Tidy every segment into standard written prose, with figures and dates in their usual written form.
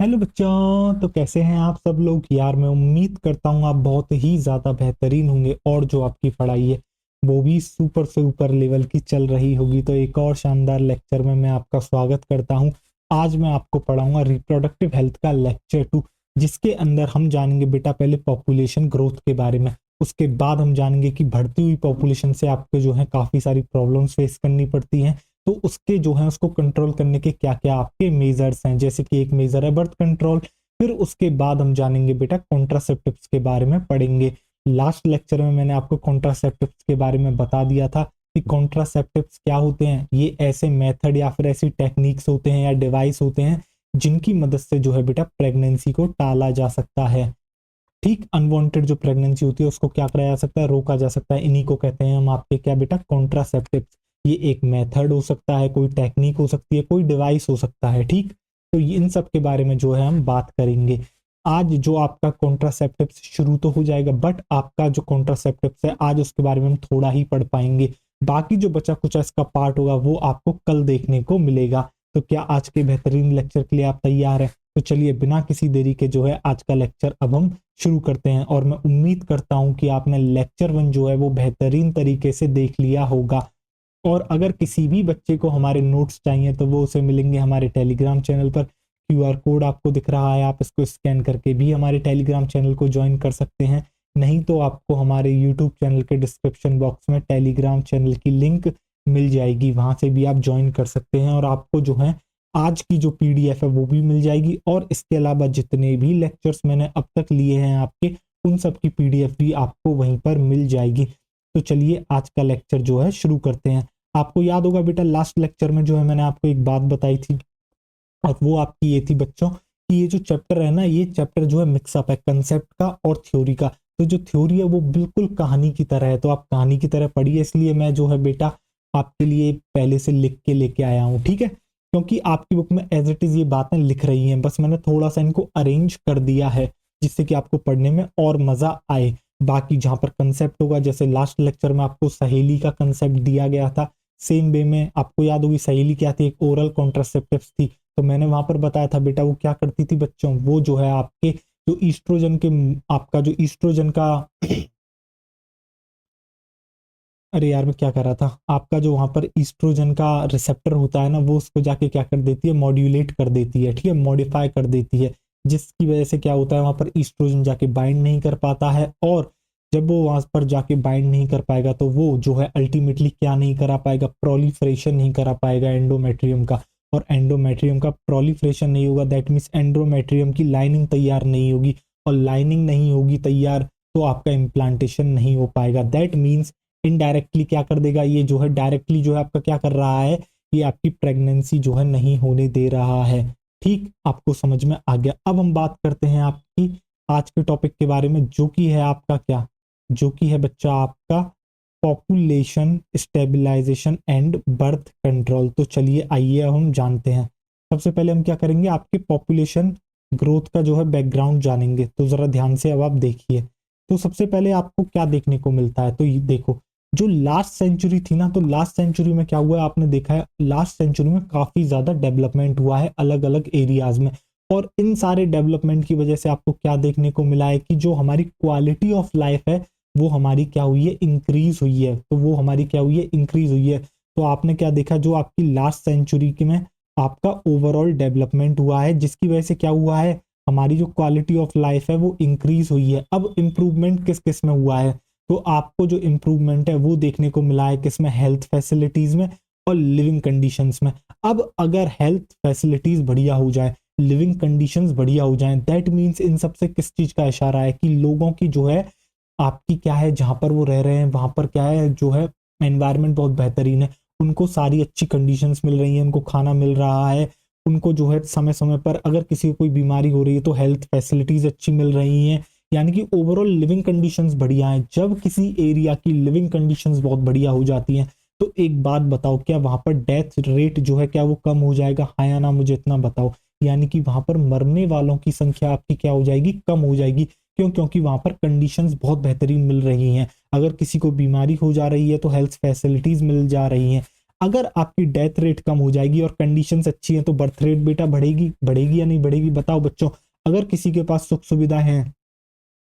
Hello बच्चों, तो कैसे हैं आप सब लोग। यार मैं उम्मीद करता हूँ आप बहुत ही ज़्यादा बेहतरीन होंगे और जो आपकी पढ़ाई है वो भी सुपर से ऊपर लेवल की चल रही होगी। तो एक और शानदार लेक्चर में मैं आपका स्वागत करता हूँ। आज मैं आपको पढ़ाऊंगा रिप्रोडक्टिव हेल्थ का लेक्चर 2, जिसके अंदर हम जानेंगे बेटा पहले पॉपुलेशन ग्रोथ के बारे में। उसके बाद हम जानेंगे कि बढ़ती हुई पॉपुलेशन से आपको जो है काफ़ी सारी प्रॉब्लम्स फेस करनी पड़ती हैं। तो उसके जो है उसको कंट्रोल करने के क्या क्या आपके मेजर्स हैं, जैसे कि एक मेजर है बर्थ कंट्रोल। फिर उसके बाद हम जानेंगे बेटा कॉन्ट्रासेप्टिव्स के बारे में पढ़ेंगे। लास्ट लेक्चर में मैंने आपको कॉन्ट्रासेप्टिव्स के बारे में बता दिया था कि कॉन्ट्रासेप्टिव्स क्या होते हैं। ये ऐसे मेथड या फिर ऐसी टेक्निक्स होते हैं या डिवाइस होते हैं जिनकी मदद से जो है बेटा प्रेगनेंसी को टाला जा सकता है। ठीक, अनवांटेड जो प्रेगनेंसी होती है उसको क्या कराया जा सकता है, रोका जा सकता है। इन्हीं को कहते हैं हम आपके क्या बेटा, कॉन्ट्रासेप्टिव्स। ये एक मेथड हो सकता है, कोई टेक्निक हो सकती है, कोई डिवाइस हो सकता है। ठीक, तो इन सब के बारे में जो है हम बात करेंगे। आज जो आपका कॉन्ट्रासेप्टिव्स शुरू तो हो जाएगा, बट आपका जो कॉन्ट्रासेप्टिव्स है आज उसके बारे में हम थोड़ा ही पढ़ पाएंगे। बाकी जो बचा कुछ इसका पार्ट होगा वो आपको कल देखने को मिलेगा। तो क्या आज के बेहतरीन लेक्चर के लिए आप तैयार हैं? तो चलिए बिना किसी देरी के जो है आज का लेक्चर अब हम शुरू करते हैं। और मैं उम्मीद करता हूं कि आपने लेक्चर 1 जो है वो बेहतरीन तरीके से देख लिया होगा। और अगर किसी भी बच्चे को हमारे नोट्स चाहिए तो वो उसे मिलेंगे हमारे टेलीग्राम चैनल पर। क्यूआर कोड आपको दिख रहा है, आप इसको स्कैन करके भी हमारे टेलीग्राम चैनल को ज्वाइन कर सकते हैं। नहीं तो आपको हमारे यूट्यूब चैनल के डिस्क्रिप्शन बॉक्स में टेलीग्राम चैनल की लिंक मिल जाएगी, वहां से भी आप ज्वाइन कर सकते हैं। और आपको जो है आज की जो पीडीएफ है वो भी मिल जाएगी, और इसके अलावा जितने भी लेक्चर्स मैंने अब तक लिए हैं आपके, उन सब की पीडीएफ भी आपको वहीं पर मिल जाएगी। तो चलिए आज का लेक्चर जो है शुरू करते हैं। आपको याद होगा बेटा लास्ट लेक्चर में जो है मैंने आपको एक बात बताई थी, और वो आपकी ये थी बच्चों कि ये जो चैप्टर है ना, ये चैप्टर जो है मिक्सअप है कंसेप्ट का और थ्योरी का। तो जो थ्योरी है वो बिल्कुल कहानी की तरह है, तो आप कहानी की तरह पढ़िए। इसलिए मैं जो है बेटा आपके लिए पहले से लिख के लेके आया हूँ, ठीक है। क्योंकि आपकी बुक में एज इट इज ये बातें लिख रही हैं, बस मैंने थोड़ा सा इनको अरेंज कर दिया है जिससे कि आपको पढ़ने में और मजा आए। बाकी जहां पर कंसेप्ट होगा, जैसे लास्ट लेक्चर में आपको सहेली का कंसेप्ट दिया गया था, सेम वे में आपको याद होगी सहेली क्या थी, एक ओरल कॉन्ट्रासेप्टिव्स थी। तो मैंने वहां पर बताया था बेटा वो क्या करती थी बच्चों, वो जो है आपके जो ईस्ट्रोजन के, आपका जो ईस्ट्रोजन का अरे यार मैं क्या कर रहा था, आपका जो वहां पर ईस्ट्रोजन का रिसेप्टर होता है ना, वो उसको जाके क्या कर देती है, मॉड्यूलेट कर देती है, ठीक है, मॉडिफाई कर देती है। जिसकी वजह से क्या होता है, वहां पर ईस्ट्रोजन जाके बाइंड नहीं कर पाता है। और जब वो वहां पर जाके बाइंड नहीं कर पाएगा तो वो जो है अल्टीमेटली क्या नहीं करा पाएगा, प्रोलिफरेशन नहीं करा पाएगा एंडोमेट्रियम का। और एंडोमेट्रियम का प्रोलिफरेशन नहीं होगा, दैट मीन्स एंडोमेट्रियम की लाइनिंग तैयार नहीं होगी। और लाइनिंग नहीं होगी तैयार तो आपका इम्प्लांटेशन नहीं हो पाएगा। दैट मीन्स इनडायरेक्टली क्या कर देगा, ये जो है डायरेक्टली जो है आपका क्या कर रहा है, ये आपकी प्रेगनेंसी जो है नहीं होने दे रहा है। ठीक, आपको समझ में आ गया। अब हम बात करते हैं आपकी आज के टॉपिक के बारे में, जो कि है आपका क्या, जो कि है बच्चा आपका population stabilization and birth control. तो चलिए आइए अब हम जानते हैं। सबसे पहले हम क्या करेंगे, आपके पॉपुलेशन ग्रोथ का जो है बैकग्राउंड जानेंगे। तो जरा ध्यान से अब आप देखिए। तो सबसे पहले आपको क्या देखने को मिलता है, तो ये देखो, जो लास्ट सेंचुरी थी ना, तो लास्ट सेंचुरी में क्या हुआ है, आपने देखा है लास्ट सेंचुरी में काफी ज्यादा डेवलपमेंट हुआ है अलग अलग एरियाज में। और इन सारे डेवलपमेंट की वजह से आपको क्या देखने को मिला है कि जो हमारी क्वालिटी ऑफ लाइफ है वो हमारी क्या हुई है, इंक्रीज हुई है। तो वो हमारी क्या हुई है, इंक्रीज हुई है। तो आपने क्या देखा, जो आपकी लास्ट सेंचुरी के में आपका ओवरऑल डेवलपमेंट हुआ है, जिसकी वजह से क्या हुआ है, हमारी जो क्वालिटी ऑफ लाइफ है वो इंक्रीज हुई है। अब इंप्रूवमेंट किस किस में हुआ है, तो आपको जो इंप्रूवमेंट है वो देखने को मिला है किसमें, हेल्थ फैसिलिटीज में और लिविंग कंडीशंस में। अब अगर हेल्थ फैसिलिटीज बढ़िया हो जाए, लिविंग कंडीशंस बढ़िया हो जाएं, दैट मीन्स इन सबसे किस चीज का इशारा है कि लोगों की जो है आपकी क्या है, जहां पर वो रह रहे हैं वहां पर क्या है, जो है एनवायरनमेंट बहुत बेहतरीन है, उनको सारी अच्छी कंडीशंस मिल रही हैं, उनको खाना मिल रहा है, उनको जो है समय समय पर अगर किसी को कोई बीमारी हो रही है तो हेल्थ फैसिलिटीज अच्छी मिल रही हैं। यानी कि ओवरऑल लिविंग कंडीशंस बढ़िया हैं। जब किसी एरिया की लिविंग कंडीशंस बहुत बढ़िया हो जाती हैं तो एक बात बताओ, क्या वहां पर डेथ रेट जो है क्या वो कम हो जाएगा, हाँ या ना, मुझे इतना बताओ। यानी कि वहां पर मरने वालों की संख्या आपकी क्या हो जाएगी, कम हो जाएगी। क्यों, क्योंकि वहां पर कंडीशंस बहुत बेहतरीन मिल रही हैं। अगर किसी को बीमारी हो जा रही है तो हेल्थ फैसिलिटीज मिल जा रही हैं। अगर आपकी डेथ रेट कम हो जाएगी और कंडीशंस अच्छी हैं तो बर्थ रेट बेटा बढ़ेगी, बढ़ेगी या नहीं बढ़ेगी बताओ बच्चों। अगर किसी के पास सुख सुविधा है,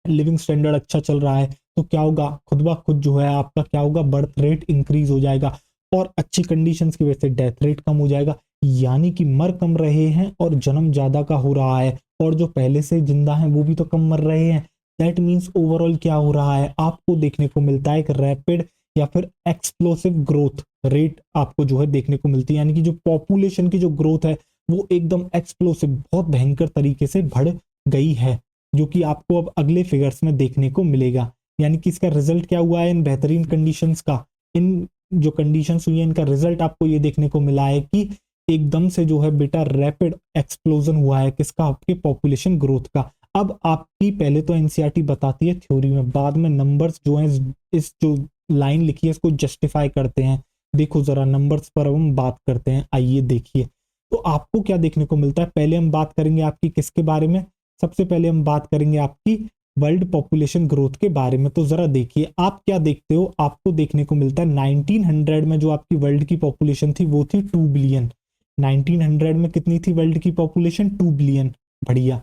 लिविंग स्टैंडर्ड अच्छा चल रहा है, तो क्या होगा, खुद ब खुद जो है आपका क्या होगा, बर्थ रेट इंक्रीज हो जाएगा और अच्छी कंडीशंस की वजह से डेथ रेट कम हो जाएगा। यानी कि मर कम रहे हैं और जन्म ज्यादा का हो रहा है, और जो पहले से जिंदा हैं वो भी तो कम मर रहे हैं। दैट मीन्स ओवरऑल क्या हो रहा है, आपको देखने को मिलता है एक रैपिड या फिर एक्सप्लोसिव ग्रोथ रेट आपको जो है देखने को मिलती है। यानी कि जो पॉपुलेशन की जो ग्रोथ है वो एकदम एक्सप्लोसिव, बहुत भयंकर तरीके से बढ़ गई है, जो कि आपको अब अगले फिगर्स में देखने को मिलेगा। यानी कि इसका रिजल्ट क्या हुआ है इन बेहतरीन कंडीशंस का, इन जो कंडीशंस हुई है इनका रिजल्ट आपको ये देखने को मिला है कि एकदम से जो है बेटा रैपिड एक्सप्लोजन हुआ है किसका, आपके पॉपुलेशन ग्रोथ का। अब आपकी पहले तो एनसीईआरटी बताती है थ्योरी में, बाद में नंबर्स जो है इस जो लाइन लिखी है इसको जस्टिफाई करते हैं। देखो जरा नंबर्स पर हम बात करते हैं, आइए देखिए। तो आपको क्या देखने को मिलता है, पहले हम बात करेंगे आपकी किसके बारे में, सबसे पहले हम बात करेंगे आपकी वर्ल्ड पॉपुलेशन ग्रोथ के बारे में। तो जरा देखिए आप क्या देखते हो, आपको देखने को मिलता है 1900 में जो आपकी वर्ल्ड की पॉपुलेशन थी वो थी 2 बिलियन। 1900 में कितनी थी वर्ल्ड की पॉपुलेशन, 2 बिलियन। बढ़िया।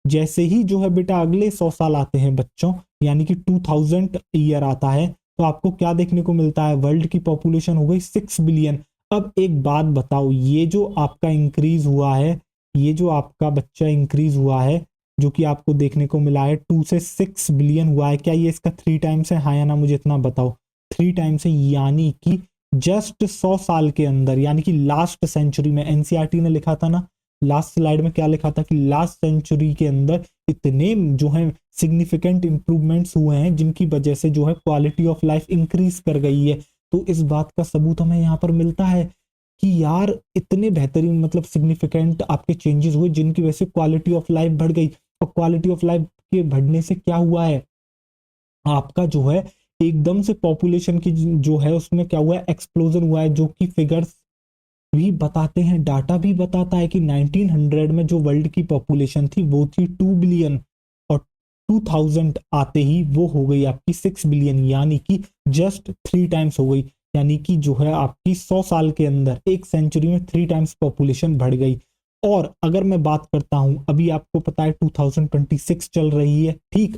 जैसे ही जो है बेटा अगले 100 साल आते हैं बच्चों, यानी कि 2000 ईयर आता है, तो आपको क्या देखने को मिलता है, वर्ल्ड की पॉपुलेशन हो गई 6 बिलियन। अब एक बात बताओ, ये जो आपका इंक्रीज हुआ है, ये जो आपका बच्चा इंक्रीज हुआ है जो कि आपको देखने को मिला है 2 से 6 बिलियन हुआ है, क्या ये इसका 3 टाइम्स है, हाँ या ना मुझे इतना बताओ। 3 टाइम्स है, यानी कि जस्ट 100 साल के अंदर, यानी कि लास्ट सेंचुरी में, एनसीईआरटी ने लिखा था ना लास्ट स्लाइड में, क्या लिखा था कि लास्ट सेंचुरी के अंदर इतने जो है सिग्निफिकेंट इंप्रूवमेंट्स हुए हैं जिनकी वजह से जो है क्वालिटी ऑफ लाइफ इंक्रीज कर गई है। तो इस बात का सबूत हमें यहाँ पर मिलता है कि यार इतने बेहतरीन मतलब सिग्निफिकेंट आपके चेंजेस हुए जिनकी वजह से क्वालिटी ऑफ लाइफ बढ़ गई। और क्वालिटी ऑफ लाइफ के बढ़ने से क्या हुआ है, आपका जो है एकदम से पॉपुलेशन की जो है उसमें क्या हुआ है, एक्सप्लोजन हुआ है, जो कि फिगर्स भी बताते हैं, डाटा भी बताता है कि 1900 में जो वर्ल्ड की पॉपुलेशन थी वो थी 2 बिलियन, और 2000 आते ही वो हो गई आपकी 6 बिलियन, यानी कि जस्ट 3 टाइम्स हो गई। यानी कि जो है आपकी 100 साल के अंदर, एक सेंचुरी में 3 टाइम्स पॉपुलेशन बढ़ गई। और अगर मैं बात करता हूं, अभी आपको पता है 2026 चल रही है, ठीक।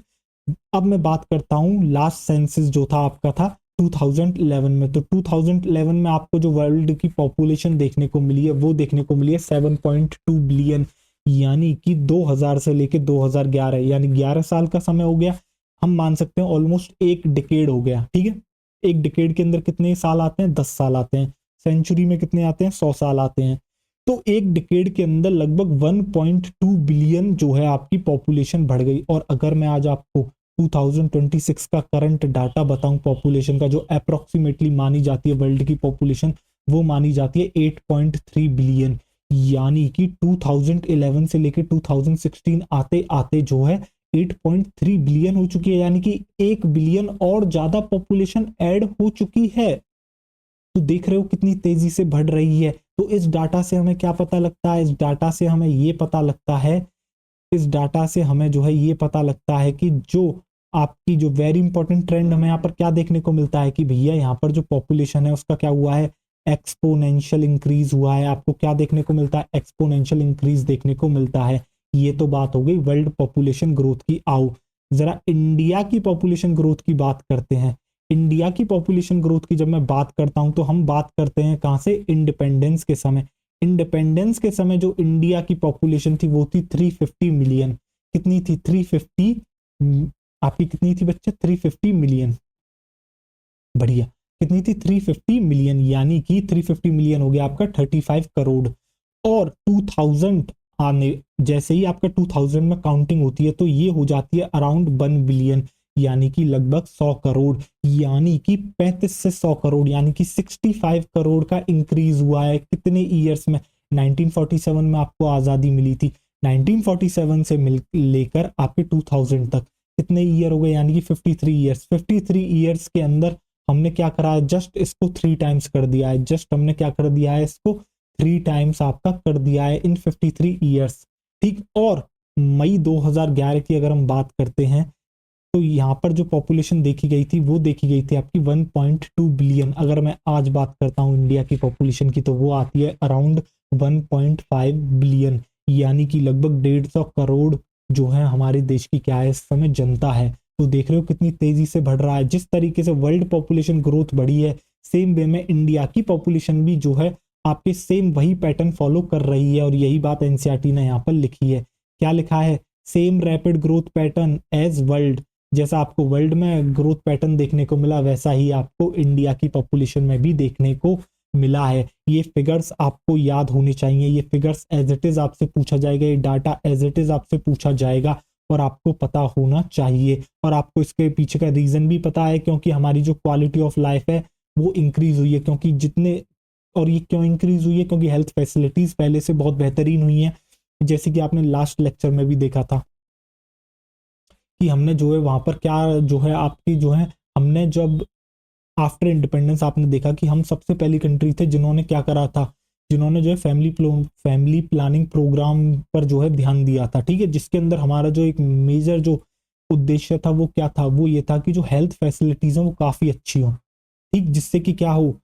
अब मैं बात करता हूं लास्ट सेंसस जो था आपका था 2011 में, तो 2011 में आपको जो वर्ल्ड की पॉपुलेशन देखने को मिली है वो देखने को मिली है 7.2 बिलियन। यानी कि 2000 से लेके 2011, यानी 11 साल का समय हो गया, हम मान सकते हैं ऑलमोस्ट एक डिकेड हो गया, ठीक है। एक डिकेड के अंदर कितने साल आते हैं, 10 साल आते हैं। सेंचुरी में कितने आते हैं, 100 साल आते हैं। तो एक डिकेड के अंदर लगभग 1.2 बिलियन जो है आपकी पॉपुलेशन बढ़ गई। और अगर मैं आज आपको 2026 का करंट डाटा बताऊं पॉपुलेशन का, जो अप्रोक्सीमेटली मानी जाती है वर्ल्ड की पॉपुलेशन, वो मानी जाती है 8.3 बिलियन। यानी कि 2011 से लेकर 2016 आते आते जो है 8.3 बिलियन हो चुकी है, यानी कि 1 बिलियन और ज्यादा पॉपुलेशन ऐड हो चुकी है। तो देख रहे हो कितनी तेजी से बढ़ रही है। तो इस डाटा से हमें क्या पता लगता है, इस डाटा से हमें ये पता लगता है, इस डाटा से हमें जो है ये पता लगता है कि जो आपकी जो वेरी इंपॉर्टेंट ट्रेंड हमें यहाँ पर क्या देखने को मिलता है कि भैया यहाँ पर जो पॉपुलेशन है उसका क्या हुआ है, एक्सपोनेंशियल इंक्रीज हुआ है। आपको क्या देखने को मिलता है, एक्सपोनेंशियल इंक्रीज देखने को मिलता है। ये तो बात हो गई वर्ल्ड पॉपुलेशन ग्रोथ की। आओ जरा इंडिया की पॉपुलेशन ग्रोथ की बात करते हैं। इंडिया की पॉपुलेशन ग्रोथ की जब मैं बात करता हूं तो हम बात करते हैं कहां से, इंडिपेंडेंस के समय। इंडिपेंडेंस के समय जो इंडिया की पॉपुलेशन थी वो थी 350 मिलियन। कितनी थी, 350। आपकी कितनी थी बच्चे, 350 मिलियन। बढ़िया। कितनी थी, 350 मिलियन, यानी कि 350 मिलियन हो गया आपका 35 करोड़। और 2000 आने जैसे ही आपका 2000 में काउंटिंग होती है तो ये हो जाती है अराउंड 1 बिलियन, यानी कि लगभग 100 करोड़। यानी कि 35 से 100 करोड़, यानी कि 65 करोड़ का इंक्रीज हुआ है कितने ईयर्स में। 1947 में आपको आजादी मिली थी, 1947 से लेकर आपके 2000 तक कितने ईयर हो गए, यानी कि 53 ईयर्स। 53 ईयर्स के अंदर हमने क्या करा है, जस्ट इसको 3 टाइम्स कर दिया है। जस्ट हमने क्या कर दिया है, इसको 3 टाइम्स आपका कर दिया है इन 53 ईयर्स, ठीक। और मई 2011 की अगर हम बात करते हैं तो यहाँ पर जो पॉपुलेशन देखी गई थी वो देखी गई थी आपकी 1.2 बिलियन। अगर मैं आज बात करता हूँ इंडिया की पॉपुलेशन की तो वो आती है अराउंड 1.5 बिलियन, यानी कि लगभग 150 करोड़ जो है हमारे देश की क्या है इस समय जनता है। तो देख रहे हो कितनी तेजी से बढ़ रहा है। जिस तरीके से वर्ल्ड पॉपुलेशन ग्रोथ बढ़ी है सेम वे में इंडिया की पॉपुलेशन भी जो है आपके सेम वही पैटर्न फॉलो कर रही है। और यही बात एनसीईआरटी ने यहाँ पर लिखी है। क्या लिखा है? Same rapid growth pattern as world. जैसा आपको वर्ल्ड में ग्रोथ पैटर्न देखने को मिला वैसा ही आपको इंडिया की पॉपुलेशन में भी देखने को मिला है। ये फिगर्स आपको याद होने चाहिए। ये फिगर्स एज इट इज आपसे पूछा जाएगा, ये डाटा एज इट इज आपसे पूछा जाएगा और आपको पता होना चाहिए। और आपको इसके पीछे का रीजन भी पता है, क्योंकि हमारी जो क्वालिटी ऑफ लाइफ है वो इंक्रीज हुई है। क्योंकि जितने, और ये क्यों इंक्रीज हुई है? क्योंकि हेल्थ फैसिलिटीज पहले से बहुत बेहतरीन हुई हैं। जैसे कि आपने लास्ट लेक्चर में भी देखा था कि हमने जो है वहां पर क्या जो है आपकी जो है हमने जब आफ्टर इंडिपेंडेंस आपने देखा कि हम सबसे पहली कंट्री थे जिन्होंने क्या करा था, जिन्होंने जो है फैमिली प्लानिंग प्रोग्राम पर जो है ध्यान दिया था। ठीक है, जिसके अंदर हमारा जो एक मेजर जो उद्देश्य था वो क्या था? वो ये था कि जो हेल्थ फैसिलिटीज हैं वो काफी अच्छी हो। ठीक, जिससे कि क्या हो,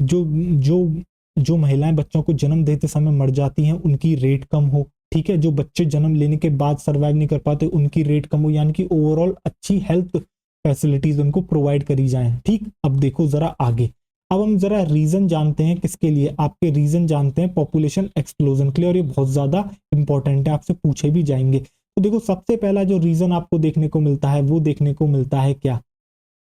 जो जो जो महिलाएं बच्चों को जन्म देते समय मर जाती हैं उनकी रेट कम हो। ठीक है, जो बच्चे जन्म लेने के बाद सरवाइव नहीं कर पाते उनकी रेट कम हो, यानी कि ओवरऑल अच्छी हेल्थ फैसिलिटीज उनको प्रोवाइड करी जाएं। ठीक, अब देखो जरा आगे। अब हम जरा रीजन जानते हैं किसके लिए, आपके रीजन जानते हैं पॉपुलेशन एक्सप्लोजन के लिए। और ये बहुत ज्यादा इंपॉर्टेंट है, आपसे पूछे भी जाएंगे। तो देखो सबसे पहला जो रीजन आपको देखने को मिलता है वो देखने को मिलता है क्या?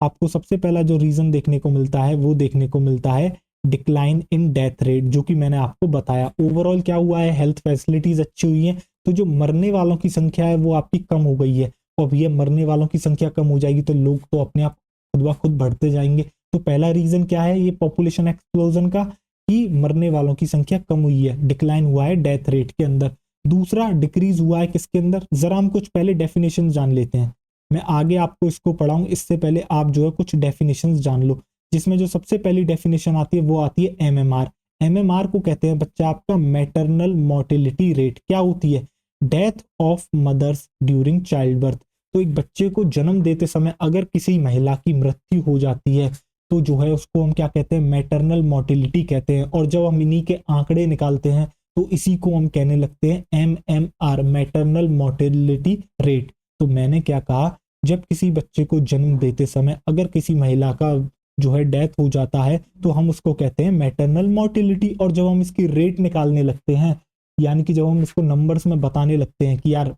आपको सबसे पहला जो रीजन देखने को मिलता है वो देखने को मिलता है डिक्लाइन इन डेथ रेट, जो कि मैंने आपको बताया। ओवरऑल क्या हुआ है, हेल्थ फैसिलिटीज अच्छी हुई हैं, तो जो मरने वालों की संख्या है वो आपकी कम हो गई है। अब ये मरने वालों की संख्या कम हो जाएगी तो लोग तो अपने आप खुद ब खुद बढ़ते जाएंगे। तो पहला रीजन क्या है ये पॉपुलेशन एक्सप्लोजन का, कि मरने वालों की संख्या कम हुई है, डिक्लाइन हुआ है डेथ रेट के अंदर। दूसरा डिक्रीज हुआ है किसके अंदर? जरा हम कुछ पहले डेफिनेशन जान लेते हैं। मैं आगे आपको इसको पढ़ाऊं इससे पहले आप जो है कुछ डेफिनेशंस जान लो। जिसमें जो सबसे पहली डेफिनेशन आती है वो आती है एमएमआर। एमएमआर को कहते हैं बच्चा आपका मैटरनल मोर्टेलिटी रेट। क्या होती है? Death of mothers during child birth. तो एक बच्चे को जन्म देते समय अगर किसी महिला की मृत्यु हो जाती है तो जो है उसको हम क्या कहते हैं? मैटरनल मोर्टेलिटी कहते हैं। और जब हम इन्हीं के आंकड़े निकालते हैं तो इसी को हम कहने लगते हैं एमएमआर, मैटरनल मोर्टेलिटी रेट। तो मैंने क्या कहा, जब किसी बच्चे को जन्म देते समय अगर किसी महिला का जो है डेथ हो जाता है तो हम उसको कहते हैं मैटरनल मोर्टेलिटी। और जब हम इसकी रेट निकालने लगते हैं, यानी कि जब हम इसको नंबर्स में बताने लगते हैं कि यार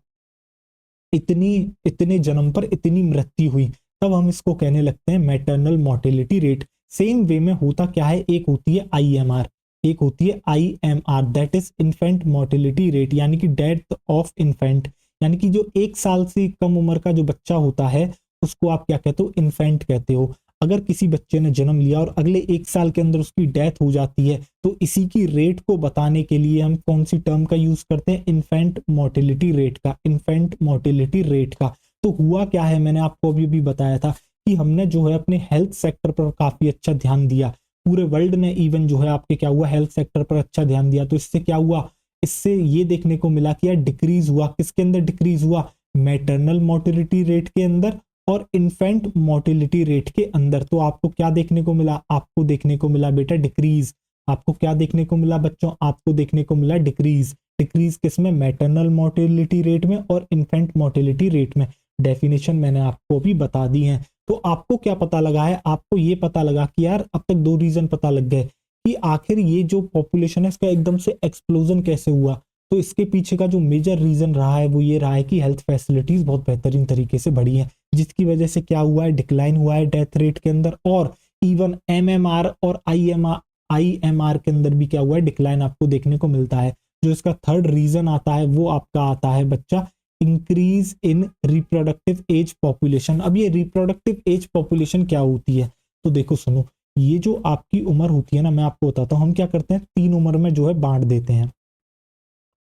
इतनी इतने जन्म पर इतनी मृत्यु हुई, तब हम इसको कहने लगते हैं maternal mortality rate. Same way में होता क्या है, एक होती है आईएमआर, एक होती है IMR, that is infant mortality rate, यानी कि डेथ ऑफ इन्फेंट। यानी कि जो 1 साल से कम उम्र का जो बच्चा होता है उसको आप क्या कहते हो? इन्फेंट कहते हो। अगर किसी बच्चे ने जन्म लिया और अगले 1 साल के अंदर उसकी डेथ हो जाती है तो इसी की रेट को बताने के लिए हम कौन सी टर्म का यूज करते हैं? इन्फेंट मोर्टेलिटी रेट का, इन्फेंट मोर्टेलिटी रेट का। तो हुआ क्या है, मैंने आपको अभी भी बताया था कि हमने जो है अपने हेल्थ सेक्टर पर काफी अच्छा ध्यान दिया। पूरे वर्ल्ड ने इवन जो है आपके क्या हुआ, हेल्थ सेक्टर पर अच्छा ध्यान दिया। तो इससे क्या हुआ, इससे ये देखने को मिला कि यार डिक्रीज हुआ। किसके अंदर डिक्रीज हुआ? मैटरनल मोर्टेलिटी रेट के अंदर और इन्फेंट मोर्टेलिटी रेट के अंदर। तो आपको क्या देखने को मिला? आपको देखने को मिला बेटा डिक्रीज। आपको क्या देखने को मिला बच्चों? आपको देखने को मिला डिक्रीज। डिक्रीज किसमें? मैटरनल मोर्टेलिटी रेट में और इन्फेंट मोर्टेलिटी रेट में। डेफिनेशन मैंने आपको भी बता दी है। तो आपको क्या पता लगा है? आपको ये पता लगा कि यार अब तक 2 रीजन पता लग गए कि आखिर ये जो पॉपुलेशन है इसका एकदम से एक्सप्लोजन कैसे हुआ। तो इसके पीछे का जो मेजर रीजन रहा है वो ये रहा है कि हेल्थ फैसिलिटीज बहुत बेहतरीन तरीके से बढ़ी हैं, जिसकी वजह से क्या हुआ है, डिक्लाइन हुआ है डेथ रेट के अंदर। और इवन एमएमआर और आईएमआर के अंदर भी क्या हुआ है, डिक्लाइन आपको देखने को मिलता है। जो इसका थर्ड रीजन आता है वो आपका आता है बच्चा increase in reproductive age population. अब ये रिप्रोडक्टिव एज पॉपुलेशन क्या होती है? तो देखो सुनो, ये जो आपकी उम्र होती है ना, मैं आपको बताता हूँ हम क्या करते हैं, 3 उम्र में जो है बांट देते हैं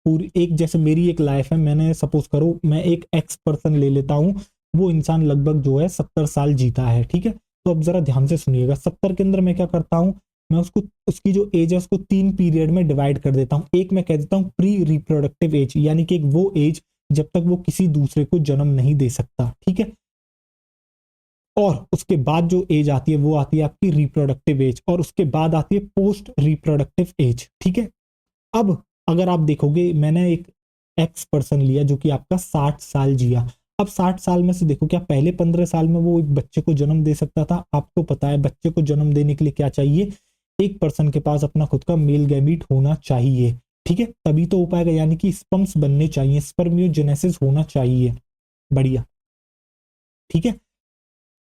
पूरी। एक जैसे मेरी एक लाइफ है, मैंने सपोज करो मैं एक एक्स पर्सन ले लेता हूँ, वो इंसान लगभग जो है 70 साल जीता है। ठीक है, तो अब जरा ध्यान से सुनिएगा। 70 के अंदर मैं क्या करता हूँ, मैं उसको उसकी जो एज है उसको 3 पीरियड में डिवाइड कर देता हूँ। एक मैं कह देता हूँ प्री रिप्रोडक्टिव एज, यानी कि एक वो एज जब तक वो किसी दूसरे को जन्म नहीं दे सकता। ठीक है, और उसके बाद जो एज आती है वो आती है आपकी रिप्रोडक्टिव एज, और उसके बाद आती है पोस्ट रिप्रोडक्टिव एज। ठीक है, अब अगर आप देखोगे, मैंने एक एक्स पर्सन लिया जो कि आपका 60 साल जिया। अब 60 साल में से देखो, क्या पहले 15 साल में वो एक बच्चे को जन्म दे सकता था? आपको पता है बच्चे को जन्म देने के लिए क्या चाहिए? एक पर्सन के पास अपना खुद का मेल गैमीट होना चाहिए। ठीक है, तभी तो हो पाएगा, यानी कि स्पर्म्स बनने चाहिए, स्पर्मियोजेनेसिस होना चाहिए। बढ़िया, ठीक है।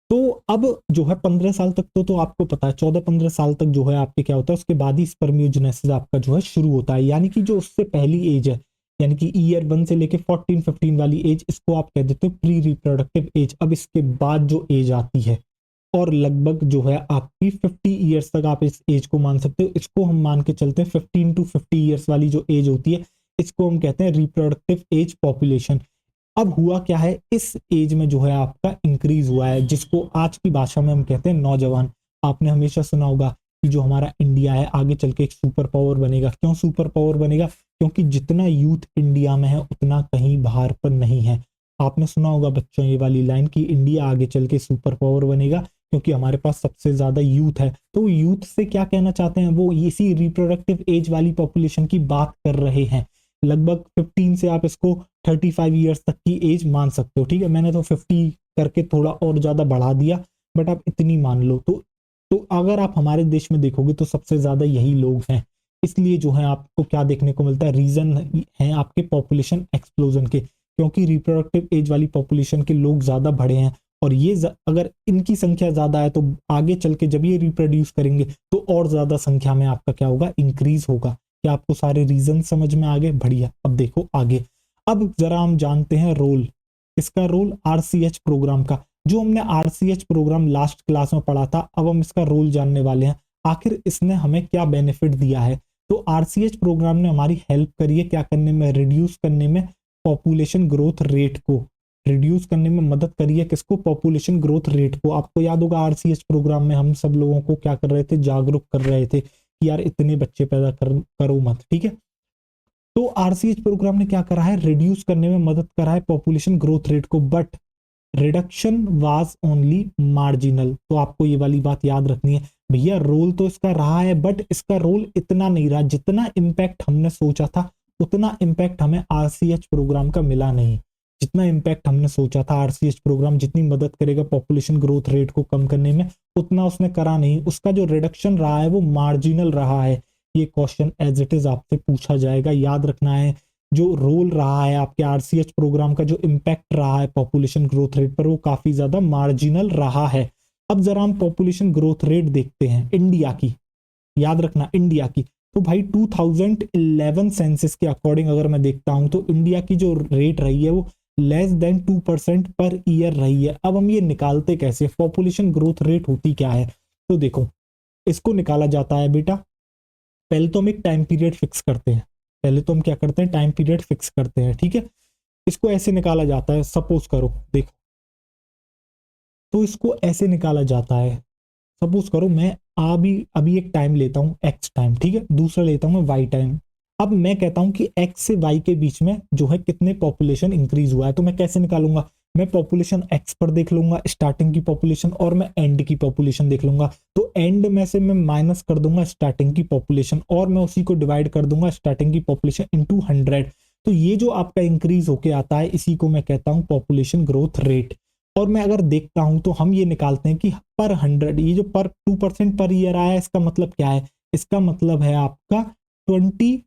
तो अब जो है 15 साल तक तो आपको पता है, 14-15 साल तक जो है आपके क्या होता है, उसके बाद ही स्पर्मियोजेनेसिस आपका जो है शुरू होता है। यानी कि जो उससे पहली एज है, यानी कि ईयर 1 से लेके 14-15 वाली एज, इसको आप कह देते हो प्री रिप्रोडक्टिव एज। अब इसके बाद जो एज आती है, और लगभग जो है आपकी 50 ईयर्स तक आप इस एज को मान सकते हो। इसको हम मान के चलते हैं 15 to 50 ईयर्स वाली जो एज होती है, इसको हम कहते हैं रिप्रोडक्टिव एज पॉपुलेशन। अब हुआ क्या है, इस एज में जो है आपका इंक्रीज हुआ है, जिसको आज की भाषा में हम कहते हैं नौजवान। आपने हमेशा सुना होगा कि जो हमारा इंडिया है आगे चल के एक सुपर पावर बनेगा। क्यों सुपर पावर बनेगा? क्योंकि जितना यूथ इंडिया में है उतना कहीं बाहर पर नहीं है। आपने सुना होगा बच्चों ये वाली लाइन कि इंडिया आगे चल के सुपर पावर बनेगा क्योंकि हमारे पास सबसे ज्यादा यूथ है। तो यूथ से क्या कहना चाहते हैं, वो इसी रिप्रोडक्टिव एज वाली पॉपुलेशन की बात कर रहे हैं। लगभग 15 से आप इसको 35 ईयर्स तक की एज मान सकते हो। ठीक है, मैंने तो 50 करके थोड़ा और ज्यादा बढ़ा दिया, बट आप इतनी मान लो। तो अगर आप हमारे देश में देखोगे तो सबसे ज्यादा यही लोग हैं। इसलिए जो है आपको क्या देखने को मिलता है, रीजन है आपके पॉपुलेशन एक्सप्लोजन के, क्योंकि रिप्रोडक्टिव एज वाली पॉपुलेशन के लोग ज्यादा बढ़े हैं। और ये अगर इनकी संख्या ज्यादा है तो आगे चल के जब ये रिप्रोड्यूस करेंगे तो और ज्यादा संख्या में आपका क्या होगा, इंक्रीज होगा। क्या आपको सारे रीजन समझ में आ गए? बढ़िया, अब देखो आगे। अब जरा हम जानते हैं रोल, इसका रोल आरसीएच प्रोग्राम का। जो हमने आरसीएच प्रोग्राम लास्ट क्लास में पढ़ा था, अब हम इसका रोल जानने वाले हैं। आखिर इसने हमें क्या बेनिफिट दिया है? तो आरसीएच प्रोग्राम ने हमारी हेल्प करी है क्या करने में, रिड्यूस करने में पॉपुलेशन ग्रोथ रेट को। रिड्यूस करने में मदद करी है किसको? पॉपुलेशन ग्रोथ रेट को। आपको याद होगा आरसीएच प्रोग्राम में हम सब लोगों को क्या कर रहे थे, जागरूक कर रहे थे कि यार इतने बच्चे पैदा करो मत। ठीक है, तो आरसीएच प्रोग्राम ने क्या करा है, रिड्यूस करने में मदद करा है पॉपुलेशन ग्रोथ रेट को, but reduction was only marginal. तो आपको ये वाली बात याद रखनी है भैया, रोल तो इसका रहा है बट इसका रोल इतना नहीं रहा, जितना इम्पैक्ट हमने सोचा था उतना इम्पैक्ट हमें आरसीएच प्रोग्राम का मिला नहीं। जितना इम्पैक्ट हमने सोचा था आरसीएच प्रोग्राम जितनी मदद करेगा पॉपुलेशन ग्रोथ रेट को कम करने में, उतना उसने करा नहीं। उसका जो रिडक्शन रहा है वो मार्जिनल रहा है। ये क्वेश्चन एज इट इज आपसे पूछा जाएगा, याद रखना है। जो रोल रहा है आपके आरसीएच प्रोग्राम का, जो इम्पैक्ट रहा है पॉपुलेशन ग्रोथ रेट पर, वो काफी ज्यादा मार्जिनल रहा है। अब जरा हम पॉपुलेशन ग्रोथ रेट देखते हैं इंडिया की, याद रखना इंडिया की। तो भाई 2011 सेंसस के अकॉर्डिंग अगर मैं देखता हूं तो इंडिया की जो रेट रही है वो लेस देन 2% पर ईयर रही है। अब हम ये निकालते कैसे, पॉपुलेशन ग्रोथ रेट होती क्या है? तो देखो, इसको निकाला जाता है बेटा, पहले तो हम एक टाइम पीरियड फिक्स करते हैं। पहले तो हम क्या करते हैं, टाइम पीरियड फिक्स करते हैं। ठीक है, इसको ऐसे निकाला जाता है, सपोज करो, देखो, तो इसको ऐसे निकाला जाता है। सपोज करो मैं अभी अभी एक टाइम लेता हूं एक्स टाइम, ठीक है, दूसरा लेता हूं मैं वाई टाइम। अब मैं कहता हूं कि एक्स से वाई के बीच में जो है कितने पॉपुलेशन इंक्रीज हुआ है, तो मैं कैसे निकालूंगा, मैं पॉपुलेशन एक्स पर देख लूंगा स्टार्टिंग की पॉपुलेशन, और मैं एंड की पॉपुलेशन देख लूंगा। तो एंड में से मैं माइनस कर दूंगा स्टार्टिंग की पॉपुलेशन, और मैं उसी को डिवाइड कर दूंगा स्टार्टिंग की पॉपुलेशन इनटू 100। तो ये जो आपका इंक्रीज होके आता है इसी को मैं कहता हूं पॉपुलेशन ग्रोथ रेट। और मैं अगर देखता हूं तो हम ये निकालते हैं कि पर 100, ये जो पर 2% पर ईयर आया, इसका मतलब क्या है, इसका मतलब है आपका 20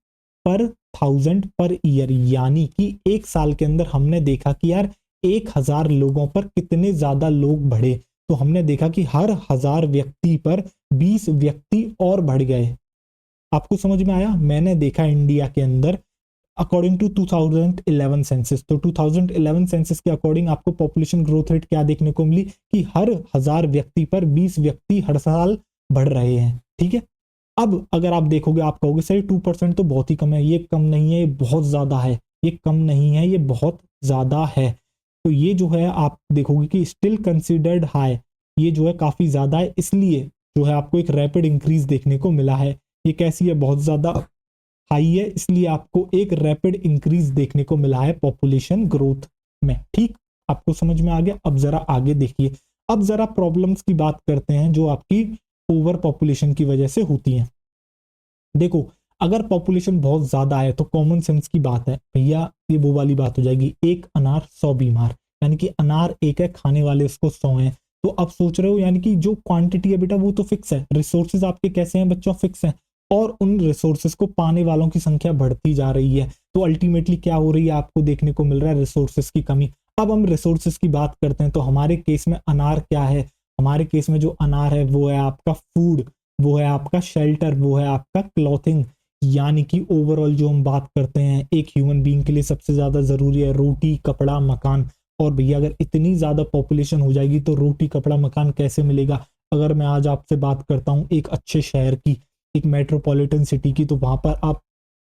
पर 1000 पर ईयर। यानी कि एक साल के अंदर हमने देखा कि यार 1000 लोगों पर कितने ज्यादा लोग बढ़े। तो हमने देखा कि हर 1000 व्यक्ति पर 20 व्यक्ति और बढ़ गए। आपको समझ में आया? मैंने देखा इंडिया के अंदर अकॉर्डिंग टू 2011 सेंसस, तो 2011 सेंसस के अकॉर्डिंग आपको पॉपुलेशन ग्रोथ रेट क्या देखने को मिली कि हर 1000 व्यक्ति पर 20 व्यक्ति हर साल बढ़ रहे हैं। ठीक है, अब अगर आप देखोगे आप कहोगे सर 2% तो बहुत ही कम है। ये कम नहीं है, ये बहुत ज्यादा है। ये कम नहीं है, ये बहुत ज्यादा है। तो ये जो है आप देखोगे कि स्टिल कंसिडर्ड हाई, ये जो है काफी ज्यादा है, इसलिए जो है आपको एक रैपिड इंक्रीज देखने को मिला है। ये कैसी है, बहुत ज्यादा हाई है, इसलिए आपको एक रैपिड इंक्रीज देखने को मिला है पॉपुलेशन ग्रोथ में। ठीक, आपको समझ में आ गया? अब जरा आगे देखिए, अब जरा प्रॉब्लम्स की बात करते हैं जो आपकी ओवर पॉपुलेशन की वजह से होती हैं। देखो, अगर पॉपुलेशन बहुत ज्यादा है तो कॉमन सेंस की बात है भैया, ये वो वाली बात हो जाएगी, एक अनार 100 बीमार, यानी कि अनार एक है, खाने वाले उसको 100 हैं। तो अब सोच रहे हो, यानी कि जो क्वांटिटी है बेटा वो तो फिक्स है, रिसोर्सेज आपके कैसे हैं बच्चों, फिक्स हैं, और उन रिसोर्सेज को पाने वालों की संख्या बढ़ती जा रही है। तो अल्टीमेटली क्या हो रही है, आपको देखने को मिल रहा है रिसोर्सेज की कमी। अब हम रिसोर्सेज की बात करते हैं तो हमारे केस में अनार क्या है, हमारे केस में जो अनार है वो है आपका फूड, वो है आपका शेल्टर, वो है आपका क्लॉथिंग। यानी कि ओवरऑल जो हम बात करते हैं, एक ह्यूमन बीइंग के लिए सबसे ज्यादा जरूरी है रोटी, कपड़ा, मकान। और भैया अगर इतनी ज्यादा पॉपुलेशन हो जाएगी तो रोटी, कपड़ा, मकान कैसे मिलेगा। अगर मैं आज आपसे बात करता हूँ एक अच्छे शहर की, एक मेट्रोपॉलिटन सिटी की, तो वहां पर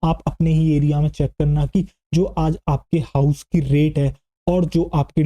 आप अपने ही एरिया में चेक करना कि जो आज आपके हाउस की रेट है और जो आपके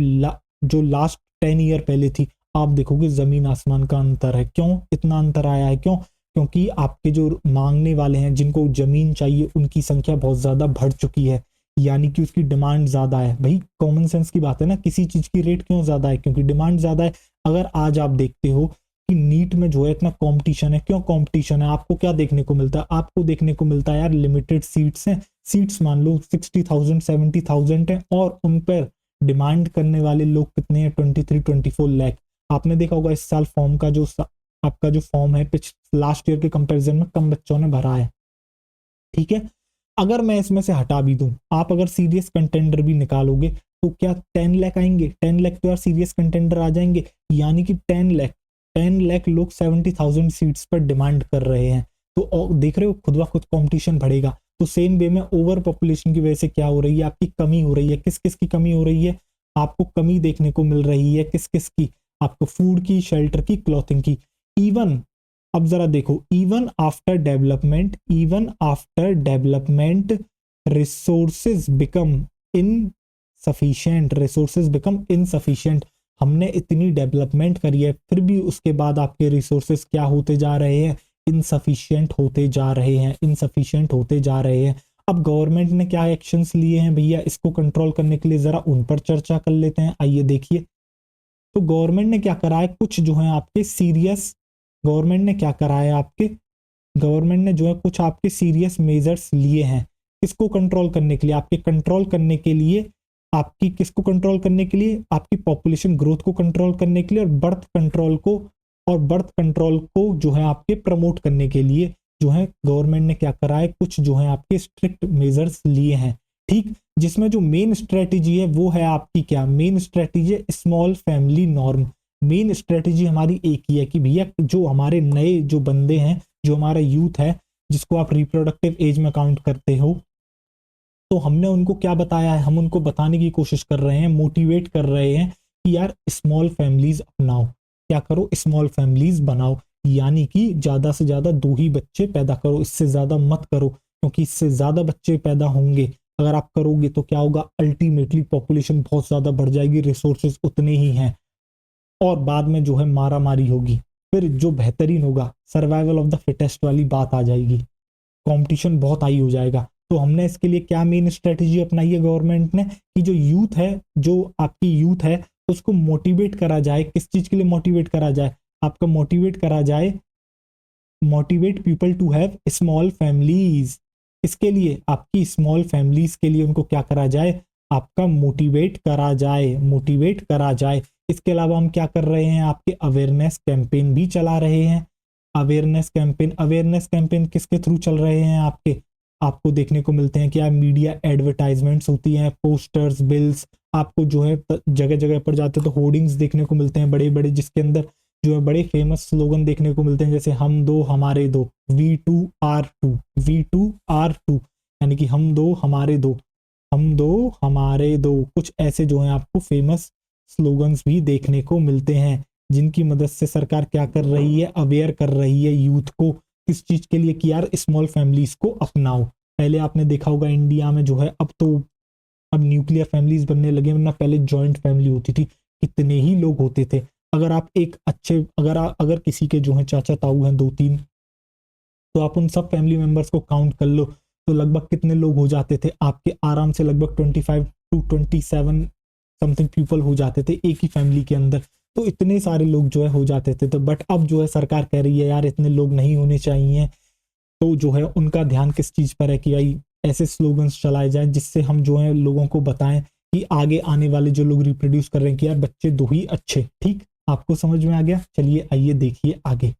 जो लास्ट 10 ईयर पहले थी, आप देखोगे जमीन आसमान का अंतर है। क्यों इतना अंतर आया है, क्यों, क्योंकि आपके जो मांगने वाले हैं, जिनको जमीन चाहिए, उनकी संख्या बहुत ज्यादा बढ़ चुकी है, यानी कि उसकी डिमांड ज्यादा है। भाई कॉमन सेंस की बात है ना, किसी चीज की रेट क्यों ज्यादा है, क्योंकि डिमांड ज्यादा है। अगर आज आप देखते हो कि नीट में जो है इतना कंपटीशन है, क्यों कंपटीशन है, आपको क्या देखने को मिलता है, आपको देखने को मिलता है यार लिमिटेड सीट्स हैं, सीट्स मान लो 60,000 70,000 है, और उन पर डिमांड करने वाले लोग कितने हैं, 23-24 लाख। आपने देखा होगा इस साल फॉर्म का जो आपका जो फॉर्म है लास्ट ईयर के कंपैरिजन में कम बच्चों ने भरा है। ठीक है, अगर मैं इसमें से हटा भी दूं, आप अगर सीरियस कंटेंडर भी निकालोगे तो क्या 10 लाख आएंगे, 10 लाख तो यार सीरियस कंटेंडर आ जाएंगे। यानी कि 10 लाख लोग 70,000 सीट्स पर डिमांड कर रहे हैं। तो देख रहे हो खुद ब खुद कॉम्पिटिशन बढ़ेगा। तो सेम वे में ओवर पॉपुलेशन की वजह से क्या हो रही है, आपकी कमी हो रही है। किस किस की कमी हो रही है, आपको कमी देखने को मिल रही है, किस किस की, आपको फूड की, शेल्टर की, क्लॉथिंग की। इवन अब जरा देखो, even after development resources become insufficient. हमने इतनी डेवलपमेंट करी है फिर भी उसके बाद आपके रिसोर्सेज क्या होते जा रहे हैं, इनसफिशिएंट होते जा रहे हैं, इनसफिशिएंट होते जा रहे हैं। अब गवर्नमेंट ने क्या एक्शंस लिए हैं भैया इसको कंट्रोल करने के लिए, जरा उन पर चर्चा कर लेते हैं। आइए देखिए, तो गवर्नमेंट ने क्या करा है, कुछ जो है आपके सीरियस, गवर्नमेंट ने क्या करा है आपके, गवर्नमेंट ने जो है कुछ आपके सीरियस मेजर्स लिए हैं। किसको कंट्रोल करने के लिए, आपके कंट्रोल करने के लिए, आपकी किसको कंट्रोल करने के लिए, आपकी पॉपुलेशन ग्रोथ को कंट्रोल करने के लिए, और बर्थ कंट्रोल को जो है आपके प्रमोट करने के लिए जो है गवर्नमेंट ने क्या करा है, कुछ जो है आपके स्ट्रिक्ट मेजर्स लिए हैं। ठीक, जिसमें जो मेन स्ट्रेटेजी है वो है आपकी क्या, मेन स्ट्रेटेजी है small family norm. Main strategy हमारी एक ही है कि भैया जो हमारे नए जो बंदे हैं, जो हमारा यूथ है, जिसको आप रिप्रोडक्टिव एज में काउंट करते हो, तो हमने उनको क्या बताया है, हम उनको बताने की कोशिश कर रहे हैं, मोटिवेट कर रहे हैं कि यार स्मॉल फैमिलीज अपनाओ, क्या करो, स्मॉल फैमिलीज बनाओ। यानी कि ज्यादा से ज्यादा 2 ही बच्चे पैदा करो, इससे ज्यादा मत करो, क्योंकि इससे ज्यादा बच्चे पैदा होंगे अगर आप करोगे तो क्या होगा, अल्टीमेटली पॉपुलेशन बहुत ज्यादा बढ़ जाएगी, रिसोर्सेज उतने ही हैं, और बाद में जो है मारा मारी होगी। फिर जो बेहतरीन होगा, सर्वाइवल ऑफ द फिटेस्ट वाली बात आ जाएगी, कंपटीशन बहुत हाई हो जाएगा। तो हमने इसके लिए क्या मेन स्ट्रेटेजी अपनाई है गवर्नमेंट ने, कि जो यूथ है, जो आपकी यूथ है, उसको मोटिवेट करा जाए। किस चीज के लिए मोटिवेट करा जाए, आपका मोटिवेट करा जाए, motivate people to have small families. इसके लिए आपकी स्मॉल फैमिलीज के लिए उनको क्या करा जाए, आपका मोटिवेट करा जाए, मोटिवेट करा जाए। इसके अलावा हम क्या कर रहे हैं, आपके अवेयरनेस कैंपेन भी चला रहे हैं। अवेयरनेस कैंपेन किसके थ्रू चल रहे हैं आपके, आपको देखने को मिलते हैं कि आप मीडिया एडवर्टाइजमेंट्स होती हैं, पोस्टर्स, बिल्स, आपको जो है जगह जगह पर जाते तो होर्डिंग्स देखने को मिलते हैं बड़े बड़े, जिसके अंदर जो है बड़े फेमस स्लोगन देखने को मिलते हैं, जैसे हम दो हमारे दो, V2R2, V2R2, यानी कि हम दो हमारे दो, हम दो हमारे दो। कुछ ऐसे जो है आपको फेमस स्लोगन्स भी देखने को मिलते हैं, जिनकी मदद से सरकार क्या कर रही है, अवेयर कर रही है यूथ को किस चीज के लिए, कि यार स्मॉल फैमिलीज को अपनाओ। पहले आपने देखा होगा इंडिया में जो है, अब न्यूक्लियर फैमिलीज बनने लगे, वरना पहले जॉइंट फैमिली होती थी, कितने ही लोग होते थे। अगर आप एक अच्छे, अगर किसी के जो है चाचा ताऊ हैं 2-3, तो आप उन सब फैमिली मेंबर्स को काउंट कर लो, तो लगभग कितने लोग हो जाते थे आपके, आराम से लगभग 25 to 27 समथिंग पीपल हो जाते थे एक ही फैमिली के अंदर। तो इतने सारे लोग जो है हो जाते थे। तो बट अब जो है सरकार कह रही है यार इतने लोग नहीं होने चाहिए, तो जो है उनका ध्यान किस चीज पर है कि भाई ऐसे स्लोगन्स चलाए जाएं जिससे हम जो है लोगों को बताएं कि आगे आने वाले जो लोग रिप्रोड्यूस कर रहे हैं कि यार बच्चे दो ही अच्छे। ठीक, आपको समझ में आ गया। चलिए आइए देखिए आगे।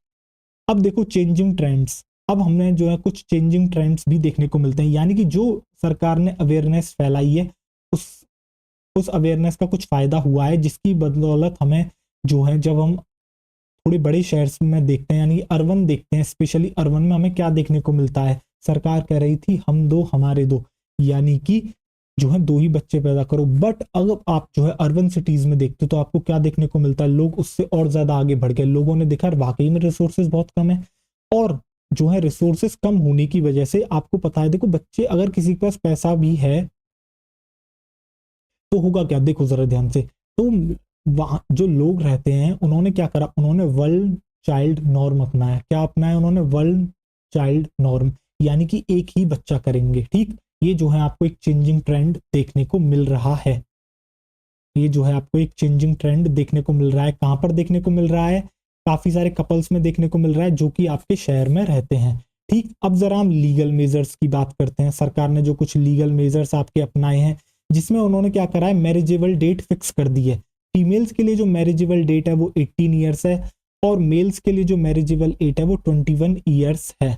अब देखो चेंजिंग ट्रेंड्स। अब हमने जो है कुछ चेंजिंग ट्रेंड्स भी देखने को मिलते हैं, यानी कि जो सरकार ने अवेयरनेस फैलाई है उस उस अवेयरनेस का कुछ फायदा हुआ है, जिसकी बदौलत हमें जो है जब हम थोड़े बड़े शहर में देखते हैं यानी अर्बन देखते हैं, स्पेशली अर्बन में हमें क्या देखने को मिलता है। सरकार कह रही थी हम दो हमारे दो, यानी कि जो है दो ही बच्चे पैदा करो। बट अगर आप जो है अर्बन सिटीज में देखते हो तो आपको क्या देखने को मिलता है, लोग उससे और ज्यादा आगे बढ़ गए। लोगों ने देखा वाकई में रिसोर्सेज बहुत कम है, और जो है रिसोर्सेज कम होने की वजह से आपको पता है, देखो बच्चे अगर किसी के पास पैसा भी है तो होगा क्या, देखो जरा ध्यान से। तो वहां जो लोग रहते हैं उन्होंने क्या करा, उन्होंने वर्ल्ड चाइल्ड नॉर्म अपनाया। क्या अपनाया उन्होंने, वर्ल्ड चाइल्ड नॉर्म, यानी कि एक ही बच्चा करेंगे। ठीक, ये जो है आपको एक चेंजिंग ट्रेंड देखने को मिल रहा है। ये जो है आपको एक चेंजिंग ट्रेंड देखने को मिल रहा है। कहां पर देखने को मिल रहा है, काफी सारे कपल्स में देखने को मिल रहा है जो कि आपके शहर में रहते हैं। ठीक, अब जरा हम लीगल मेजर्स की बात करते हैं। सरकार ने जो कुछ लीगल मेजर्स आपके अपनाए हैं, जिसमें उन्होंने क्या करा है, मैरिजेबल डेट फिक्स कर दी है। फीमेल्स के लिए जो मैरिजेबल डेट है वो 18 ईयर्स है, और मेल्स के लिए जो मैरिजेबल एज है वो 21 ईयर्स है।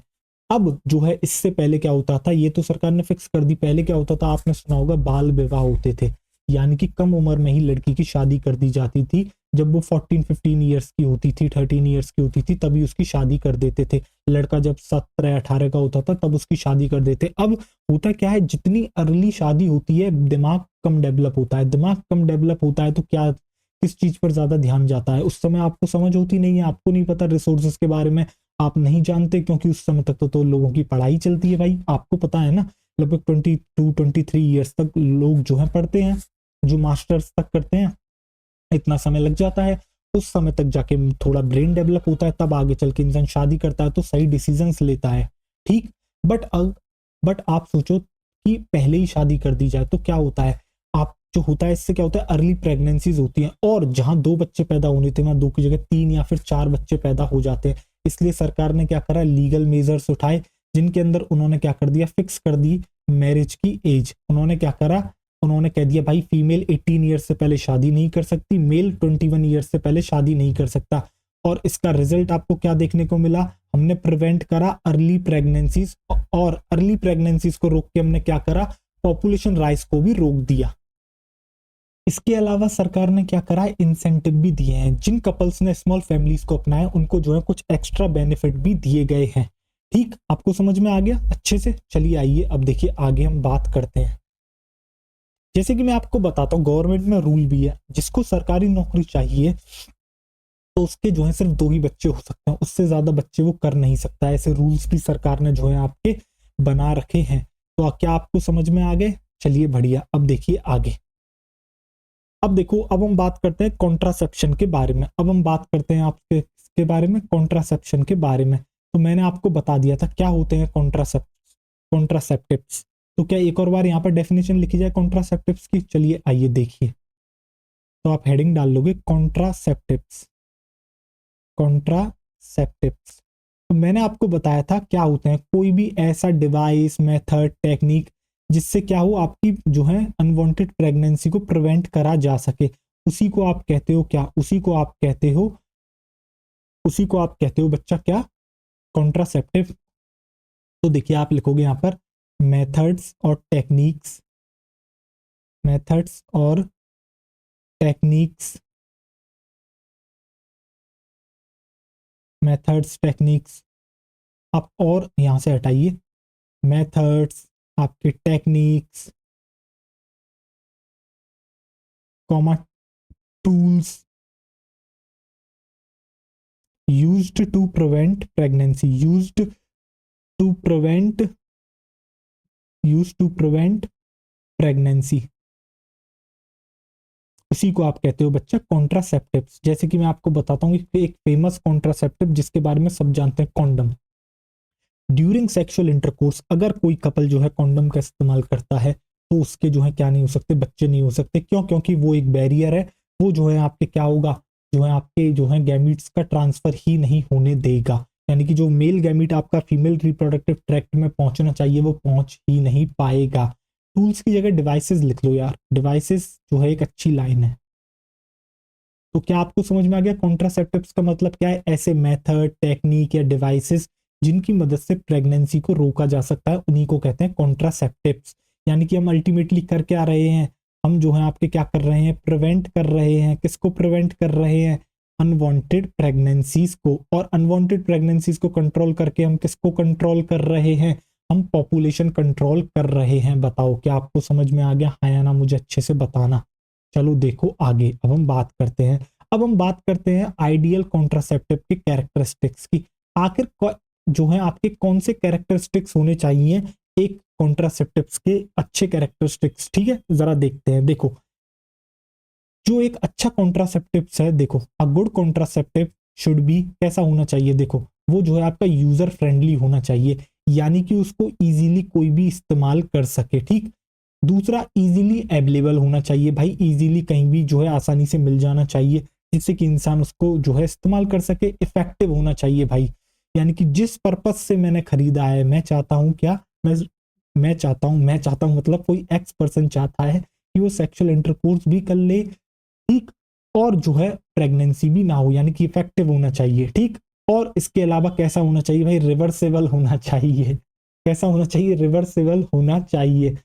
अब जो है इससे पहले क्या होता था, ये तो सरकार ने फिक्स कर दी। पहले क्या होता था, आपने सुना होगा बाल विवाह होते थे, यानी कि कम उम्र में ही लड़की की शादी कर दी जाती थी। जब वो 14-15 ईयर्स की होती थी, 13 ईयर्स की होती थी, तभी उसकी शादी कर देते थे। लड़का जब 17-18 का होता था तब उसकी शादी कर देते। अब होता क्या है, जितनी अर्ली शादी होती है दिमाग कम डेवलप होता है। दिमाग कम डेवलप होता है तो क्या, किस चीज पर ज्यादा ध्यान जाता है, उस समय आपको समझ होती नहीं है, आपको नहीं पता रिसोर्सेज के बारे में, आप नहीं जानते, क्योंकि उस समय तक तो लोगों की पढ़ाई चलती है भाई, आपको पता है ना। लगभग 22-23 ईयर्स तक लोग जो है पढ़ते हैं, जो मास्टर्स तक करते हैं, इतना समय लग जाता है। उस समय तक जाके थोड़ा ब्रेन डेवलप होता है, तब आगे चल के इंसान शादी करता है तो सही डिसीजंस लेता है। ठीक, बट बट आप सोचो कि पहले ही शादी कर दी जाए तो क्या होता है, आप जो होता है इससे क्या होता है, अर्ली प्रेगनेंसीज होती हैं, और जहां 2 बच्चे पैदा होने थे वहां 2 की जगह 3 या फिर 4 बच्चे पैदा हो जाते हैं। इसलिए सरकार ने क्या करा, लीगल मेजर्स उठाए, जिनके अंदर उन्होंने क्या कर दिया, फिक्स कर दी मैरिज की एज। उन्होंने क्या करा, उन्होंने कह दिया भाई फीमेल 18 ईयर्स से पहले शादी नहीं कर सकती, मेल 21 ईयर्स से पहले शादी नहीं कर सकता। और इसका रिजल्ट आपको क्या देखने को मिला, हमने प्रिवेंट करा अर्ली प्रेगनेंसीज, और अर्ली प्रेगनेंसीज को रोक के हमने क्या करा, पॉपुलेशन राइज को भी रोक दिया। इसके अलावा सरकार ने क्या करा है, इंसेंटिव भी दिए हैं। जिन कपल्स ने स्मॉल फैमिलीज को अपनाया उनको जो है कुछ एक्स्ट्रा बेनिफिट भी दिए गए हैं। ठीक, आपको समझ में आ गया अच्छे से। चलिए आइए अब देखिए आगे हम बात करते हैं। जैसे कि मैं आपको बताता हूँ, गवर्नमेंट में रूल भी है, जिसको सरकारी नौकरी चाहिए तो उसके जो है सिर्फ 2 ही बच्चे हो सकते हैं, उससे ज्यादा बच्चे वो कर नहीं सकता। ऐसे रूल्स भी सरकार ने जो है आपके बना रखे हैं। तो क्या आपको समझ में आ गए, चलिए बढ़िया। अब देखिए आगे। अब देखो, अब हम बात करते हैं कॉन्ट्रासेप्शन के बारे में। अब हम बात करते हैं आपके इसके बारे में, कॉन्ट्रासेप्शन के बारे में। तो मैंने आपको बता दिया था क्या होते हैं कॉन्ट्रासेप्टिव्स। तो क्या एक और बार यहाँ पर डेफिनेशन लिखी जाए कॉन्ट्रासेप्टिव्स की, चलिए आइए देखिए। तो आप हेडिंग डाल लोगे कॉन्ट्रासेप्टिव्स। कॉन्ट्रासेप्टिव्स, तो मैंने आपको बताया था क्या होते हैं, कोई भी ऐसा डिवाइस, मेथड, टेक्निक जिससे क्या हो, आपकी जो है अनवांटेड प्रेगनेंसी को प्रिवेंट करा जा सके, उसी को आप कहते हो क्या, उसी को आप कहते हो बच्चा क्या, कॉन्ट्रासेप्टिव। तो देखिए आप लिखोगे यहां पर मेथड्स और टेक्निक्स, मेथड्स और टेक्निक्स, मेथड्स टेक्निक्स। आप और यहां से हटाइए, मेथड्स, आपके techniques, comma tools used to prevent pregnancy, used to prevent pregnancy, उसी को आप कहते हो बच्चा कॉन्ट्रासेप्टिव्स। जैसे कि मैं आपको बताता हूँ एक फेमस कॉन्ट्रासेप्टिव जिसके बारे में सब जानते हैं, कॉन्डम। ड्यूरिंग सेक्सुअल इंटरकोर्स अगर कोई कपल जो है कॉन्डम का इस्तेमाल करता है तो उसके जो है क्या नहीं हो सकते, बच्चे नहीं हो सकते। क्यों, क्योंकि वो एक बैरियर है, वो जो है आपके क्या होगा, जो है आपके जो है गैमीट्स का ट्रांसफर ही नहीं होने देगा, यानी कि जो मेल गैमीट आपका फीमेल रिप्रोडक्टिव ट्रैक्ट में पहुंचना चाहिए वो पहुंच ही नहीं पाएगा। टूल्स की जगह डिवाइसेस लिख लो यार, डिवाइसेस जो है एक अच्छी लाइन है। तो क्या आपको समझ में आ गया कॉन्ट्रासेप्टिव्स का मतलब क्या है? ऐसे मेथड, टेक्निक या डिवाइसेस जिनकी मदद से प्रेगनेंसी को रोका जा सकता है उन्हीं को कहते हैं कॉन्ट्रासेप्टिव्स। यानी कि हम अल्टीमेटली कर क्या रहे हैं, हम जो है आपके क्या कर रहे हैं, प्रिवेंट कर रहे हैं। किसको प्रिवेंट कर रहे हैं? अनवांटेड प्रेगनेंसीज को। और अनवांटेड प्रेगनेंसीज को कंट्रोल करके हम किसको कंट्रोल कर रहे हैं? हम पॉपुलेशन कंट्रोल कर रहे हैं। बताओ क्या आपको समझ में आ गया? हाँ या ना मुझे अच्छे से बताना। चलो देखो आगे, अब हम बात करते हैं। अब हम बात करते हैं आइडियल कॉन्ट्रासेप्टिव के कैरेक्टरिस्टिक्स की। आखिर जो है आपके कौन से कैरेक्टरिस्टिक्स होने चाहिए एक कॉन्ट्रासेप्टिव्स के अच्छे कैरेक्टरिस्टिक्स, ठीक है जरा देखते हैं। देखो जो एक अच्छा कॉन्ट्रासेप्टिव्स है, देखो a good contraceptive should be कैसा होना चाहिए? देखो वो जो है आपका यूजर फ्रेंडली होना चाहिए, यानी कि उसको इजीली कोई भी इस्तेमाल कर सके, ठीक। दूसरा इजीली अवेलेबल होना चाहिए, भाई इजीली कहीं भी जो है आसानी से मिल जाना चाहिए जिससे कि इंसान उसको जो है इस्तेमाल कर सके। इफेक्टिव होना चाहिए भाई, यानी कि जिस पर्पज से मैंने खरीदा है, मैं चाहता हूं क्या, मैं चाहता हूं मतलब कोई एक्स पर्सन चाहता है कि वो सेक्सुअल इंटरकोर्स भी कर ले, ठीक, और जो है प्रेगनेंसी भी ना हो, यानी कि इफेक्टिव होना चाहिए, ठीक। और इसके अलावा कैसा होना चाहिए भाई? रिवर्सेबल होना चाहिए। कैसा होना चाहिए? रिवर्सेबल होना चाहिए।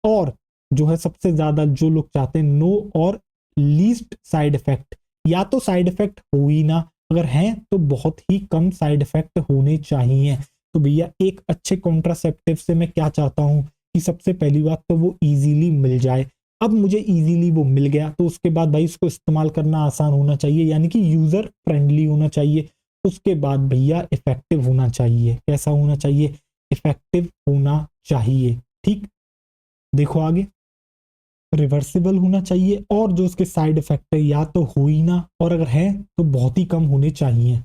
और जो है सबसे ज्यादा जो लोग चाहते हैं नो और लीस्ट साइड इफेक्ट, या तो साइड इफेक्ट हो ही ना, अगर हैं तो बहुत ही कम साइड इफेक्ट होने चाहिए। तो भैया एक अच्छे कॉन्ट्रासेप्टिव से मैं क्या चाहता हूं कि सबसे पहली बात तो वो इजीली मिल जाए। अब मुझे इजीली वो मिल गया तो उसके बाद भाई उसको इस्तेमाल करना आसान होना चाहिए, यानी कि यूजर फ्रेंडली होना चाहिए। उसके बाद भैया इफेक्टिव होना चाहिए। कैसा होना चाहिए? इफेक्टिव होना चाहिए, ठीक। देखो आगे, रिवर्सिबल होना चाहिए, और जो उसके साइड इफेक्ट है या तो हो ही ना, और अगर है तो बहुत ही कम होने चाहिए।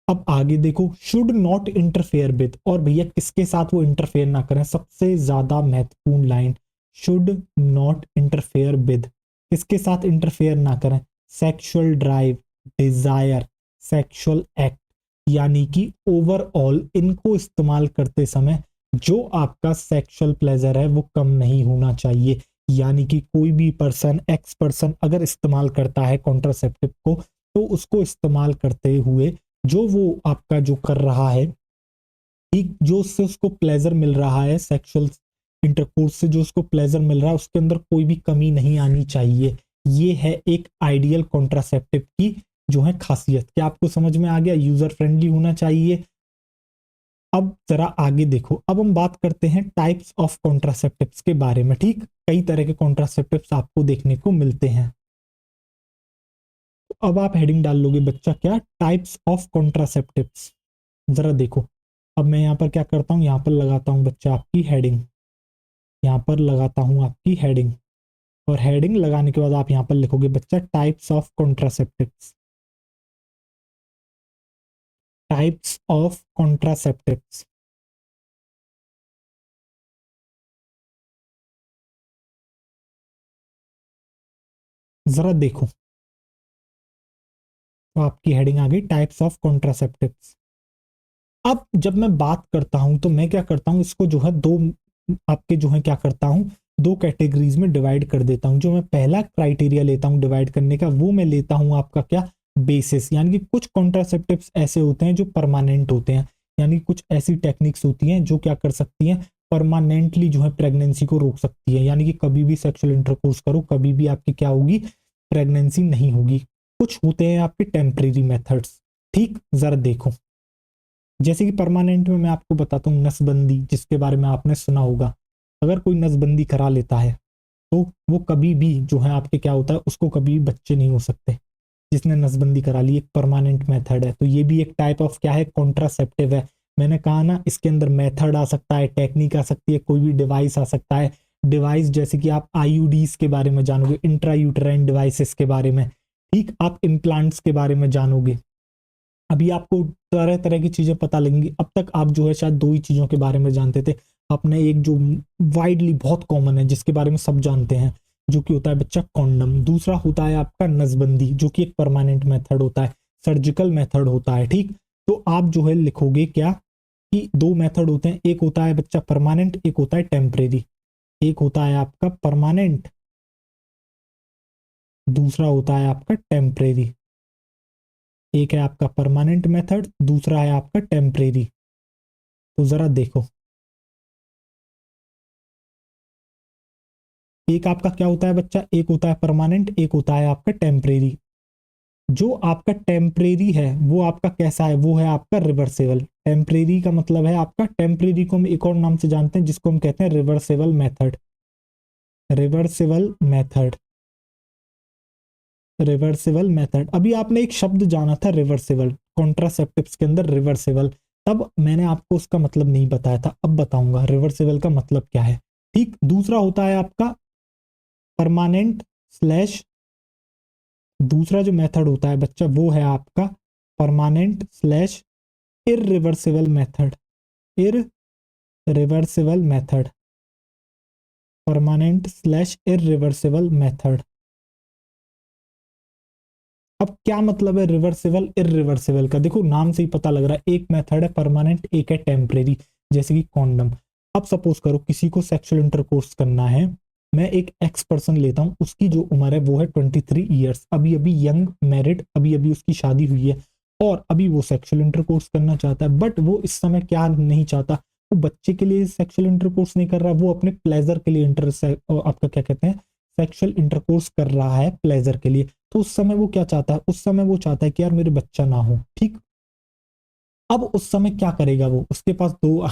अब आगे देखो, शुड नॉट इंटरफेयर विद, और भैया किसके साथ वो इंटरफेयर ना करें, सबसे ज्यादा महत्वपूर्ण line, should not interfere with, किसके साथ इंटरफेयर ना करें? Sexual drive, desire, sexual act, यानी कि ओवरऑल इनको इस्तेमाल करते समय जो आपका सेक्सुअल प्लेजर है वो कम नहीं होना चाहिए। यानी कि कोई भी पर्सन, एक्स पर्सन अगर इस्तेमाल करता है कॉन्ट्रासेप्टिव को, तो उसको इस्तेमाल करते हुए जो वो आपका जो कर रहा है, ठीक, जो उससे उसको प्लेजर मिल रहा है, सेक्सुअल इंटरकोर्स से जो उसको प्लेजर मिल रहा है, उसके अंदर कोई भी कमी नहीं आनी चाहिए। ये है एक आइडियल कॉन्ट्रासेप्टिव की जो है खासियत। क्या आपको समझ में आ गया? यूजर फ्रेंडली होना चाहिए। अब जरा आगे देखो, अब हम बात करते हैं टाइप्स ऑफ कॉन्ट्रासेप्टिव्स के बारे में, ठीक। कई तरह के कॉन्ट्रासेप्टिव्स आपको देखने को मिलते हैं। तो अब आप हेडिंग डाल लोगे बच्चा क्या, टाइप्स ऑफ कॉन्ट्रासेप्टिव्स। जरा देखो, अब मैं यहाँ पर क्या करता हूँ, यहाँ पर लगाता हूँ बच्चा आपकी हेडिंग, यहाँ पर लगाता हूँ आपकी हेडिंग, और हेडिंग लगाने के बाद आप यहाँ पर लिखोगे बच्चा types of contraceptives. Types of contraceptives. जरा देखो, तो आपकी हेडिंग आ गई टाइप्स ऑफ कॉन्ट्रासेप्टिव्स। अब जब मैं बात करता हूं तो मैं क्या करता हूं, इसको जो है दो आपके जो है क्या करता हूं, दो कैटेगरीज में डिवाइड कर देता हूं। जो मैं पहला क्राइटेरिया लेता हूं डिवाइड करने का, वो मैं लेता हूं आपका क्या, बेसिस। यानी कि कुछ कॉन्ट्रासेप्टिव्स ऐसे होते हैं जो परमानेंट होते हैं, यानी कुछ ऐसी टेक्निक्स होती हैं जो क्या कर सकती हैं, परमानेंटली जो है प्रेगनेंसी को रोक सकती है, यानी कि कभी भी सेक्सुअल इंटरकोर्स करो कभी भी आपकी क्या होगी, प्रेगनेंसी नहीं होगी। कुछ होते हैं आपके टेम्परेरी मेथड्स, ठीक। जरा देखो, जैसे कि परमानेंट में मैं आपको बताता हूँ नसबंदी, जिसके बारे में आपने सुना होगा। अगर कोई नसबंदी करा लेता है तो वो कभी भी जो है आपके क्या होता है, उसको कभी बच्चे नहीं हो सकते। जिसने नसबंदी करा ली, एक परमानेंट मेथड है, तो ये भी एक टाइप ऑफ क्या है, कॉन्ट्रासेप्टिव है। मैंने कहा ना इसके अंदर मेथड आ सकता है, टेक्निक आ सकती है, कोई भी डिवाइस आ सकता है। डिवाइस जैसे कि आप आईयूडीज के बारे में जानोगे, इंट्रा यूटेराइन डिवाइसेस के बारे में, ठीक। आप इम्प्लांट्स के बारे में जानोगे। अभी आपको तरह तरह की चीजें पता लगेंगी। अब तक आप जो है शायद दो ही चीजों के बारे में जानते थे। आपने एक जो वाइडली बहुत कॉमन है जिसके बारे में सब जानते हैं, जो कि होता है बच्चा कॉन्डम। दूसरा होता है आपका नसबंदी, जो कि एक परमानेंट मेथड होता है, सर्जिकल मेथड होता है। ठीक, तो आप जो है लिखोगे क्या कि दो मेथड होते हैं, एक होता है बच्चा परमानेंट, एक होता है टेम्परेरी। एक होता है आपका परमानेंट, दूसरा होता है आपका टेम्परेरी। एक है आपका परमानेंट मेथड, दूसरा है आपका टेम्परेरी। तो जरा देखो, एक आपका क्या होता है बच्चा, एक होता है परमानेंट, एक होता है आपका टेम्परेरी। जो आपका टेम्परेरी है वो आपका कैसा है, वो है आपका रिवर्सेबल। टेम्परेरी का मतलब है आपका, टेम्परेरी को हम एक और नाम से जानते हैं जिसको हम कहते हैं reversible method. Reversible method, reversible method. अभी आपने एक शब्द जाना था रिवर्सेबल, कॉन्ट्रासेप्टिव्स के अंदर रिवर्सेबल, तब मैंने आपको उसका मतलब नहीं बताया था, अब बताऊंगा रिवर्सेबल का मतलब क्या है। ठीक, दूसरा होता है आपका परमानेंट स्लैश, दूसरा जो मेथड होता है बच्चा वो है आपका permanent slash irreversible method. Irreversible method, permanent slash irreversible method. अब क्या मतलब है रिवर्सिबल इररिवर्सिबल का, देखो नाम से ही पता लग रहा है, एक मेथड है परमानेंट, एक है टेम्परेरी, जैसे कि कॉन्डम। अब सपोज करो किसी को सेक्सुअल इंटरकोर्स करना है, मैं एक एक्स पर्सन लेता हूं, उसकी जो उम्र है वो है 23 ईयर्स, अभी अभी यंग मैरिड, अभी अभी उसकी शादी हुई है, और अभी वो सेक्सुअल इंटरकोर्स करना चाहता है, बट वो इस समय क्या नहीं चाहता, वो बच्चे के लिए सेक्सुअल इंटरकोर्स नहीं कर रहा, वो अपने प्लेजर के लिए आपका क्या कहते हैं, सेक्सुअल इंटरकोर्स कर रहा है प्लेजर के लिए। तो उस समय वो क्या चाहता है, उस समय वो चाहता है कि यार मेरे बच्चा ना हो। ठीक, अब उस समय क्या करेगा वो, उसके पास दो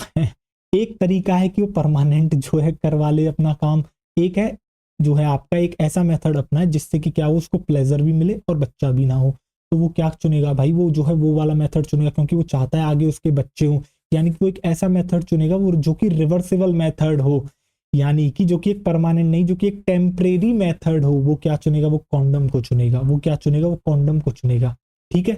एक तरीका है कि वो परमानेंट जो है करवा ले अपना काम, एक है जो है आपका एक ऐसा मेथड अपना है जिससे कि क्या हो, उसको प्लेजर भी मिले और बच्चा भी ना हो। तो वो क्या चुनेगा भाई, वो जो है वो वाला मेथड चुनेगा, क्योंकि वो चाहता है आगे उसके बच्चे हो, यानी कि वो एक ऐसा मेथड चुनेगा वो जो कि रिवर्सिबल मेथड हो, यानी कि जो कि एक परमानेंट नहीं, जो कि एक टेम्परेरी मेथड हो, वो क्या चुनेगा, वो कॉन्डम को चुनेगा। वो क्या चुनेगा, वो कॉन्डम को चुनेगा। ठीक है,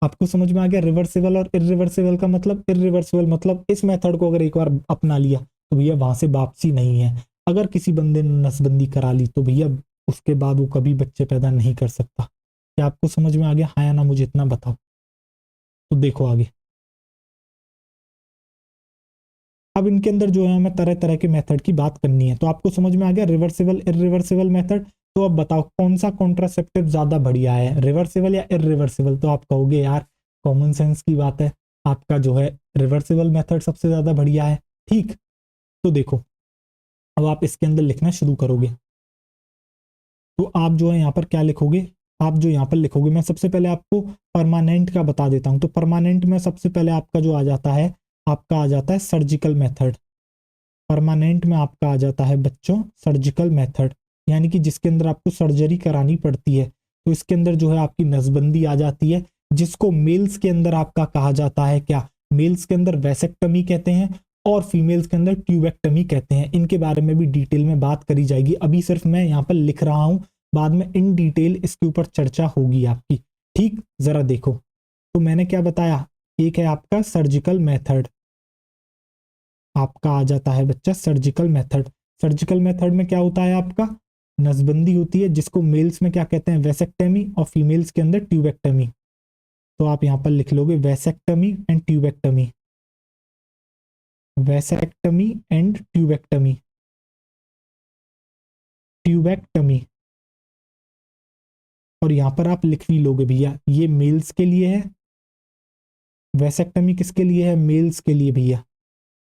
आपको समझ में आ गया रिवर्सिबल और इरिवर्सिबल का मतलब। इरिवर्सिबल मतलब इस मेथड को अगर एक बार अपना लिया तो भैया वहां से वापसी नहीं है। अगर किसी बंदे ने नसबंदी करा ली तो भैया उसके बाद वो कभी बच्चे पैदा नहीं कर सकता। क्या आपको समझ में आ गया, हाँ या ना, मुझे इतना बताओ। तो देखो आगे, अब इनके अंदर जो है हमें तरह तरह के मेथड की बात करनी है। तो आपको समझ में आ गया रिवर्सिबल इरिवर्सिबल मेथड। तो अब बताओ कौन सा कॉन्ट्रासेप्टिव ज्यादा बढ़िया है, रिवर्सिबल या इरिवर्सिबल। तो आप कहोगे यार कॉमन सेंस की बात है, आपका जो है रिवर्सिबल मेथड सबसे ज्यादा बढ़िया है। ठीक, तो देखो अब आप इसके अंदर लिखना शुरू करोगे, तो आप जो है यहाँ पर क्या लिखोगे, आप जो यहाँ पर लिखोगे, मैं सबसे पहले आपको परमानेंट का बता देता हूँ। तो परमानेंट में सबसे पहले आपका जो आ जाता है, आपका आ जाता है सर्जिकल मेथड। परमानेंट में आपका आ जाता है बच्चों सर्जिकल मेथड, यानी कि जिसके अंदर आपको सर्जरी करानी पड़ती है। तो इसके अंदर जो है आपकी नसबंदी आ जाती है, जिसको मेल्स के अंदर आपका कहा जाता है क्या, मेल्स के अंदर वैसेक्टमी कहते हैं और फीमेल्स के अंदर ट्यूबेक्टमी कहते हैं। इनके बारे में भी डिटेल में बात करी जाएगी, अभी सिर्फ मैं यहाँ पर लिख रहा हूँ, बाद में इन डिटेल इसके ऊपर चर्चा होगी आपकी। ठीक, जरा देखो, तो मैंने क्या बताया, एक है आपका सर्जिकल मेथड, आपका आ जाता है बच्चा सर्जिकल मेथड। सर्जिकल मेथड में क्या होता है आपका, नसबंदी होती है, जिसको मेल्स में क्या कहते हैं वैसेक्टमी, और फीमेल्स के अंदर ट्यूबेक्टमी। तो आप यहां पर लिख लोगे vasectomy and tubectomy, vasectomy and tubectomy, tubectomy. और यहां पर आप लिख भी लोगे भैया ये मेल्स के लिए है, वैसेक्टमी किसके लिए है, मेल्स के लिए भैया,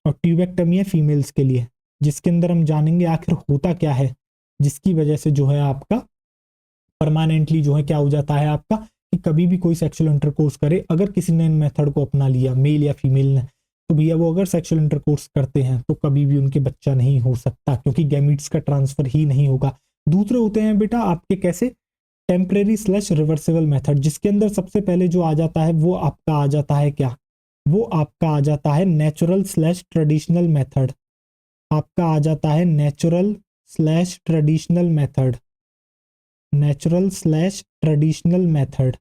और ट्यूबेक्टमी है फीमेल्स के लिए। जिसके अंदर हम जानेंगे आखिर होता क्या है, जिसकी वजह से जो है आपका परमानेंटली जो है क्या हो जाता है आपका, कि कभी भी कोई सेक्सुअल इंटरकोर्स करे, अगर किसी ने इन मेथड को अपना लिया मेल या फीमेल ने, तो भैया वो अगर सेक्सुअल इंटरकोर्स करते हैं तो कभी भी उनके बच्चा नहीं हो सकता, क्योंकि गैमीट्स का ट्रांसफर ही नहीं होगा। दूसरे होते हैं बेटा आपके कैसे, टेम्परेरी स्लैश रिवर्सिबल मेथड, जिसके अंदर सबसे पहले जो आ जाता है वो आपका आ जाता है क्या, वो आपका आ जाता है नेचुरल स्लैश ट्रेडिशनल मेथड। आपका आ जाता है natural slash traditional method, natural slash traditional method.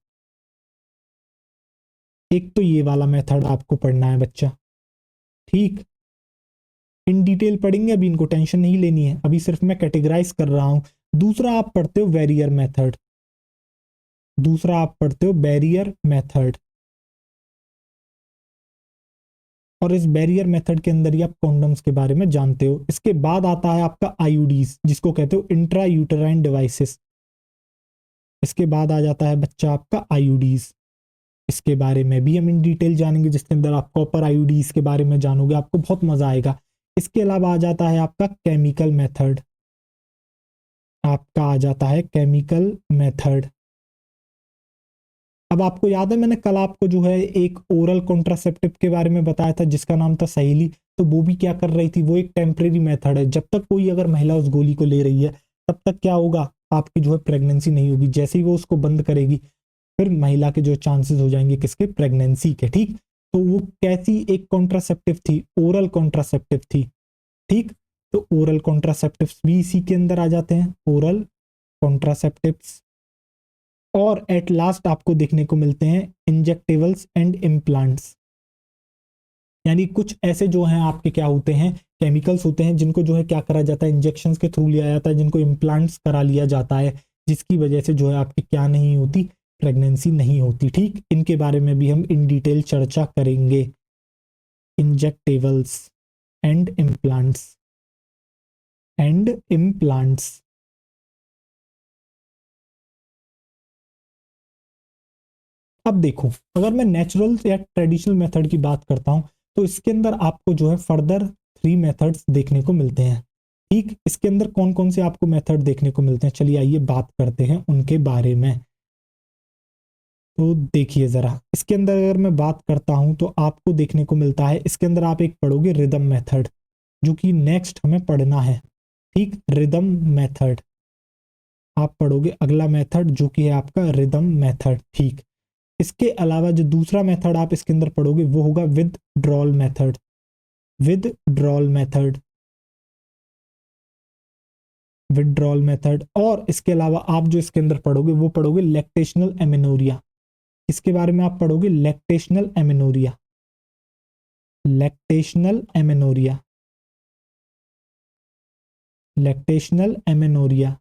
एक तो ये वाला मेथड आपको पढ़ना है बच्चा। ठीक, इन डिटेल पढ़ेंगे, अभी इनको टेंशन नहीं लेनी है, अभी सिर्फ मैं कैटेगराइज कर रहा हूं। दूसरा आप पढ़ते हो बैरियर मेथड, दूसरा आप पढ़ते हो बैरियर मेथड, और इस बैरियर मेथड के अंदर ही आप कॉन्डम्स के बारे में जानते हो। इसके बाद आता है आपका आईयूडीज, जिसको कहते हो इंट्रा यूटेराइन डिवाइसेस। इसके बाद आ जाता है बच्चा आपका आईयूडीज, इसके बारे में भी हम इन डिटेल जानेंगे, जिसके अंदर आप कॉपर आईयूडीज के बारे में जानोगे, आपको बहुत मजा आएगा। इसके अलावा आ जाता है आपका केमिकल मेथड, आपका आ जाता है केमिकल मेथड। अब आपको याद है मैंने कल आपको जो है एक ओरल कॉन्ट्रासेप्टिव के बारे में बताया था जिसका नाम था सहेली, तो वो भी क्या कर रही थी, वो एक टेम्परेरी मेथड है। जब तक कोई अगर महिला उस गोली को ले रही है तब तक क्या होगा, आपकी जो है प्रेगनेंसी नहीं होगी। जैसे ही वो उसको बंद करेगी फिर महिला के जो चांसेस हो जाएंगे किसके, प्रेगनेंसी के। ठीक, तो वो कैसी एक कॉन्ट्रासेप्टिव थी, ओरल कॉन्ट्रासेप्टिव थी। ठीक, तो ओरल कॉन्ट्रासेप्टिव्स भी इसी के अंदर आ जाते हैं, ओरल कॉन्ट्रासेप्टिव्स। और एट लास्ट आपको देखने को मिलते हैं इंजेक्टेबल्स एंड इम्प्लांट्स, यानी कुछ ऐसे जो हैं आपके क्या होते हैं, केमिकल्स होते हैं जिनको जो है क्या करा जाता है, इंजेक्शंस के थ्रू लिया जाता है, जिनको इम्प्लांट्स करा लिया जाता है, जिसकी वजह से जो है आपकी क्या नहीं होती, प्रेगनेंसी नहीं होती। ठीक, इनके बारे में भी हम इन डिटेल चर्चा करेंगे। Injectables and implants, and implants. अब देखो, अगर मैं नेचुरल या ट्रेडिशनल मेथड की बात करता हूं तो इसके अंदर आपको जो है फर्दर 3 मेथड्स देखने को मिलते हैं। ठीक, इसके अंदर कौन कौन से आपको मेथड देखने को मिलते हैं, चलिए आइए बात करते हैं उनके बारे में। तो देखिए जरा, इसके अंदर अगर मैं बात करता हूं तो आपको देखने को मिलता है, इसके अंदर आप एक पढ़ोगे रिदम मेथड, जो कि नेक्स्ट हमें पढ़ना है। ठीक, रिदम मेथड आप पढ़ोगे, अगला मेथड जो कि है आपका रिदम मेथड। ठीक, इसके अलावा जो दूसरा मेथड आप इसके अंदर पढ़ोगे वो होगा withdrawal method, withdrawal method, withdrawal method. और इसके अलावा आप जो इसके अंदर पढ़ोगे वो पढ़ोगे लैक्टेशनल एमेनोरिया। इसके बारे में आप पढ़ोगे lactational amenorrhea, lactational amenorrhea, lactational amenorrhea.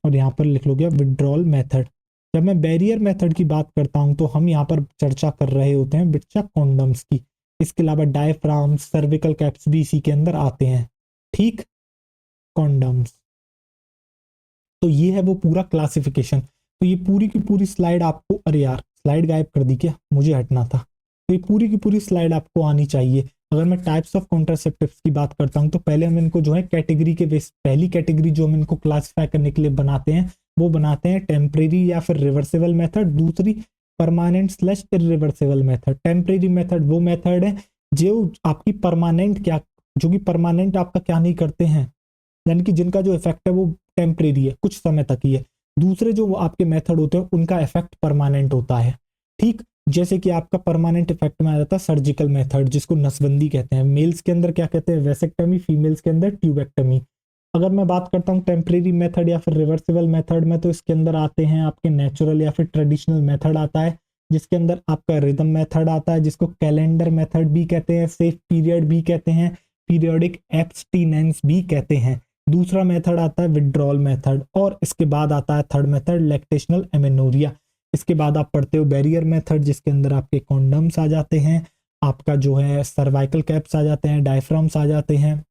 और यहां पर लिख लोगे विड्रॉल मेथड। जब मैं बैरियर मेथड की बात करता हूं तो हम यहां पर चर्चा कर रहे होते हैं बच्चा कॉन्डम्स की। इसके अलावा डायफ्राम, सर्विकल कैप्स भी इसी के अंदर आते हैं। ठीक, कॉन्डम्स। तो ये है वो पूरा क्लासिफिकेशन। तो ये पूरी की पूरी स्लाइड आपको, अरे यार स्लाइड गायब कर दी क्या, मुझे हटना था। तो ये पूरी की पूरी स्लाइड आपको आनी चाहिए। अगर मैं टाइप्स ऑफ कॉन्ट्रासेप्टिव्स की बात करता हूं तो पहले हम इनको जो है कैटेगरी के बेस, पहली कैटेगरी जो हम इनको क्लासिफाई करने के लिए बनाते हैं वो बनाते हैं टेम्परेरी या फिर रिवर्सिबल मेथड, दूसरी permanent slash irreversible method. Temporary method वो मेथड है जो आपकी परमानेंट क्या, जो कि परमानेंट आपका क्या नहीं करते हैं, यानी कि जिनका जो इफेक्ट है वो टेम्परेरी है, कुछ समय तक ही है। दूसरे जो आपके मेथड होते हैं उनका इफेक्ट परमानेंट होता है। ठीक, जैसे कि आपका परमानेंट इफेक्ट में आ जाता है सर्जिकल मेथड, जिसको नसबंदी कहते हैं। मेल्स के अंदर क्या कहते हैं, वेसेक्टमी, फीमेल्स के अंदर ट्यूबेक्टमी। अगर मैं बात करता हूँ टेम्परेरी मेथड या फिर रिवर्सिबल मेथड में, तो इसके अंदर आते हैं आपके नेचुरल या फिर ट्रेडिशनल मेथड आता है, जिसके अंदर आपका रिदम मेथड आता है, जिसको कैलेंडर मेथड भी कहते हैं, सेफ पीरियड भी कहते हैं, पीरियोडिक एब्सटीनेंस भी कहते हैं। दूसरा मेथड आता है विड्रॉल मेथड, और इसके बाद आता है थर्ड मेथड लैक्टेशनल एमेनोरिया। इसके बाद आप पढ़ते हो बैरियर मेथड, जिसके अंदर आपके कॉन्डम्स आ जाते हैं, आपका जो है सर्वाइकल कैप्स आ जाते हैं, डायफ्राम्स आ जाते हैं,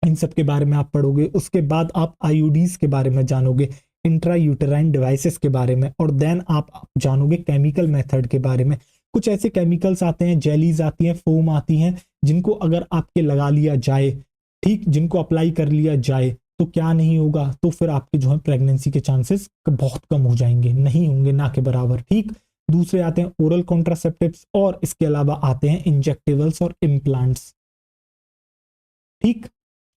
इन सब के बारे में आप पढ़ोगे। उसके बाद आप आईयूडीज के बारे में जानोगे, इंट्रा यूटेराइन डिवाइसेस के बारे में, और देन आप जानोगे केमिकल मेथड के बारे में। कुछ ऐसे केमिकल्स आते हैं, जेलीज आती हैं, फोम आती हैं, जिनको अगर आपके लगा लिया जाए, ठीक, जिनको अप्लाई कर लिया जाए तो क्या नहीं होगा, तो फिर आपके जो है प्रेगनेंसी के चांसेस बहुत कम हो जाएंगे, नहीं होंगे ना के बराबर। ठीक, दूसरे आते हैं ओरल कॉन्ट्रासेप्टिव्स, और इसके अलावा आते हैं इंजेक्टेबल्स और इम्प्लांट्स। ठीक,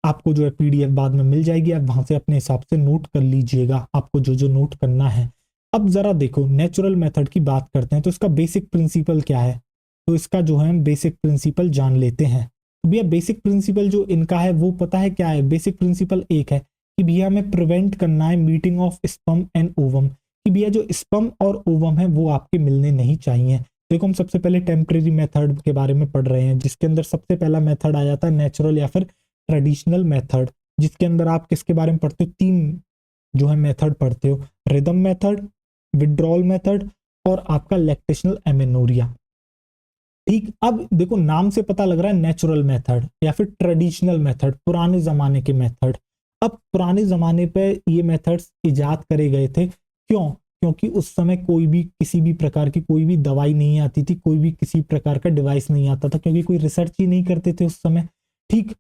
आपको जो है पीडीएफ बाद में मिल जाएगी, आप वहां से अपने हिसाब से नोट कर लीजिएगा आपको जो जो नोट करना है। अब जरा देखो नेचुरल मेथड की बात करते हैं तो इसका बेसिक प्रिंसिपल क्या है, तो इसका जो है बेसिक प्रिंसिपल जान लेते हैं। तो भैया बेसिक प्रिंसिपल जो इनका है वो पता है क्या है, बेसिक प्रिंसिपल एक है कि भैया हमें प्रिवेंट करना है meeting of sperm and ovum, कि भैया जो स्पर्म और ओवम है वो आपके मिलने नहीं चाहिए। देखो हम सबसे पहले टेम्परेरी मेथड के बारे में पढ़ रहे हैं, जिसके अंदर सबसे पहला मेथड आ जाता है नेचुरल या फिर ट्रेडिशनल मेथड, जिसके अंदर आप किसके बारे में पढ़ते हो, तीन जो है मेथड पढ़ते हो, रिदम मेथड, विड्रॉल मेथड और आपका लैक्टेशनल एमेनोरिया। ठीक, अब देखो नाम से पता लग रहा है नेचुरल मेथड या फिर ट्रेडिशनल मेथड, पुराने जमाने के मेथड। अब पुराने जमाने पे ये मेथड्स इजाद करे गए थे, क्यों? क्योंकि उस समय कोई भी किसी भी प्रकार की कोई भी दवाई नहीं आती थी, कोई भी किसी प्रकार का डिवाइस नहीं आता था, क्योंकि कोई रिसर्च ही नहीं करते थे उस समय। ठीक,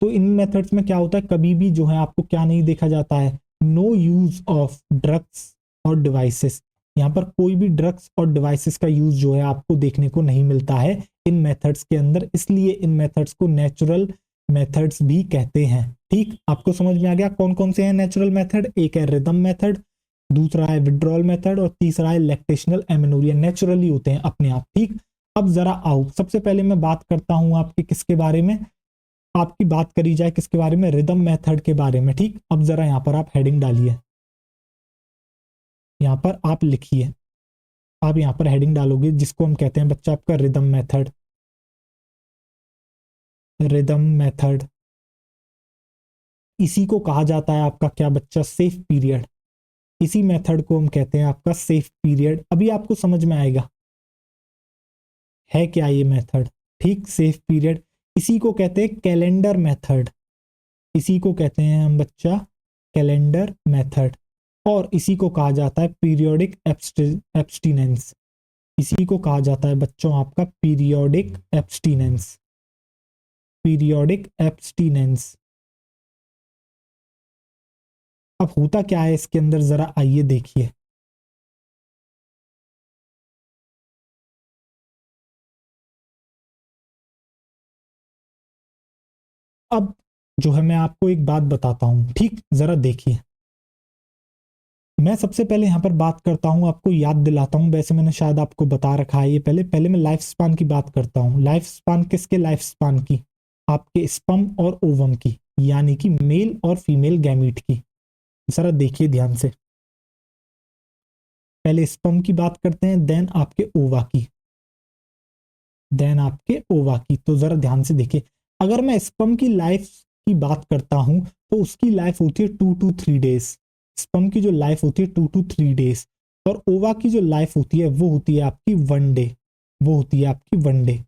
तो इन मेथड्स में क्या होता है, कभी भी जो है आपको क्या नहीं देखा जाता है, नो यूज ऑफ ड्रग्स और डिवाइसेस। यहाँ पर कोई भी ड्रग्स और डिवाइसेस का यूज जो है आपको देखने को नहीं मिलता है इन मेथड्स के अंदर, इसलिए इन मेथड्स को नेचुरल मेथड्स भी कहते हैं। ठीक, आपको समझ में आ गया कौन कौन से हैं नेचुरल मेथड? एक है रिदम मेथड, दूसरा है विड्रॉल मेथड और तीसरा है लैक्टेशनल एमेनोरिया। नेचुरली होते हैं अपने आप। ठीक, अब जरा आओ सबसे पहले मैं बात करता हूं आपके किसके बारे में, आपकी बात करी जाए किसके बारे में, रिदम मेथड के बारे में। ठीक, अब जरा यहां पर आप हेडिंग डालिए, यहां पर आप लिखिए, आप यहां पर हेडिंग डालोगे जिसको हम कहते हैं बच्चा आपका रिदम मेथड। रिदम मेथड, इसी को कहा जाता है आपका क्या बच्चा, सेफ पीरियड। इसी मेथड को हम कहते हैं आपका सेफ पीरियड। अभी आपको समझ में आएगा है क्या ये मेथड। ठीक, सेफ पीरियड, इसी को कहते हैं कैलेंडर मेथड, इसी को कहते हैं हम बच्चा कैलेंडर मेथड। और इसी को कहा जाता है पीरियोडिक एब्सटिनेंस, इसी को कहा जाता है बच्चों आपका पीरियोडिक एब्सटिनेंस, पीरियोडिक एब्सटिनेंस। अब होता क्या है इसके अंदर, जरा आइए देखिए। अब जो है मैं आपको एक बात बताता हूं, ठीक, जरा देखिए। मैं सबसे पहले यहां पर बात करता हूं, आपको याद दिलाता हूं, वैसे मैंने शायद आपको बता रखा है ये पहले। पहले मैं लाइफ स्पान की बात करता हूं। लाइफ स्पान किसके लाइफ स्पान की? आपके स्पर्म और ओवम की, यानी कि मेल और फीमेल गैमीट की। जरा देखिए ध्यान से, पहले स्पर्म की बात करते हैं, देन आपके ओवा की, देन आपके ओवा की। तो जरा ध्यान से देखिए, अगर मैं स्पर्म की लाइफ की बात करता हूं तो उसकी लाइफ होती है 2 to 3 डेज। स्पर्म की जो लाइफ होती है 2 to 3 डेज, और ओवा की जो लाइफ होती है वो होती है आपकी 1 डे, वो होती है आपकी 1 डे।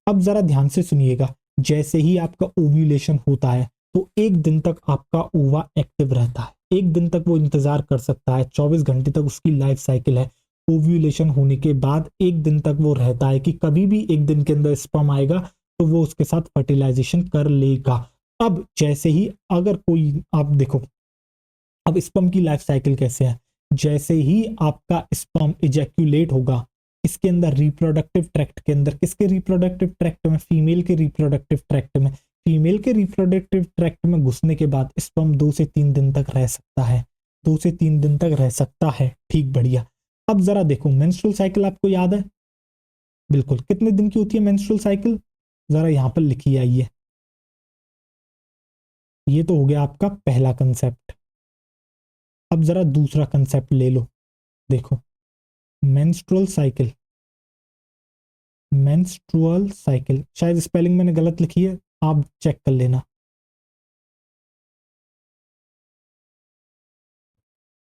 अब जरा ध्यान से सुनिएगा, जैसे ही आपका ओव्यूलेशन होता है तो एक दिन तक आपका ओवा एक्टिव रहता है, एक दिन तक वो इंतजार कर सकता है, 24 घंटे तक उसकी लाइफ साइकिल है। ओव्यूलेशन होने के बाद एक दिन तक वो रहता है कि कभी भी एक दिन के अंदर स्पर्म आएगा तो वो उसके साथ फर्टिलाइजेशन कर लेगा। अब जैसे ही अगर कोई, आप देखो अब स्पर्म की लाइफ साइकिल कैसे है, जैसे ही आपका स्पर्म इजैक्यूलेट होगा इसके अंदर रिप्रोडक्टिव ट्रैक्ट के अंदर, किसके रिप्रोडक्टिव ट्रैक्ट में, फीमेल के रिप्रोडक्टिव ट्रैक्ट में, फीमेल के रिप्रोडक्टिव ट्रैक्ट में घुसने के बाद स्पर्म 2 से 3 दिन तक रह सकता है, 2 से 3 दिन तक रह सकता है। ठीक, बढ़िया। अब जरा देखो मेंस्ट्रुअल साइकिल आपको याद है, बिल्कुल, कितने दिन की होती है मेंस्ट्रुअल साइकिल, जरा यहां पर लिखिए आइए। ये तो हो गया आपका पहला कंसेप्ट। अब जरा दूसरा कंसेप्ट ले लो, देखो मेंस्ट्रुअल साइकिल, मेंस्ट्रुअल साइकिल, शायद स्पेलिंग मैंने गलत लिखी है, आप चेक कर लेना।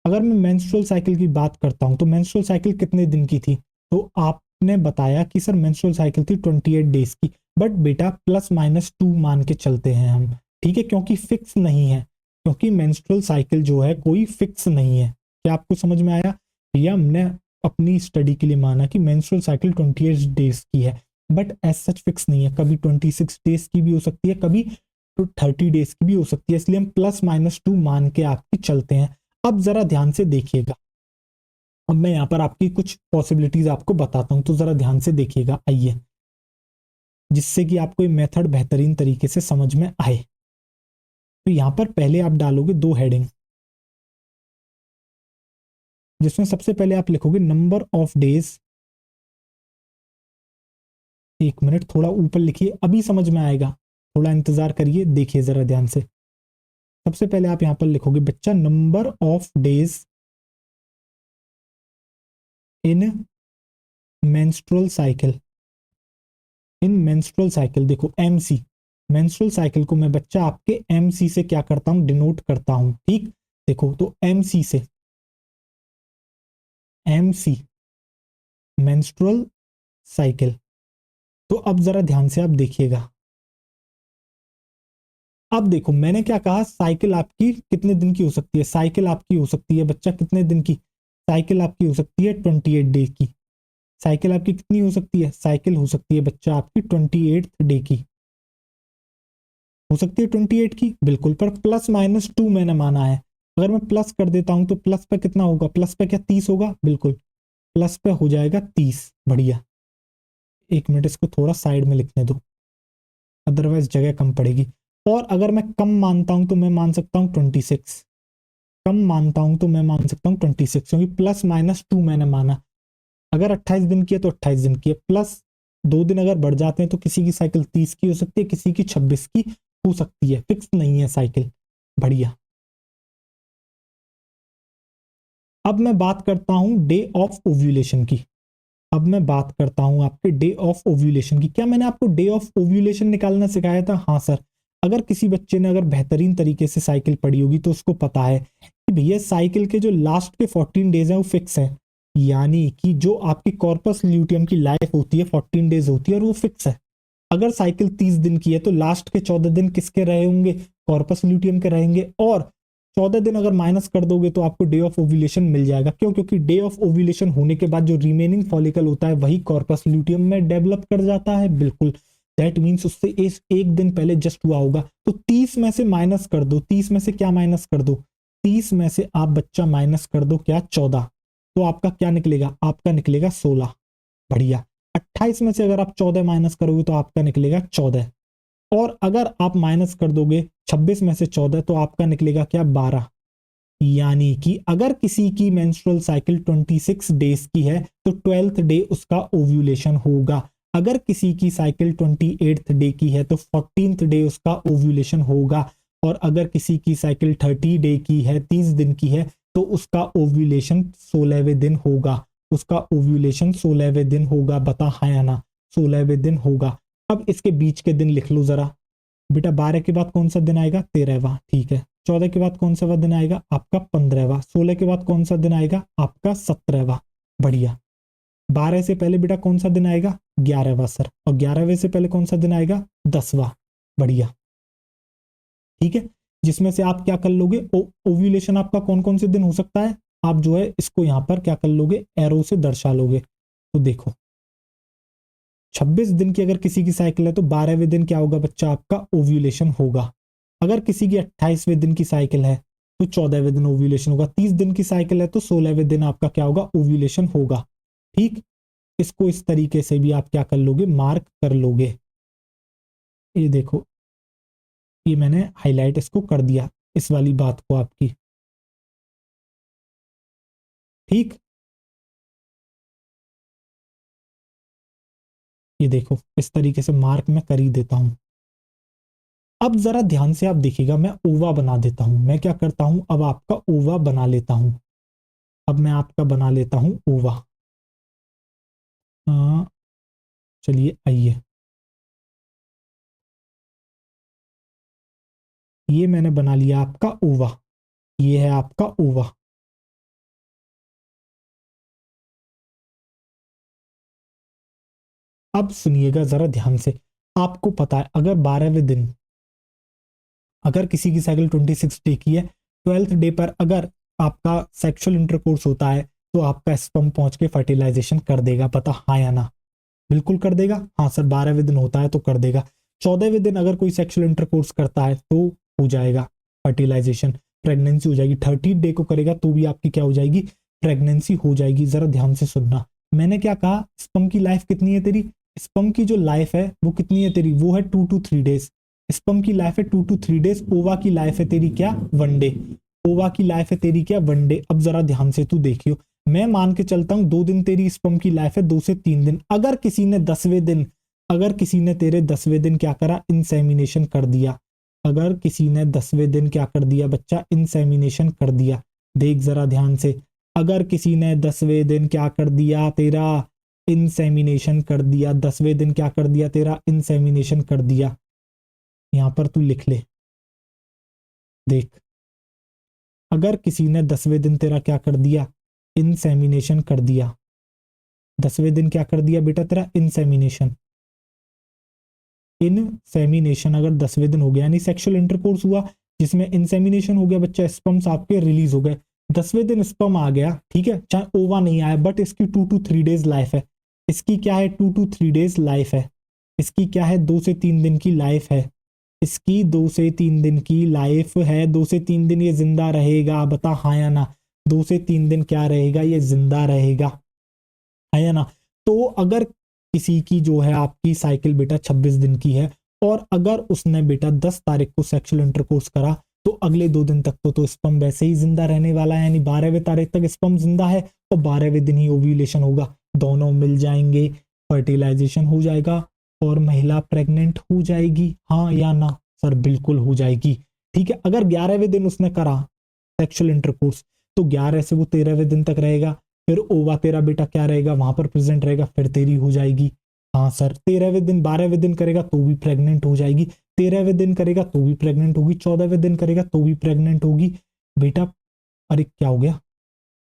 अगर मैं मेंस्ट्रुअल साइकिल की बात करता हूं तो मेंस्ट्रुअल साइकिल कितने दिन की थी, तो आपने बताया कि सर मेंस्ट्रुअल साइकिल थी 28 डेज की। बट बेटा +- 2 मान के चलते हैं हम, ठीक है, क्योंकि फिक्स नहीं है, क्योंकि मेंस्ट्रुअल साइकिल जो है कोई फिक्स नहीं है। क्या आपको समझ में आया भैया? हमने अपनी स्टडी के लिए माना कि मेंस्ट्रुअल साइकिल 28 डेज की है, बट एज सच फिक्स नहीं है, कभी 26 डेज की भी हो सकती है, कभी 30 डेज की भी हो सकती है, इसलिए हम +- 2 मान के आपकी चलते हैं। अब जरा ध्यान से देखिएगा, अब मैं यहां पर आपकी कुछ पॉसिबिलिटीज आपको बताता हूं, तो जरा ध्यान से देखिएगा आइए, जिससे कि आपको ये मेथड बेहतरीन तरीके से समझ में आए। तो यहां पर पहले आप डालोगे 2 हेडिंग, जिसमें सबसे पहले आप लिखोगे नंबर ऑफ डेज। 1 मिनट, थोड़ा ऊपर लिखिए, अभी समझ में आएगा, थोड़ा इंतजार करिए, देखिए जरा ध्यान से। सबसे पहले आप यहां पर लिखोगे बच्चा number of days in menstrual cycle, in menstrual cycle, देखो एमसी, मेंस्ट्रुअल साइकिल को मैं बच्चा आपके एमसी से क्या करता हूं, डिनोट करता हूं। ठीक, देखो तो एमसी से, एमसी मेंस्ट्रुअल साइकिल। तो अब जरा ध्यान से आप देखिएगा, अब देखो मैंने क्या कहा, साइकिल आपकी कितने दिन की हो सकती है, साइकिल आपकी हो सकती है बच्चा कितने दिन की, साइकिल आपकी हो सकती है 28 डे की। साइकिल आपकी कितनी हो सकती है, साइकिल हो सकती है बच्चा आपकी 28 डे की, हो सकती है 28 की, बिल्कुल। पर +-2 मैंने माना है, अगर मैं प्लस कर देता हूं तो प्लस पे कितना होगा, प्लस पे क्या 30 होगा, बिल्कुल प्लस पे हो जाएगा 30। बढ़िया, एक मिनट इसको थोड़ा साइड में लिखने दो, अदरवाइज जगह कम पड़ेगी। और अगर मैं कम मानता हूं तो मैं मान सकता हूं 26, कम मानता हूं तो मैं मान सकता हूं 26, क्योंकि +-2 मैंने माना। अगर 28 दिन की है तो 28 दिन की है, प्लस 2 दिन अगर बढ़ जाते हैं तो किसी की साइकिल 30 की हो सकती है, किसी की 26 की हो सकती है, फिक्स नहीं है साइकिल। बढ़िया, अब मैं बात करता हूं डे ऑफ ओव्यूलेशन की, अब मैं बात करता हूं आपके डे ऑफ ओव्यूलेशन की। क्या मैंने आपको डे ऑफ ओव्यूलेशन निकालना सिखाया था, हाँ सर। अगर किसी बच्चे ने अगर बेहतरीन तरीके से साइकिल पढ़ी होगी तो उसको पता है कि भैया साइकिल के जो लास्ट के 14 डेज हैं वो फिक्स है, यानी कि जो आपकी कॉर्पस ल्यूटियम की लाइफ होती है 14 डेज होती है और वो फिक्स है। अगर साइकिल 30 दिन की है तो लास्ट के 14 दिन किसके रहे होंगे, कॉर्पस ल्यूटियम के रहेंगे। और 14 दिन अगर माइनस कर दोगे तो आपको डे ऑफ ओव्यूलेशन मिल जाएगा। क्यों, क्योंकि डे ऑफ ओव्यूलेशन होने के बाद जो रिमेनिंग फॉलिकल होता है वही कॉर्पस ल्यूटियम में डेवलप कर जाता है, बिल्कुल। दैट मीन्स उससे एक दिन पहले जस्ट हुआ होगा। तो 30 में से माइनस कर दो, 30 में से क्या माइनस कर दो, 30 में से आप बच्चा माइनस कर दो क्या, 14, तो आपका क्या निकलेगा, आपका निकलेगा 16। बढ़िया, 28 में से अगर आप 14 माइनस करोगे तो आपका निकलेगा 14। और अगर आप माइनस कर दोगे 26 में से 14 तो आपका निकलेगा क्या, 12। यानी कि अगर किसी की मेंस्ट्रुअल साइकिल 26 डेज की है तो 12th डे उसका ओव्यूलेशन होगा। अगर किसी की साइकिल 28th डे की है तो 14th डे उसका ओव्यूलेशन होगा। और अगर किसी की साइकिल 30 डे की है, 30 दिन की है, तो उसका ओव्यूलेशन 16वें दिन होगा, उसका ओव्यूलेशन 16वें दिन होगा। बता हाँ या ना, 16वें दिन होगा। अब इसके बीच के दिन लिख लो जरा बेटा, 12 के बाद कौन सा दिन आएगा, 13वां, ठीक है। 14 के बाद कौन सा दिन आएगा, आपका 15वां। 16 के बाद कौन सा दिन आएगा, आपका 17वां। बढ़िया, 12 से पहले बेटा कौन सा दिन आएगा, 11वां सर। और 11वें से पहले कौन सा दिन आएगा, 10वां। बढ़िया, ठीक है। जिसमें से आप क्या कर लोगे, ओव्यूलेशन आपका कौन कौन से दिन हो सकता है, आप जो है इसको यहां पर क्या कर लोगे, एरो से दर्शा लोगे। तो देखो 26 दिन की अगर किसी की साइकिल है तो 12वें दिन क्या होगा बच्चा, आपका ओव्यूलेशन होगा। अगर किसी की 28वें दिन की साइकिल है तो 14वें दिन ओव्यूलेशन होगा। 30 दिन की साइकिल है तो 16वें दिन आपका क्या होगा, ओव्यूलेशन होगा। ठीक, इसको इस तरीके से भी आप क्या कर लोगे, मार्क कर लोगे। ये देखो, ये मैंने हाईलाइट इसको कर दिया, इस वाली बात को आपकी। ठीक, ये देखो इस तरीके से मार्क मैं कर ही देता हूं। अब जरा ध्यान से आप देखिएगा, मैं ओवा बना देता हूं। मैं क्या करता हूं, अब आपका ओवा बना लेता हूं। अब मैं आपका बना लेता हूं ओवा। चलिए आइए, ये मैंने बना लिया आपका ओवा, ये है आपका ओवा। अब सुनिएगा जरा ध्यान से, आपको पता है अगर 12वें दिन, अगर किसी की साइकिल 26 डे की है, 12th डे पर अगर आपका सेक्सुअल इंटरकोर्स होता है तो आपका स्पर्म पहुंच के फर्टिलाइजेशन कर देगा। पता हाँ या ना, बिल्कुल कर देगा। हाँ सर, 12वें दिन होता है तो कर देगा। 14वें दिन अगर कोई सेक्सुअल इंटरकोर्स करता है तो हो जाएगा फर्टिलाइजेशन, प्रेगनेंसी हो जाएगी। 30 डे को करेगा तो भी आपकी क्या हो जाएगी, प्रेगनेंसी हो जाएगी। जरा ध्यान से सुनना, मैंने क्या कहा, स्पर्म की लाइफ कितनी है तेरी, स्पर्म की जो लाइफ है वो कितनी है तेरी, वो है 2 to 3 डेज। स्पर्म की लाइफ है 2 to 3 डेज। ओवा की लाइफ है तेरी क्या, 1 डे। ओवा की लाइफ है तेरी क्या, 1 डे। अब जरा ध्यान से तू देखियो, मैं मान के चलता हूं 2 दिन तेरी स्पर्म की लाइफ है, 2 से 3 दिन। अगर किसी ने 10वें दिन, अगर किसी ने तेरे 10वें दिन क्या करा, इंसेमिनेशन कर दिया, अगर किसी ने 10वें दिन क्या कर दिया बच्चा, इंसेमिनेशन कर दिया, देख जरा ध्यान से, अगर किसी ने 10वें दिन क्या कर दिया तेरा, इंसेमिनेशन कर दिया, 10वें दिन क्या कर दिया तेरा, इंसेमिनेशन कर दिया, यहां पर तू लिख ले, देख, अगर किसी ने 10वें दिन तेरा क्या कर दिया, इंसेमिनेशन कर दिया, 10वें दिन क्या कर दिया बेटा तेरा, इंसेमिनेशन, इनसेमिनेशन अगर 10वें दिन हो गया यानी सेक्सुअल इंटरकोर्स हुआ जिसमें इंसेमिनेशन हो गया बच्चा, स्पर्म्स आपके रिलीज हो गए, 10वें दिन स्पर्म आ गया, ठीक है, चाहे ओवा नहीं आया, बट इसकी 2 to 3 डेज लाइफ है, इसकी क्या है 2 to 3 डेज लाइफ है, इसकी क्या है 2 से 3 दिन की लाइफ है, इसकी 2 से 3 दिन की लाइफ है, 2 से 3 दिन ये जिंदा रहेगा, बता हाँ या ना, 2 से 3 दिन क्या रहेगा, ये जिंदा रहेगा, है या ना। तो अगर किसी की जो है आपकी साइकिल बेटा 26 दिन की है और अगर उसने बेटा 10 तारीख को सेक्सुअल इंटरकोर्स करा तो अगले 2 दिन तक तो स्पर्म वैसे ही जिंदा रहने वाला है, यानी 12वें तारीख तक स्पर्म जिंदा है और 12वें दिन ही ओव्यूलेशन होगा, दोनों मिल जाएंगे, फर्टिलाइजेशन हो जाएगा और महिला प्रेग्नेंट हो जाएगी, हाँ या ना सर, बिल्कुल हो जाएगी, ठीक है। अगर 11वें दिन उसने करा सेक्सुअल इंटरकोर्स तो 11 से वो 13वें दिन तक रहेगा, फिर ओवा तेरा बेटा क्या रहेगा वहां पर प्रेजेंट रहेगा, फिर तेरी हो जाएगी, हाँ सर। 13वें दिन 12वें दिन करेगा तो भी प्रेग्नेंट हो जाएगी, 13वें दिन करेगा तो भी प्रेग्नेंट होगी, 14वें दिन करेगा तो भी प्रेग्नेंट होगी बेटा, अरे क्या हो गया,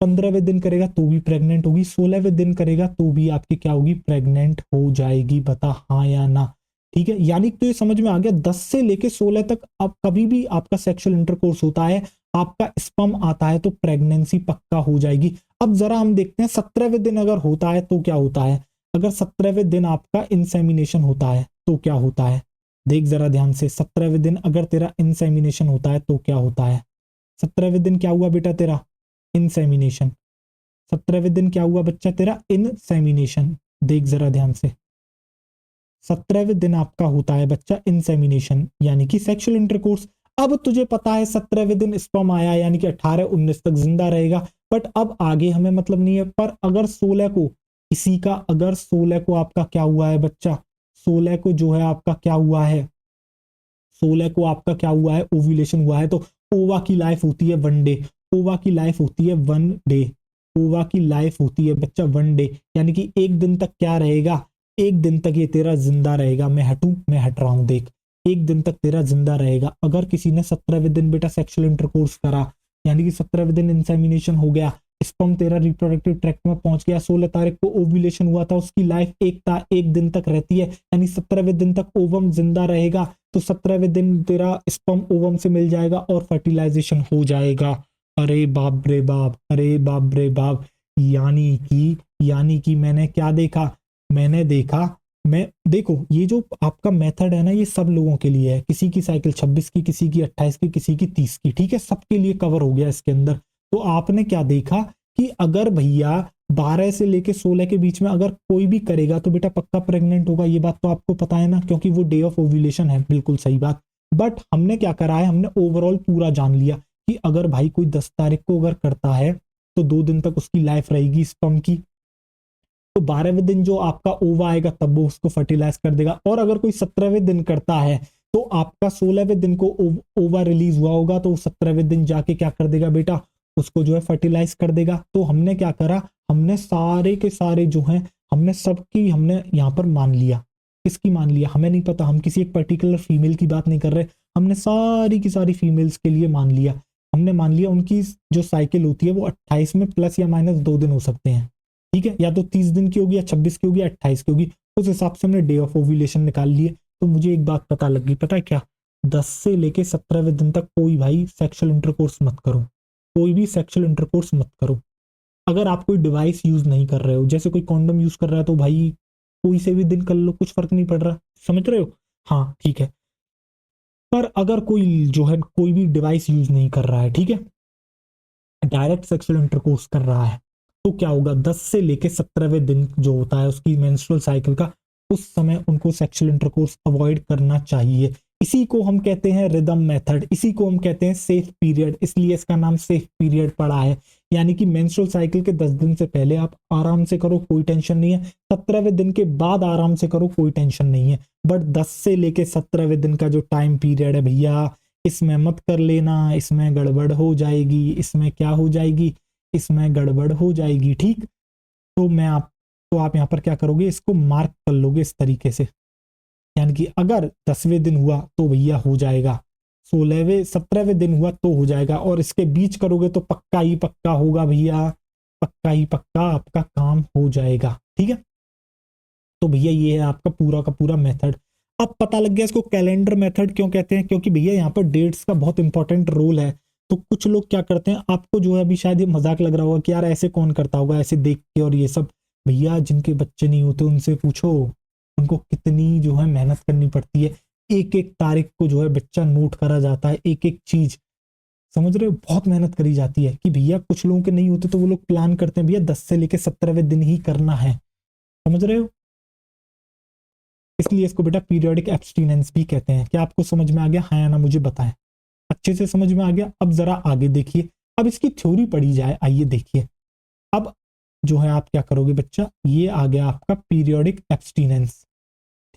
15वें दिन करेगा तो भी प्रेग्नेंट होगी, 16वें दिन करेगा तो भी आपकी क्या होगी, प्रेग्नेंट हो जाएगी, बता हाँ या ना, ठीक है। यानी तो ये समझ में आ गया 10 से लेके 16 तक आप कभी भी आपका सेक्सुअल इंटरकोर्स होता है, आपका स्पर्म आता है तो प्रेगनेंसी पक्का हो जाएगी। अब जरा हम देखते हैं 17वें दिन अगर होता है तो क्या होता है, अगर 17वें दिन आपका इंसेमिनेशन होता है तो क्या होता है, देख जरा ध्यान से, 17वें दिन अगर तेरा इंसेमिनेशन होता है तो क्या होता है, 17वें दिन क्या हुआ बेटा तेरा, इंसेमिनेशन, 17वें दिन क्या हुआ बच्चा तेरा, इंसेमिनेशन, देख जरा ध्यान से, 17वें दिन आपका होता है बच्चा इंसेमिनेशन यानी कि सेक्सुअल इंटरकोर्स। अब तुझे पता है 17वें दिन स्पर्म आया यानी कि 18-19 तक जिंदा रहेगा, बट अब आगे हमें मतलब नहीं है, पर अगर 16 को किसी का, अगर 16 को आपका क्या हुआ है बच्चा, 16 को जो है आपका क्या हुआ है, 16 को आपका क्या हुआ है, ओव्यूलेशन हुआ है, तो ओवा की लाइफ होती है 1 डे, ओवा की लाइफ होती है 1 डे, ओवा की लाइफ होती है बच्चा 1 डे, यानी कि एक दिन तक क्या रहेगा, एक दिन तक ये तेरा जिंदा रहेगा, मैं हटूं, मैं हट रहा हूं, देख एक दिन तक तेरा जिंदा रहेगा। अगर किसी ने 17वें दिन बेटा सेक्सुअल इंटरकोर्स करा यानी कि 17वें दिन इंसेमिनेशन हो गया, स्पर्म तेरा रिप्रोडक्टिव ट्रैक्ट में पहुंच गया, 16 तारीख को ओव्यूलेशन हुआ था, उसकी लाइफ एक दिन तक रहती है, यानी 17वें दिन तक ओवम जिंदा रहेगा, तो 17वें दिन तेरा स्पर्म ओवम से मिल जाएगा और फर्टिलाइजेशन हो जाएगा। अरे बाप रे बाप, अरे बाप रे बाप, यानी कि मैंने क्या देखा, मैंने देखा, मैं देखो ये जो आपका मेथड है ना ये सब लोगों के लिए है, किसी की साइकिल 26 की, किसी की 28 की, किसी की 30 की, ठीक है, सबके लिए कवर हो गया इसके अंदर। तो आपने क्या देखा कि अगर भैया 12 से लेके 16 के बीच में अगर कोई भी करेगा तो बेटा पक्का प्रेग्नेंट होगा, ये बात तो आपको पता है ना, क्योंकि वो डे ऑफ ओव्यूलेशन है, बिल्कुल सही बात। बट हमने क्या करा है, हमने ओवरऑल पूरा जान लिया कि अगर भाई कोई 10 तारीख को अगर करता है तो 2 दिन तक उसकी लाइफ रहेगी स्पर्म की, तो 12वें दिन जो आपका ओवा आएगा तब वो उसको फर्टिलाइज कर देगा, और अगर कोई 17वें दिन करता है तो आपका 16वें दिन को ओवा रिलीज हुआ होगा तो 17वें दिन जाके क्या कर देगा बेटा, उसको जो है फर्टिलाइज कर देगा। तो हमने क्या करा, हमने सारे के सारे जो हैं, हमने सबकी हमने यहाँ पर मान लिया, किसकी मान लिया हमें नहीं पता, हम किसी एक पर्टिकुलर फीमेल की बात नहीं कर रहे, हमने सारी की सारी फीमेल्स के लिए मान लिया, हमने मान लिया उनकी जो साइकिल होती है वो 28 में प्लस या माइनस 2 दिन हो सकते हैं, ठीक है, या तो 30 दिन की होगी या 26 की होगी या 28 की होगी, उस हिसाब से हमने डे ऑफ ओव्यूलेशन निकाल लिए। तो मुझे एक बात पता लगी, पता है क्या, 10 से लेके 17वें दिन तक कोई भाई सेक्सुअल इंटरकोर्स मत करो, कोई भी सेक्सुअल इंटरकोर्स मत करो। अगर आप कोई डिवाइस यूज नहीं कर रहे हो, जैसे कोई कॉन्डम यूज कर रहा है तो भाई कोई से भी दिन कर लो, कुछ फर्क नहीं पड़ रहा, समझ रहे हो, हाँ ठीक है। पर अगर कोई जो है कोई भी डिवाइस यूज नहीं कर रहा है, ठीक है, डायरेक्ट सेक्सुअल इंटरकोर्स कर रहा है, तो क्या होगा, 10 से लेके 17वें दिन जो होता है उसकी मेंस्ट्रुअल साइकिल का, उस समय उनको सेक्सुअल इंटरकोर्स अवॉइड करना चाहिए। इसी को हम कहते हैं रिदम मेथड, इसी को हम कहते हैं सेफ पीरियड, इसलिए इसका नाम सेफ पीरियड पड़ा है। यानी कि मेंस्ट्रुअल साइकिल के 10 दिन से पहले आप आराम से करो, कोई टेंशन नहीं है, 17वें दिन के बाद आराम से करो, कोई टेंशन नहीं है, बट 10 से लेके 17वें दिन का जो टाइम पीरियड है भैया, इसमें मत कर लेना, इसमें गड़बड़ हो जाएगी, इसमें क्या हो जाएगी, इसमें गड़बड़ हो जाएगी। ठीक, तो आप यहाँ पर क्या करोगे, इसको मार्क कर लोगे इस तरीके से, यानी कि अगर 10वें दिन हुआ तो भैया हो जाएगा, 16वें 17वें दिन हुआ तो हो जाएगा, और इसके बीच करोगे तो पक्का ही पक्का होगा भैया, पक्का ही पक्का आपका काम हो जाएगा। ठीक है, तो भैया ये है आपका पूरा का पूरा मेथड। अब पता लग गया इसको कैलेंडर मेथड क्यों कहते हैं, क्योंकि भैया यहाँ पर डेट्स का बहुत इंपॉर्टेंट रोल है। तो कुछ लोग क्या करते हैं, आपको जो है अभी शायद ये मजाक लग रहा होगा कि यार ऐसे कौन करता होगा ऐसे देख के और ये सब। भैया जिनके बच्चे नहीं होते उनसे पूछो, उनको कितनी जो है मेहनत करनी पड़ती है। एक एक तारीख को जो है बच्चा नोट करा जाता है, एक एक चीज, समझ रहे हो, बहुत मेहनत करी जाती है। कि भैया कुछ लोगों के नहीं होते तो वो लोग प्लान करते हैं भैया 10 से लेके 17वें दिन ही करना है, समझ रहे हो। इसलिए इसको बेटा पीरियोडिक एब्सटिनेंस भी कहते हैं। क्या आपको समझ में आ गया, हाँ या ना मुझे बताएं। अच्छे से समझ में आ गया। अब जरा आगे देखिए, अब इसकी थ्योरी पढ़ी जाए, आइए देखिए। अब जो है आप क्या करोगे बच्चा, ये आ गया आपका पीरियोडिक एब्सटिनेंस।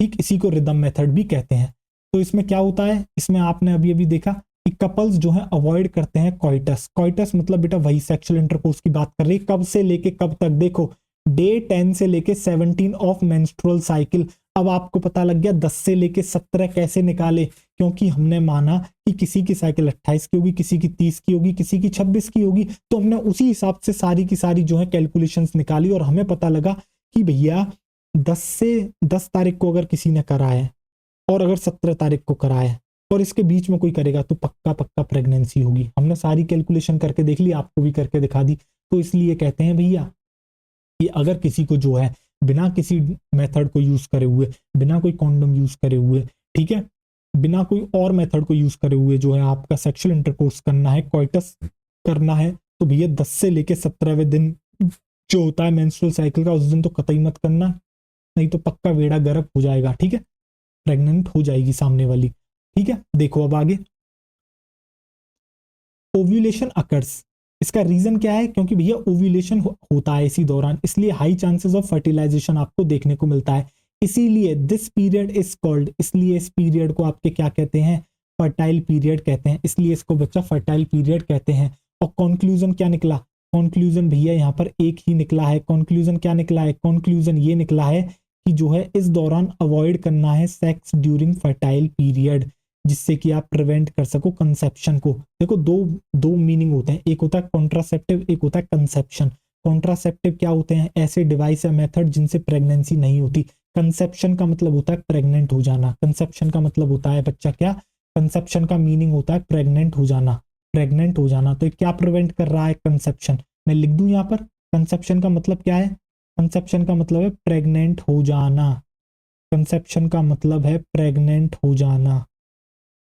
ठीक, इसी को रिदम मेथड भी कहते हैं। तो इसमें क्या होता है, इसमें आपने अभी अभी देखा कि कपल्स जो है अवॉइड करते हैं कॉइटस। कॉइटस मतलब बेटा वही सेक्सुअल इंटरकोर्स की बात कर रही है। कब से लेके कब तक, देखो डे 10 से लेके 17 ऑफ मेंस्ट्रुअल साइकिल। अब आपको पता लग गया 10 से लेके 17 कैसे निकाले, क्योंकि हमने माना कि किसी की साइकिल 28 की होगी, किसी की 30 की होगी, किसी की 26 की होगी, तो हमने उसी हिसाब से सारी की सारी जो है कैलकुलेशंस निकाली और हमें पता लगा कि भैया 10 तारीख को अगर किसी ने करा है और अगर 17 तारीख को करा है और इसके बीच में कोई करेगा तो पक्का पक्का प्रेगनेंसी होगी। हमने सारी कैलकुलेशन करके देख ली, आपको भी करके दिखा दी। तो इसलिए कहते हैं भैया कि अगर किसी को जो है बिना किसी मेथड को यूज करे हुए, बिना कोई कॉन्डोम यूज करे हुए, ठीक है, बिना कोई और मेथड को यूज करे हुए जो है आपका सेक्सुअल इंटरकोर्स करना है, कॉइटस करना है, तो भैया 10 से लेके 17वें दिन जो होता है मेंस्ट्रुअल साइकिल का, उस दिन तो कतई मत करना, नहीं तो पक्का बेड़ा गर्क हो जाएगा। ठीक है, प्रेग्नेंट हो जाएगी सामने वाली। ठीक है, देखो अब आगे, ओव्यूलेशन अकर्स। इसका रीजन क्या है, क्योंकि भैया ओव्यूलेशन होता है इसी दौरान, इसलिए हाई चांसेस ऑफ फर्टिलाइजेशन आपको देखने को मिलता है। इसीलिए दिस पीरियड इज कॉल्ड, इसलिए इस पीरियड को आपके क्या कहते हैं, फर्टाइल पीरियड कहते हैं। इसलिए इसको बच्चा फर्टाइल पीरियड कहते हैं। और कंक्लूजन क्या निकला, कंक्लूजन भैया यहाँ पर एक ही निकला है। कंक्लूजन क्या निकला है, कंक्लूजन ये निकला है कि जो है इस दौरान अवॉइड करना है सेक्स ड्यूरिंग फर्टाइल पीरियड, जिससे कि आप प्रिवेंट कर सको कंसेप्शन को। देखो दो दो मीनिंग होते हैं, एक होता है कॉन्ट्रासेप्टिव, एक होता है कंसेप्शन। कॉन्ट्रासेप्टिव क्या होते हैं, ऐसे डिवाइस या मेथड जिनसे प्रेगनेंसी नहीं होती। कंसेप्शन का मतलब होता है प्रेग्नेंट हो जाना। कंसेप्शन का मतलब होता है बच्चा क्या, कंसेप्शन का मीनिंग होता है प्रेग्नेंट हो जाना, प्रेग्नेंट हो जाना। तो क्या प्रिवेंट कर रहा है, कंसेप्शन। मैं लिख दूं यहाँ पर, कंसेप्शन का मतलब क्या है, कंसेप्शन का मतलब है प्रेग्नेंट हो जाना। कंसेप्शन का मतलब है प्रेग्नेंट हो जाना,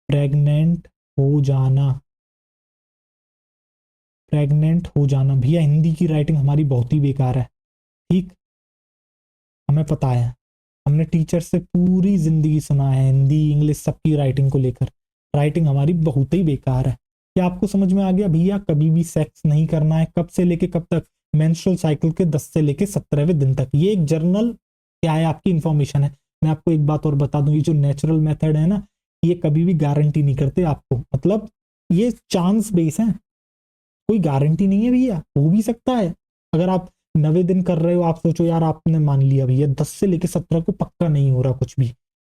प्रेग्नेंट हो जाना, प्रेग्नेंट हो जाना। भैया हिंदी की राइटिंग हमारी बहुत ही बेकार है, ठीक, हमें पता है, हमने टीचर से पूरी जिंदगी सुना है हिंदी इंग्लिश सबकी राइटिंग को लेकर, राइटिंग हमारी बहुत ही बेकार है। क्या आपको समझ में आ गया भैया, कभी भी सेक्स नहीं करना है, कब से लेके कब तक, मेंस्ट्रुअल साइकिल के 10 से लेके 17वें दिन तक। ये एक जर्नल क्या है, आपकी इंफॉर्मेशन है। मैं आपको एक बात और बता दूं, ये जो नेचुरल मेथड है ना, ये कभी भी गारंटी नहीं करते आपको, मतलब ये चांस बेस है, कोई गारंटी नहीं है भैया, हो भी सकता है। अगर आप 90 दिन कर रहे हो, आप सोचो यार आपने मान लिया भैया 10 से लेके 17 को पक्का नहीं हो रहा कुछ भी,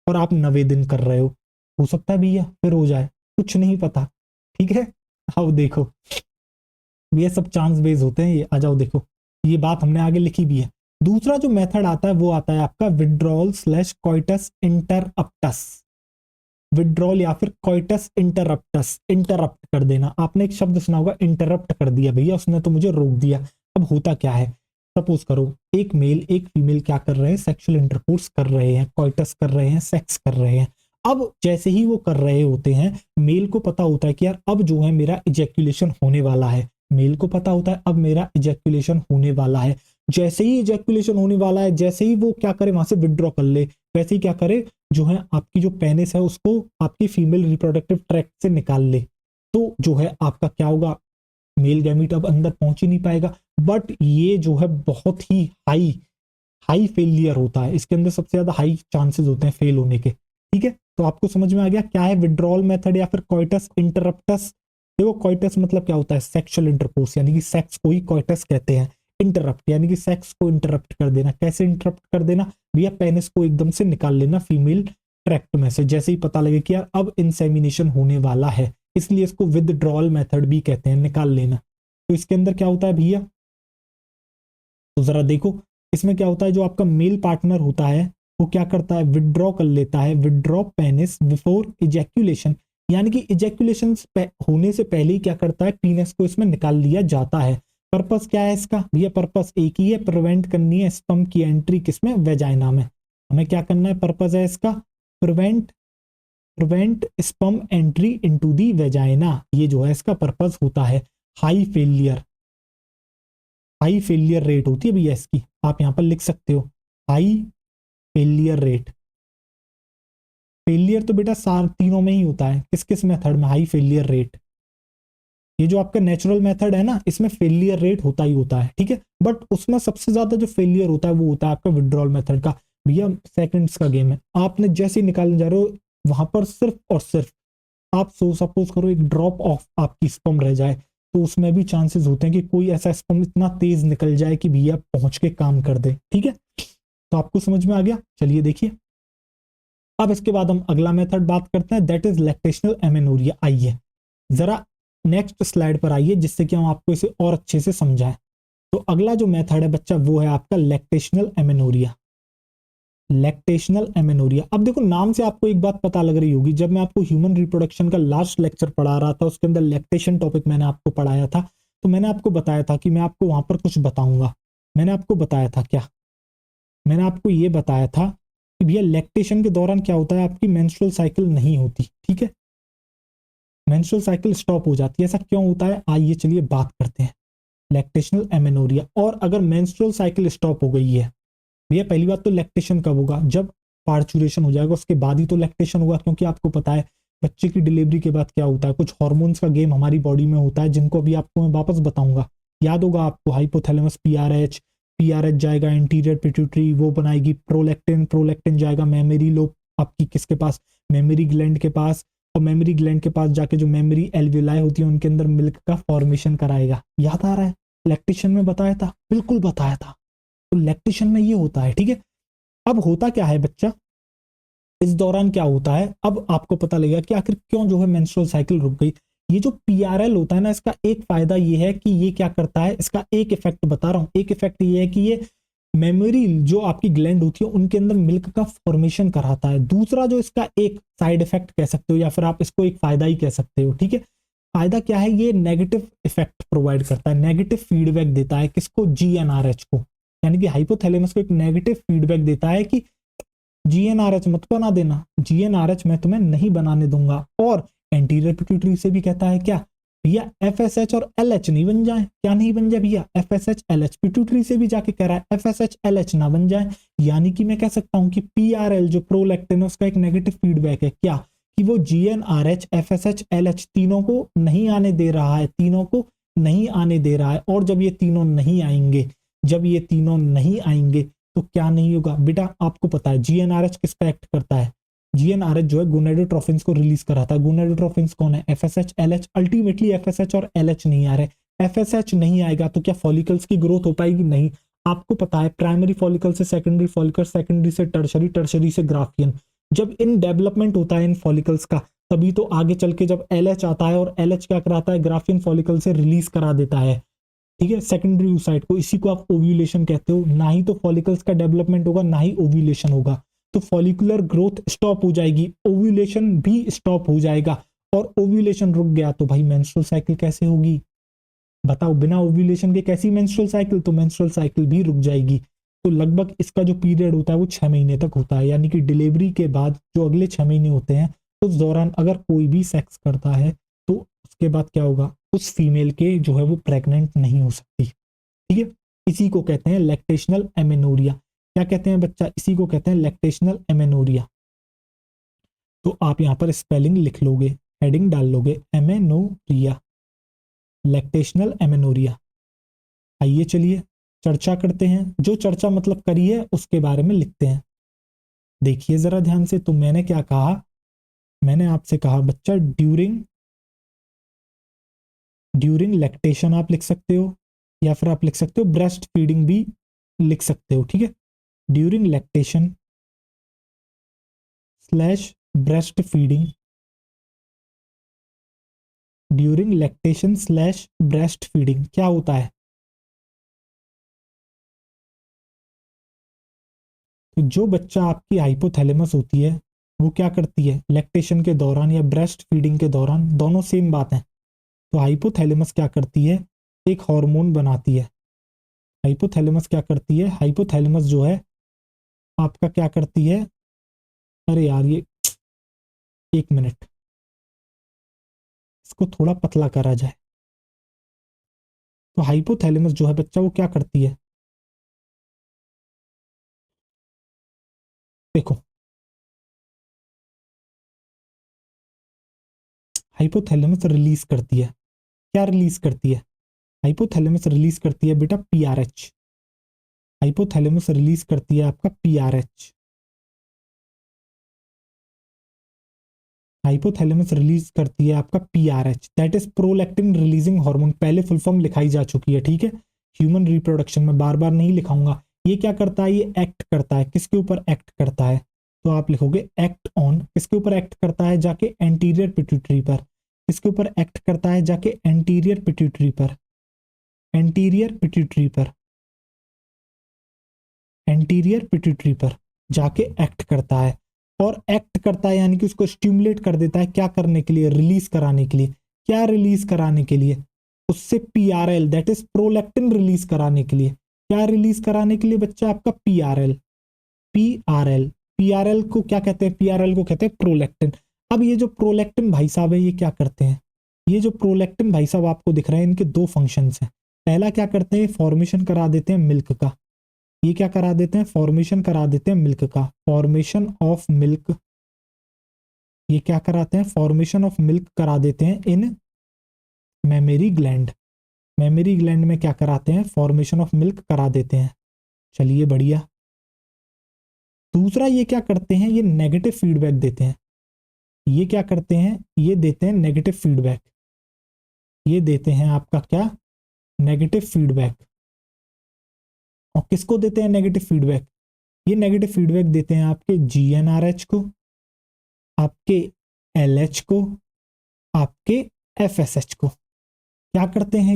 और आप 90 दिन कर रहे हो सकता है भैया फिर हो जाए, कुछ नहीं पता। ठीक है, आओ देखो, ये सब चांस बेस होते हैं। ये आ जाओ देखो, ये बात हमने आगे लिखी भी है। दूसरा जो मेथड आता है वो आता है आपका विड्रॉल स्लैश कॉइटस इंटरअप्टस। विड्रॉल या फिर कॉइटस इंटरप्टस, इंटरप्ट कर देना। आपने एक शब्द सुना होगा, इंटरप्ट कर दिया भैया उसने तो मुझे रोक दिया। अब होता क्या है, सपोज करो एक मेल एक फीमेल क्या कर रहे हैं, सेक्सुअल इंटरकोर्स कर रहे हैं, कॉइटस कर रहे हैं, सेक्स कर रहे हैं। अब जैसे ही वो कर रहे होते हैं, मेल को पता होता है कि यार अब जो है मेरा इजैक्यूलेशन होने वाला है, मेल को पता होता है अब मेरा इजैक्यूलेशन होने वाला है। जैसे ही इजैक्यूलेशन होने वाला है, जैसे ही वो क्या करे वहां से विड्रॉ कर ले, वैसे ही क्या करे जो है आपकी जो पेनिस है उसको आपकी फीमेल रिप्रोडक्टिव ट्रैक्ट से निकाल ले, तो जो है आपका क्या होगा, मेल गैमीट अब अंदर पहुंच ही नहीं पाएगा। बट ये जो है बहुत ही हाई हाई फेलियर होता है, इसके अंदर सबसे ज्यादा हाई चांसेस होते हैं फेल होने के। ठीक है, तो आपको समझ में आ गया क्या है विड्रॉल मेथड या फिर कॉइटस इंटरप्टस। देखो कोइटस मतलब क्या होता है, सेक्सुअल इंटरकोर्स, यानी कि सेक्स को ही कोइटस कहते हैं। इंटरप्ट यानी कि सेक्स को इंटरप्ट कर देना। कैसे इंटरप्ट कर देना भैया, पेनिस को एकदम से निकाल लेना फीमेल ट्रैक्ट में से, जैसे ही पता लगे कि यार अब इंसेमिनेशन होने वाला है, इसलिए इसको विदड्रॉल मेथड भी कहते हैं, निकाल लेना। तो इसके अंदर क्या होता है भैया, तो जरा देखो इसमें क्या होता है, जो आपका मेल पार्टनर होता है वो क्या करता है, विदड्रॉ कर लेता है, विदड्रॉ पेनिस बिफोर इजैक्यूलेशन, यानी कि इजैक्यूलेशन होने से पहले ही क्या करता है, पीनस को इसमें निकाल लिया जाता है। पर्पस क्या है इसका भैया, पर्पस एक ही है, प्रिवेंट करनी है स्पर्म की एंट्री किसमें, वेजाइना में। हमें क्या करना है, पर्पस है इसका prevent prevent sperm entry into the vagina, ये जो है इसका पर्पस होता है। High failure, high failure rate होती है भैया इसकी, आप यहां पर लिख सकते हो हाई फेलियर रेट। फेलियर तो बेटा सार तीनों में ही होता है, किस किस मेथड में, हाई फेलियर रेट। ये जो आपका नेचुरल मेथड है ना, इसमें फेलियर रेट होता ही होता है, ठीक है, बट उसमें सबसे ज्यादा जो फेलियर होता है वो होता है आपका विड्रॉल मेथड का। भैया सेकंड्स का गेम है, आपने जैसे ही निकालने जा रहे हो वहां पर सिर्फ और सिर्फ आप सपोज करो एक ड्रॉप ऑफ आपकी स्पर्म रह जाए, तो उसमें भी चांसेस होते हैं कि कोई ऐसा स्पर्म इतना तेज निकल जाए कि भैया पहुंच के काम कर दे, ठीक है। तो आपको समझ में आ गया, चलिए देखिए अब इसके बाद हम अगला मेथड बात करते हैं, दैट इज लैक्टेशनल एमेनोरिया। आइए जरा नेक्स्ट स्लाइड पर आइए, जिससे कि हम आपको इसे और अच्छे से समझाएं। तो अगला जो मेथड है बच्चा वो है आपका लैक्टेशनल एमेनोरिया। लैक्टेशनल एमेनोरिया, अब देखो नाम से आपको एक बात पता लग रही होगी, जब मैं आपको ह्यूमन रिप्रोडक्शन का लास्ट लेक्चर पढ़ा रहा था उसके अंदर लैक्टेशन टॉपिक मैंने आपको पढ़ाया था, तो मैंने आपको बताया था कि मैं आपको वहां पर कुछ बताऊंगा। मैंने आपको बताया था क्या, मैंने आपको ये बताया था कि भैया लैक्टेशन के दौरान क्या होता है, आपकी मेंस्ट्रुअल साइकिल नहीं होती, ठीक है, मेंस्ट्रुअल साइकिल स्टॉप हो जाती है। ऐसा क्यों होता है, आइए चलिए बात करते हैं लैक्टेशनल एमेनोरिया। और अगर मेंस्ट्रुअल साइकिल स्टॉप हो गई है भैया, पहली बात तो लैक्टेशन कब होगा, जब पार्चुरेशन हो जाएगा उसके बाद ही तो लैक्टेशन होगा, क्योंकि आपको पता है बच्चे की डिलीवरी के बाद क्या होता है, कुछ हार्मोन्स का गेम हमारी बॉडी में होता है, जिनको अभी आपको मैं वापस बताऊंगा। याद होगा आपको, हाइपोथैलेमस पीआरएच, पीआरएच जाएगा एंटीरियर पिट्यूटरी, वो बनाएगी प्रोलैक्टिन, प्रोलैक्टिन जाएगा मेमोरी लोब आपकी किसके पास, मेमोरी ग्लैंड के पास, और मेमोरी ग्लैंड के पास जाके जो मेमोरी एल्विलाई होती है उनके अंदर मिल्क का फॉर्मेशन कराएगा। याद आ रहा है, लैक्टेशन में बताया था, बिल्कुल बताया था। तो लैक्टेशन में ये होता है, ठीक है। अब होता क्या है बच्चा, इस दौरान क्या होता है, अब आपको पता लगेगा कि आखिर क्यों जो है मेंस्ट्रुअल साइकिल रुक गई। ये जो पीआरएल होता है ना, इसका एक फायदा ये है कि ये क्या करता है, इसका एक इफेक्ट बता रहा हूं, एक इफेक्ट ये है कि ये मेमोरी जो आपकी ग्लैंड होती है उनके अंदर मिल्क का फॉर्मेशन कराता है। दूसरा जो इसका एक साइड इफेक्ट कह सकते हो, या फिर आप इसको एक फायदा ही कह सकते हो, ठीक है। फायदा क्या है, ये नेगेटिव इफेक्ट प्रोवाइड करता है, नेगेटिव फीडबैक देता है किसको, जीएनआरएच को, यानी कि हाइपोथैलेमस को एक नेगेटिव फीडबैक देता है कि जीएनआरएच मत बना देना, जीएनआरएच मैं तुम्हें नहीं बनाने दूंगा। और एंटीरियर पिट्यूटरी से भी कहता है क्या भैया, एफएसएच और एलएच नहीं बन जाए, क्या नहीं बन जाए भैया, एफएसएच एलएच, पिट्यूटरी से भी जाके कह रहा है एफएसएच एलएच ना बन जाए। यानी कि मैं कह सकता हूं कि पीआरएल जो प्रोलैक्टिन है उसका एक नेगेटिव फीडबैक है क्या, कि वो जीएनआरएच एफएसएच एलएच तीनों को नहीं आने दे रहा है, तीनों को नहीं आने दे रहा है। और जब ये तीनों नहीं आएंगे, जब ये तीनों नहीं आएंगे तो क्या नहीं होगा बेटा, आपको पता है जीएनआरएच किस पे एक्ट करता है, जीएनआरएच जो है गोनेडोट्रोफिन्स को रिलीज कराता है। गोनेडोट्रोफिन्स कौन है, एफएसएच एलएच, अल्टीमेटली एफएसएच और एलएच नहीं आ रहे। एफएसएच नहीं आएगा तो क्या फॉलिकल्स की ग्रोथ हो पाएगी, नहीं। आपको पता है प्राइमरी फॉलिकल से सेकेंडरी फॉलिकल, सेकेंडरी से टर्शरी, टर्शरी से ग्राफियन, जब इन डेवलपमेंट होता है इन फॉलिकल्स का, तभी तो आगे चल के जब एलएच आता है, और एलएच क्या कराता है, ग्राफियन फॉलिकल से रिलीज करा देता है, ठीक है, सेकेंडरी oocyte को। इसी को आप ओव्यूलेशन कहते हो। ना ही तो फॉलिकल्स का डेवलपमेंट होगा, ना ही ओव्यूलेशन होगा, तो फॉलिकुलर ग्रोथ स्टॉप हो जाएगी, ओव्यूलेशन भी स्टॉप हो जाएगा। और ओव्यूलेशन रुक गया तो भाई मेंस्ट्रुअल साइकिल कैसे होगी, बताओ, बिना ओव्यूलेशन के कैसी मेंस्ट्रुअल साइकिल, तो मेंस्ट्रुअल साइकिल भी रुक जाएगी। तो लगभग इसका जो पीरियड होता है वो 6 महीने तक होता है, यानी कि डिलीवरी के बाद जो अगले 6 महीने होते हैं उस दौरान अगर कोई भी सेक्स करता है तो उसके बाद क्या होगा, उस फीमेल के जो है वो प्रेग्नेंट नहीं हो सकती, ठीक है। इसी को कहते हैं लैक्टेशनल एमेनोरिया। क्या कहते हैं बच्चा, इसी को कहते हैं लैक्टेशनल एमेनोरिया। तो आप यहां पर स्पेलिंग लिख लोगे, हेडिंग डाल लोगे, एमेनोरिया, लैक्टेशनल एमेनोरिया। आइए चलिए चर्चा करते हैं, जो चर्चा मतलब करी है उसके बारे में लिखते हैं। देखिए जरा ध्यान से, तो मैंने क्या कहा, मैंने आपसे कहा बच्चा ड्यूरिंग ड्यूरिंग लैक्टेशन आप लिख सकते हो, या फिर आप लिख सकते हो ब्रेस्ट फीडिंग भी लिख सकते हो, ठीक है। During lactation slash breast feeding, during lactation slash breast feeding क्या होता है? तो जो बच्चा आपकी हाइपोथैलेमस होती है वो क्या करती है लैक्टेशन के दौरान या ब्रेस्ट फीडिंग के दौरान, दोनों सेम बात है। तो हाइपोथैलेमस क्या करती है, एक हार्मोन बनाती है। हाइपोथैलेमस क्या करती है, हाइपोथैलेमस जो है आपका क्या करती है, अरे यार ये, एक मिनट, इसको थोड़ा पतला करा जाए। तो हाइपोथैलेमस जो है बच्चा वो क्या करती है, देखो हाइपोथैलेमस रिलीज करती है, क्या रिलीज करती है, हाइपोथैलेमस रिलीज करती है बेटा पीआरएच। हाइपोथैलेमस रिलीज करती है आपका पीआरएच। हाइपोथैलेमस रिलीज करती है आपका PRH, that is prolactin releasing hormone. पहले फुल फॉर्म लिखाई जा चुकी है, ठीक है। ह्यूमन रिप्रोडक्शन में बार बार नहीं लिखाऊंगा। ये क्या करता है, ये एक्ट करता है, किसके ऊपर एक्ट करता है, तो आप लिखोगे एक्ट ऑन, किसके ऊपर एक्ट करता है, जाके एंटीरियर पिट्यूटरी पर। किसके ऊपर एक्ट करता है, जाके एंटीरियर पिट्यूटरी पर, एंटीरियर पिट्यूटरी पर, एंटीरियर पिट्यूटरी पर जाके एक्ट करता है। और एक्ट करता है यानी कि उसको स्टिमुलेट कर देता है, क्या करने के लिए, रिलीज कराने के लिए। क्या रिलीज कराने के लिए, उससे PRL, that is prolactin release कराने के लिए। क्या रिलीज कराने के लिए बच्चा, आपका पीआरएल। पीआरएल, पीआरएल को क्या कहते हैं, पीआरएल को कहते हैं प्रोलैक्टिन। अब ये जो प्रोलैक्टिन भाई साहब है ये क्या करते हैं, ये जो प्रोलैक्टिन भाई साहब आपको दिख रहे हैं इनके दो फंक्शंस हैं। पहला क्या करते हैं, फॉर्मेशन करा देते हैं मिल्क का। ये क्या करा देते हैं, फॉर्मेशन करा देते हैं मिल्क का, फॉर्मेशन ऑफ मिल्क। ये क्या कराते हैं, फॉर्मेशन ऑफ मिल्क करा देते हैं इन मेमरी ग्लैंड। मेमरी ग्लैंड में क्या कराते हैं, फॉर्मेशन ऑफ मिल्क करा देते हैं। चलिए बढ़िया। दूसरा ये क्या करते हैं, ये नेगेटिव फीडबैक देते हैं। ये क्या करते हैं, ये देते हैं नेगेटिव फीडबैक। ये देते हैं आपका क्या, नेगेटिव फीडबैक। और किसको देते हैं नेगेटिव फीडबैक, ये नेगेटिव फीडबैक देते हैं आपके जीएनआरएच को, आपके एलएच को, आपके एफएसएच को। क्या करते हैं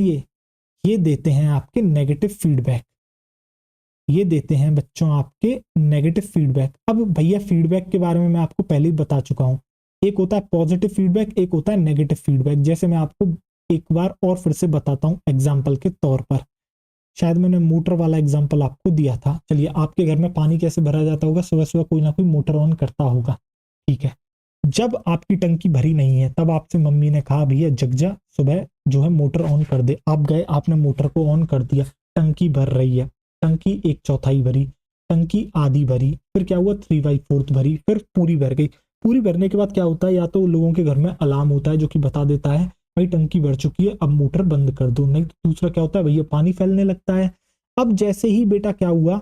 ये देते हैं आपके नेगेटिव फीडबैक। ये देते हैं बच्चों आपके नेगेटिव फीडबैक। अब भैया फीडबैक के बारे में मैं आपको पहले ही बता चुका हूं, एक होता है पॉजिटिव फीडबैक, एक होता है नेगेटिव फीडबैक। जैसे मैं आपको एक बार और फिर से बताता हूं एग्जाम्पल के तौर पर। शायद मैंने मोटर वाला एग्जाम्पल आपको दिया था। चलिए, आपके घर में पानी कैसे भरा जाता होगा, सुबह सुबह कोई ना कोई मोटर ऑन करता होगा, ठीक है। जब आपकी टंकी भरी नहीं है तब आपसे मम्मी ने कहा भैया जग जा, सुबह जो है मोटर ऑन कर दे। आप गए, आपने मोटर को ऑन कर दिया, टंकी भर रही है, टंकी एक चौथाई भरी, टंकी आधी भरी, फिर क्या हुआ, 3/4 भरी, फिर पूरी भर गई। पूरी भरने के बाद क्या होता है, या तो लोगों के घर में अलार्म होता है जो कि बता देता है भाई टंकी भर चुकी है, अब मोटर बंद कर दो। नहीं तो दूसरा क्या होता है, भैया पानी फैलने लगता है। अब जैसे ही बेटा क्या हुआ,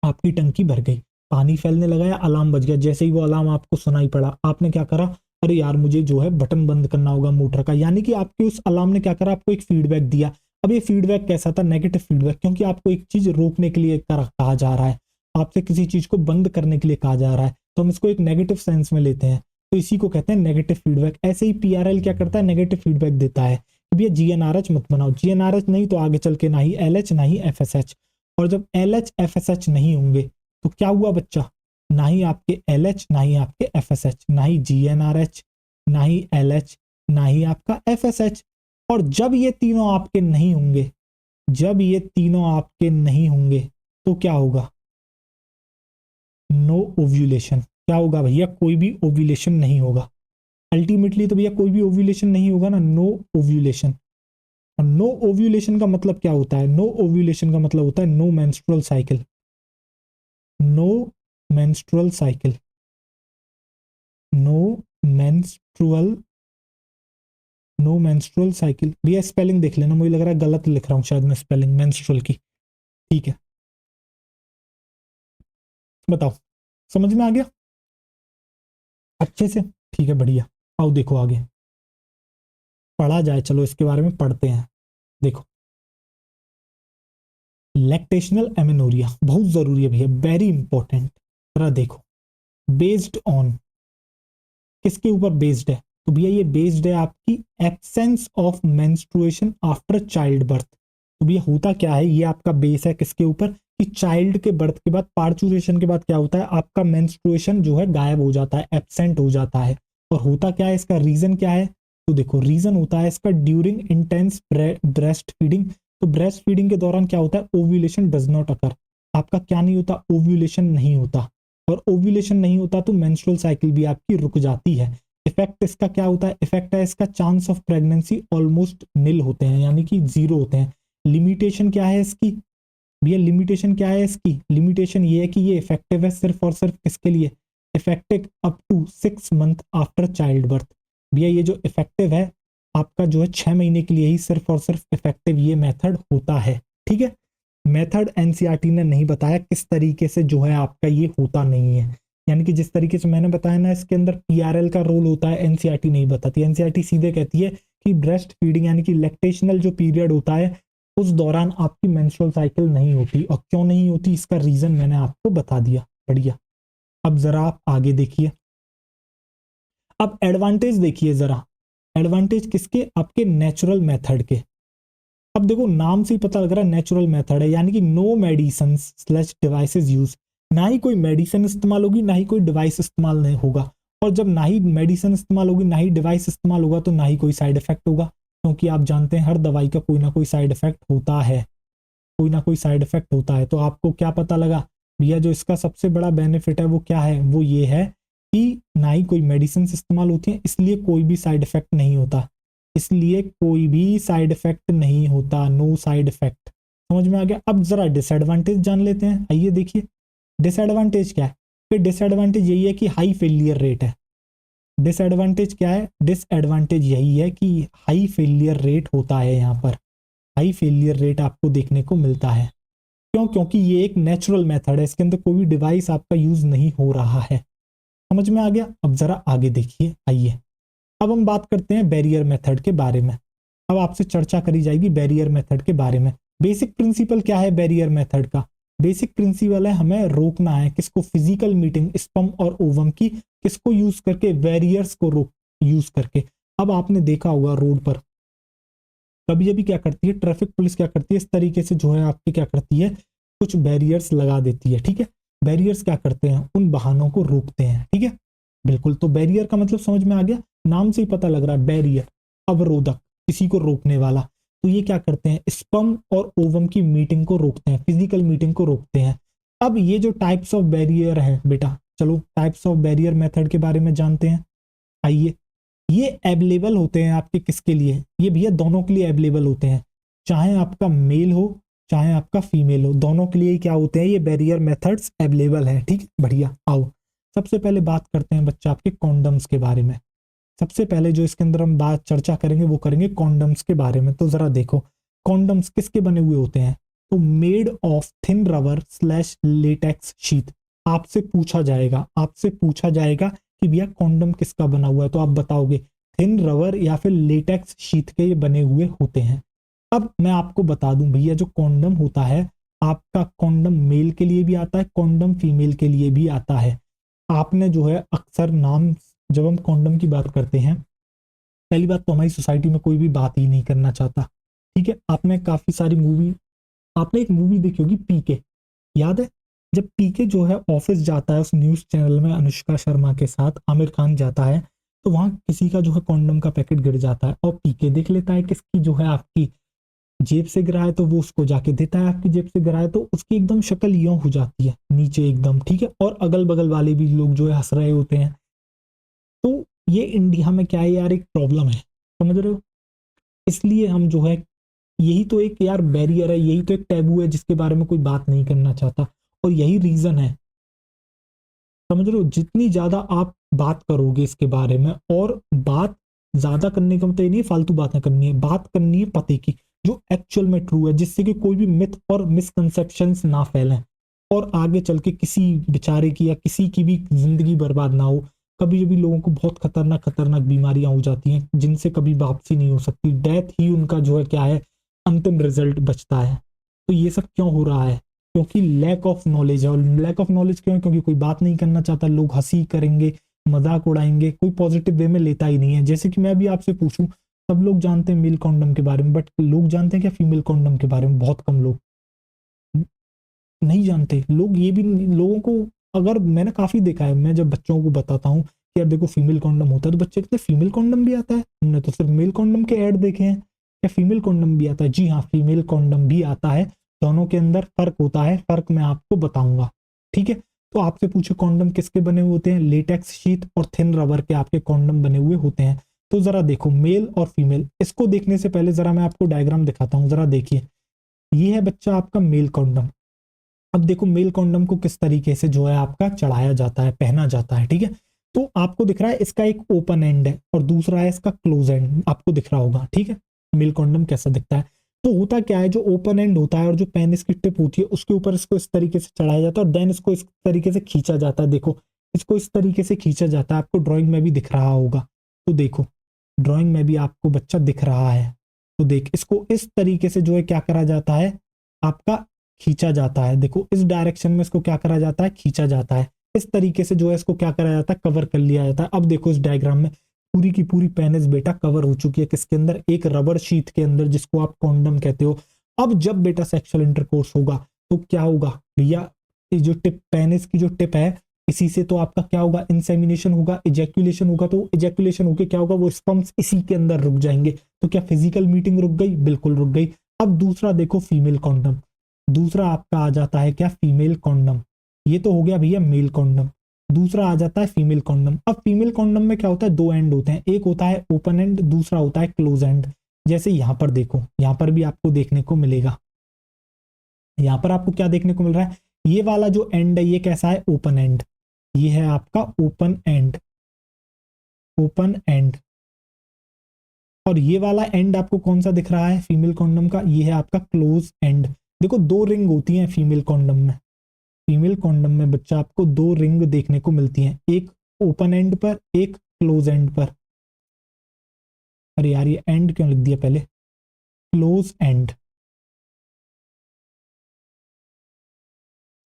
आपकी टंकी भर गई, पानी फैलने लगा या अलार्म बज गया, जैसे ही वो अलार्म आपको सुनाई पड़ा, आपने क्या करा, अरे यार मुझे जो है बटन बंद करना होगा मोटर का। यानी कि आपके उस अलार्म ने क्या करा, आपको एक फीडबैक दिया। अब ये फीडबैक कैसा था, नेगेटिव फीडबैक, क्योंकि आपको एक चीज रोकने के लिए कहा जा रहा है, आपसे किसी चीज को बंद करने के लिए कहा जा रहा है, तो हम इसको एक नेगेटिव सेंस में लेते हैं। तो इसी को कहते हैं नेगेटिव फीडबैक। ऐसे ही पीआरएल क्या करता है, नेगेटिव फीडबैक देता है, भैया जीएनआरएच मत बनाओ, जीएनआरएच नहीं तो आगे चल के ना ही एलएच ना ही एफएसएच। और जब एलएच एफएसएच नहीं होंगे तो क्या हुआ बच्चा, ना ही आपके एलएच ना ही आपके एफएसएच, ना ही जीएनआरएच ना ही एलएच ना ही आपका एफएसएच। और जब ये तीनों आपके नहीं होंगे, जब ये तीनों आपके नहीं होंगे तो क्या होगा, नो ओव्यूलेशन। क्या होगा भैया, कोई भी ओव्यूलेशन नहीं होगा। अल्टीमेटली तो भैया कोई भी ओव्यूलेशन नहीं होगा ना, नो ओव्यूलेशन। और नो ओव्यूलेशन का मतलब क्या होता है, नो ओव्यूलेशन का मतलब होता है no menstrual cycle. No menstrual cycle, no menstrual, no menstrual cycle. भैया स्पेलिंग देख लेना, मुझे लग रहा है गलत लिख रहा हूँ शायद मैं स्पेलिंग मेंस्ट्रुअल की, ठीक है। बताओ, समझ में आ गया अच्छे से, ठीक है बढ़िया। आओ देखो आगे। पढ़ा जाए, चलो इसके बारे में पढ़ते हैं। देखो, लैक्टेशनल एमेनोरिया बहुत जरूरी है भैया, वेरी इंपॉर्टेंट। जरा देखो, बेस्ड ऑन, किसके ऊपर बेस्ड है? तो भैया ये बेस्ड है आपकी absence of menstruation after child birth. तो भैया होता क्या है, ये आपका बेस है किसके ऊपर, कि चाइल्ड के बर्थ के बाद, पार्चुरेशन के बाद क्या होता है, आपका मेंस्ट्रुएशन जो है गायब हो जाता है, एब्सेंट हो जाता है। और होता क्या है, इसका रीजन क्या है? तो देखो, रीजन होता है इसका ड्यूरिंग इंटेंस ब्रेस्ट फीडिंग। तो ब्रेस्ट फीडिंग के दौरान क्या होता है, ओव्यूलेशन डज नॉट अकर। आपका क्या नहीं होता, ओव्यूलेशन नहीं होता। और ओव्यूलेशन नहीं होता तो मेंस्ट्रुअल साइकिल भी आपकी रुक जाती है। इफेक्ट इसका क्या होता है, इफेक्ट है इसका चांस ऑफ प्रेगनेंसी ऑलमोस्ट निल होते हैं, यानी कि जीरो होते हैं। लिमिटेशन क्या है इसकी भैया, लिमिटेशन क्या है इसकी, लिमिटेशन ये है कि ये इफेक्टिव है सिर्फ और सिर्फ किसके लिए, effective up to 6 month after child birth. भैया ये जो इफेक्टिव है आपका जो है 6 महीने के लिए ही सिर्फ और सिर्फ इफेक्टिव ये मेथड होता है। ठीक है, मेथड एनसीईआरटी ने नहीं बताया किस तरीके से जो है आपका ये होता नहीं है, यानी कि जिस तरीके से मैंने बताया ना इसके अंदर पीआरएल का रोल होता है, एनसीईआरटी नहीं बताती। एनसीईआरटी सीधे कहती है कि ब्रेस्ट फीडिंग यानी कि लैक्टेशनल जो पीरियड होता है उस दौरान आपकी मेंस्ट्रुअल साइकिल नहीं होती। और क्यों नहीं होती इसका रीजन मैंने आपको बता दिया। बढ़िया, अब जरा आप आगे देखिए, अब एडवांटेज देखिए जरा, एडवांटेज किसके, आपके नेचुरल मेथड के। अब देखो नाम से ही पता लग रहा है नेचुरल मेथड है, यानी कि no medicine slash devices use, ना ही कोई मेडिसिन इस्तेमाल होगी, ना ही कोई डिवाइस इस्तेमाल नहीं होगा। और जब ना ही मेडिसिन इस्तेमाल होगी, ना ही डिवाइस इस्तेमाल होगा, तो ना ही कोई साइड इफेक्ट होगा, क्योंकि आप जानते हैं हर दवाई का कोई ना कोई साइड इफेक्ट होता है, कोई ना कोई साइड इफेक्ट होता है। तो आपको क्या पता लगा भैया, जो इसका सबसे बड़ा बेनिफिट है वो क्या है, वो ये है कि ना ही कोई मेडिसिन इस्तेमाल होती है, इसलिए कोई भी साइड इफेक्ट नहीं होता, इसलिए कोई भी साइड इफेक्ट नहीं होता, नो साइड इफेक्ट। समझ में आ गया? अब जरा डिसएडवांटेज जान लेते हैं, आइए देखिए डिसएडवांटेज क्या है। फिर डिसएडवांटेज यही है कि हाई फेलियर रेट है। डिसएडवांटेज क्या है, डिसएडवांटेज यही है कि हाई फेलियर रेट होता है, यहाँ पर हाई फेलियर रेट आपको देखने को मिलता है। क्यों? क्योंकि ये एक नेचुरल मेथड है, इसके अंदर कोई भी डिवाइस आपका यूज नहीं हो रहा है। समझ में आ गया? अब जरा आगे देखिए, आइए अब हम बात करते हैं बैरियर मेथड के बारे में। अब आपसे चर्चा करी जाएगी बैरियर मेथड के बारे में। बेसिक प्रिंसिपल क्या है बैरियर मेथड का? बेसिक प्रिंसिपल है हमें रोकना है किसको, फिजिकल मीटिंग स्पर्म और ओवम की, किसको यूज करके, बैरियर्स को रोक यूज करके। अब आपने देखा होगा रोड पर कभी कभी क्या करती है ट्रैफिक पुलिस, क्या करती है इस तरीके से जो है आपकी क्या करती है, कुछ बैरियर्स लगा देती है। ठीक है, बैरियर्स क्या करते हैं, उन वाहनों को रोकते हैं। ठीक है, बिल्कुल। तो बैरियर का मतलब समझ में आ गया, नाम से ही पता लग रहा है, बैरियर अवरोधक, किसी को रोकने वाला। तो ये क्या करते हैं, स्पर्म और ओवम की मीटिंग को रोकते हैं, फिजिकल मीटिंग को रोकते हैं। अब ये जो टाइप्स ऑफ बैरियर है बेटा, चलो टाइप्स ऑफ बैरियर मेथड के बारे में जानते हैं। आइए, ये अवेलेबल होते हैं आपके किसके लिए, ये भैया दोनों के लिए अवेलेबल होते हैं, चाहे आपका मेल हो चाहे आपका फीमेल हो, दोनों के लिए क्या होते हैं, ये बैरियर मेथड्स अवेलेबल है। ठीक है, बढ़िया। आओ सबसे पहले बात करते हैं बच्चा आपके कॉन्डम्स के बारे में। सबसे पहले जो इसके अंदर हम बात चर्चा करेंगे वो करेंगे कॉन्डम्स के बारे में। तो जरा देखो कॉन्डम्स किसके बने हुए होते हैं, तो made of thin rubber slash latex sheet. आपसे पूछा जाएगा, आपसे पूछा जाएगा कि भैया कॉन्डम किसका बना हुआ है, तो आप बताओगे थिन रबर या फिर लेटेक्स शीट के ये बने हुए होते हैं। अब मैं आपको बता दूं भैया, जो कॉन्डम होता है आपका, कॉन्डम मेल के लिए भी आता है, कॉन्डम फीमेल के लिए भी आता है। आपने जो है अक्सर नाम, जब हम कॉन्डम की बात करते हैं, पहली बात तो हमारी सोसाइटी में कोई भी बात ही नहीं करना चाहता। ठीक है, आपने काफी सारी मूवी, आपने एक मूवी देखी होगी पीके, याद है? जब पीके जो है ऑफिस जाता है उस न्यूज चैनल में अनुष्का शर्मा के साथ, आमिर खान जाता है, तो वहां किसी का जो है कॉन्डम का पैकेट गिर जाता है और पीके देख लेता है किसकी जो है आपकी जेब से गिरा है, तो वो उसको जाके देता है, आपकी जेब से गिरा है, तो उसकी एकदम शक्ल यूं हो जाती है नीचे एकदम। ठीक है, और अगल बगल वाले भी लोग जो है हंस रहे होते हैं। तो ये इंडिया में क्या है यार, एक प्रॉब्लम है, समझ रहे हो? इसलिए हम जो है, यही तो एक यार बैरियर है, यही तो एक टैबू है जिसके बारे में कोई बात नहीं करना चाहता, और यही रीजन है। समझ रहे हो, जितनी ज्यादा आप बात करोगे इसके बारे में, और बात ज्यादा करने का मतलब ये नहीं फालतू बातें करनी है, बात करनी है पते की, जो एक्चुअल में ट्रू है, जिससे कि कोई भी मिथ और मिसकंसेप्शंस ना फैलें और आगे चल के किसी बेचारे की या किसी की भी जिंदगी बर्बाद ना हो। कभी कभी लोगों को बहुत खतरनाक खतरनाक बीमारियां हो जाती हैं जिनसे कभी वापसी नहीं हो सकती, डेथ ही उनका जो है क्या है अंतिम रिजल्ट बचता है। तो ये सब क्यों हो रहा है? क्योंकि लैक ऑफ नॉलेज है। और लैक ऑफ नॉलेज क्यों है? क्योंकि कोई बात नहीं करना चाहता, लोग हंसी करेंगे, मजाक उड़ाएंगे, कोई पॉजिटिव वे में लेता ही नहीं है। जैसे कि मैं भी आपसे पूछूं, सब लोग जानते हैं मेल कॉन्डम के बारे में, बट लोग जानते हैं क्या फीमेल कॉन्डम के बारे में? बहुत कम लोग नहीं जानते। लोग ये भी लोगों को, अगर मैंने काफी देखा है, मैं जब बच्चों को बताता हूँ कि यार देखो फीमेल कॉन्डम होता है, तो बच्चे कहते हैं फीमेल कॉन्डम भी आता है, हमने तो सिर्फ मेल कॉन्डम के ऐड देखे हैं, क्या फीमेल कॉन्डम भी आता है? जी हाँ, फीमेल कॉन्डम भी आता है। दोनों के अंदर फर्क होता है, फर्क मैं आपको बताऊंगा, ठीक है। तो आपसे पूछे कॉन्डम किसके बने हुए होते हैं? लेटेक्स शीट और थिन रबर के आपके कॉन्डम बने हुए होते हैं। तो जरा देखो मेल और फीमेल, इसको देखने से पहले जरा मैं आपको डायग्राम दिखाता हूँ, जरा देखिए। ये है बच्चा आपका मेल कॉन्डम। अब देखो मेल कॉन्डम को किस तरीके से जो है आपका चढ़ाया जाता है, पहना जाता है, ठीक है। तो आपको दिख रहा है इसका एक ओपन एंड है और दूसरा है इसका क्लोज एंड, आपको दिख रहा होगा, ठीक है। मेल कॉन्डम कैसा दिखता है? तो होता क्या है, जो ओपन एंड होता है और जो पेनिस की टिप होती है उसके ऊपर इसको इस तरीके से चढ़ाया जाता है और देन इसको इस तरीके से खींचा जाता है। देखो इसको इस तरीके से खींचा जाता है, आपको ड्राइंग में भी दिख रहा होगा। तो देखो ड्राइंग में भी आपको बच्चा दिख रहा है। तो देख इसको इस तरीके से जो है क्या करा जाता है, आपका खींचा जाता है। देखो इस डायरेक्शन में इसको क्या करा जाता है, खींचा जाता है। इस तरीके से जो है इसको क्या करा जाता है, कवर कर लिया जाता है। अब देखो इस डायग्राम में पूरी की पूरी पेनिस बेटा कवर हो चुकी है किसके अंदर? एक रबर शीट के अंदर, जिसको आप कॉन्डम कहते हो। अब जब बेटा सेक्सुअल इंटरकोर्स होगा तो क्या होगा भैया, ये जो टिप, पेनिस की जो टिप है, इसी से तो आपका क्या होगा, इंसेमिनेशन होगा, इजैकुलेशन होगा। तो इजैकुलेशन होके क्या होगा, वो स्पर्म्स इसी के अंदर रुक जाएंगे। तो क्या फिजिकल मीटिंग रुक गई? बिल्कुल रुक गई। अब दूसरा देखो फीमेल कॉन्डम, दूसरा आपका आ जाता है क्या, फीमेल कॉन्डम। ये तो हो गया भैया मेल कॉन्डम। दूसरा आ जाता है फीमेल कॉन्डम। अब फीमेल कॉन्डम में क्या होता है, दो एंड होते हैं, एक होता है ओपन एंड, दूसरा होता है क्लोज एंड। जैसे यहां पर देखो, यहां पर भी आपको देखने को मिलेगा। यहां पर आपको क्या देखने को मिल रहा है, ये वाला जो एंड है ये कैसा है, ओपन एंड। ये है आपका ओपन एंड, ओपन एंड। और ये वाला एंड आपको कौन सा दिख रहा है फीमेल कॉन्डम का, ये है आपका क्लोज एंड। देखो दो रिंग होती हैं फीमेल कॉन्डम में। फीमेल कॉन्डम में बच्चा आपको दो रिंग देखने को मिलती हैं, एक ओपन एंड पर, एक क्लोज एंड पर। अरे यार ये एंड क्यों लिख दिया पहले, क्लोज एंड।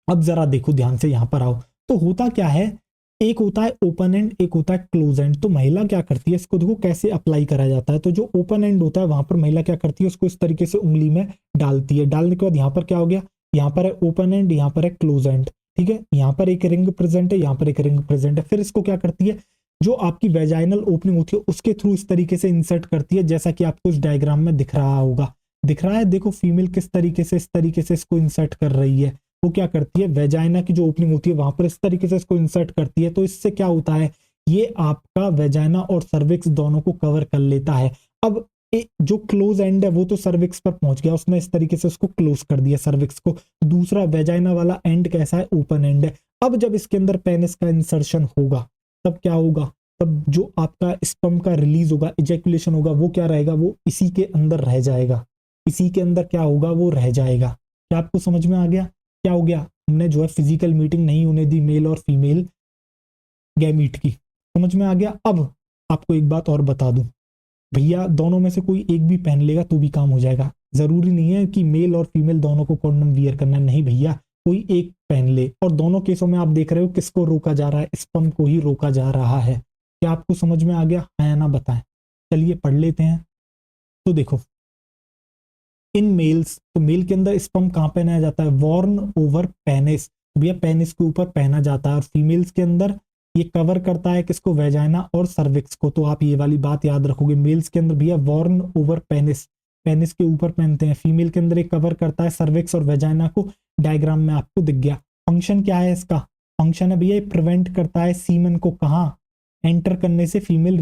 अब जरा देखो ध्यान से, यहां पर आओ। तो होता क्या है, एक होता है ओपन एंड, एक होता है क्लोज एंड। तो महिला क्या करती है, इसको देखो कैसे अप्लाई करा जाता है। तो जो ओपन एंड होता है वहां पर महिला क्या करती है, उसको इस तरीके से उंगली में डालती है। डालने के बाद यहाँ पर क्या हो गया, यहाँ पर है ओपन एंड, यहाँ पर है क्लोज एंड, ठीक है। यहाँ पर एक रिंग प्रेजेंट है, यहाँ पर एक रिंग प्रेजेंट है। फिर इसको क्या करती है, जो आपकी वेजाइनल ओपनिंग होती है उसके थ्रू इस तरीके से इंसर्ट करती है, जैसा कि आपको इस डायग्राम में दिख रहा होगा। दिख रहा है, देखो फीमेल किस तरीके से इस तरीके से इसको इंसर्ट कर रही है। वो क्या करती है, वेजाइना की जो ओपनिंग होती है वहां पर इस तरीके से इसको इंसर्ट करती है। तो इससे क्या होता है, ये आपका वेजाइना और सर्विक्स दोनों को कवर कर लेता है। अब जो क्लोज एंड है वो तो सर्विक्स पर पहुंच गया, उसने इस तरीके से उसको क्लोज कर दिया सर्विक्स को। दूसरा वेजाइना वाला एंड कैसा है, ओपन एंड है। अब जब इसके अंदर पेनिस का इंसर्शन होगा तब क्या होगा, तब जो आपका स्पर्म का रिलीज होगा, इजैकुलेशन होगा, वो क्या रहेगा, वो इसी के अंदर रह जाएगा। इसी के अंदर क्या होगा, वो रह जाएगा। क्या आपको समझ में आ गया? क्या हो गया, हमने जो है फिजिकल मीटिंग नहीं होने दी मेल और फीमेल गैमीट की। समझ में आ गया? अब आपको एक बात और बता दूं भैया, दोनों में से कोई एक भी पहन लेगा तो भी काम हो जाएगा। जरूरी नहीं है कि मेल और फीमेल दोनों को कॉन्डम वियर करना है, नहीं भैया, कोई एक पहन ले। और दोनों केसों में आप देख रहे हो किसको रोका जा रहा है, स्पर्म को ही रोका जा रहा है। क्या आपको समझ में आ गया है या ना, बताएं। चलिए पढ़ लेते हैं। तो देखो इन मेल्स, तो मेल के अंदर स्पर्म कहाँ पहनाया जाता है, वॉर्न ओवर पेनिस, भैया पेनिस के ऊपर पहना जाता है। और फीमेल्स के अंदर ये कवर करता है किसको, वेजाइना और सर्विक्स को। तो आप ये वाली बात याद रखोगे, मेल्स के अंदर भैया वॉर्न ओवर पेनिस, पेनिस के ऊपर पहनते हैं। फीमेल के अंदर ये कवर करता है सर्विक्स और वेजाइना को। डायग्राम में आपको दिख गया। फंक्शन क्या है इसका, फंक्शन है भैया ये प्रिवेंट करता है सीमन को कहाँ एंटर करने से, फीमेल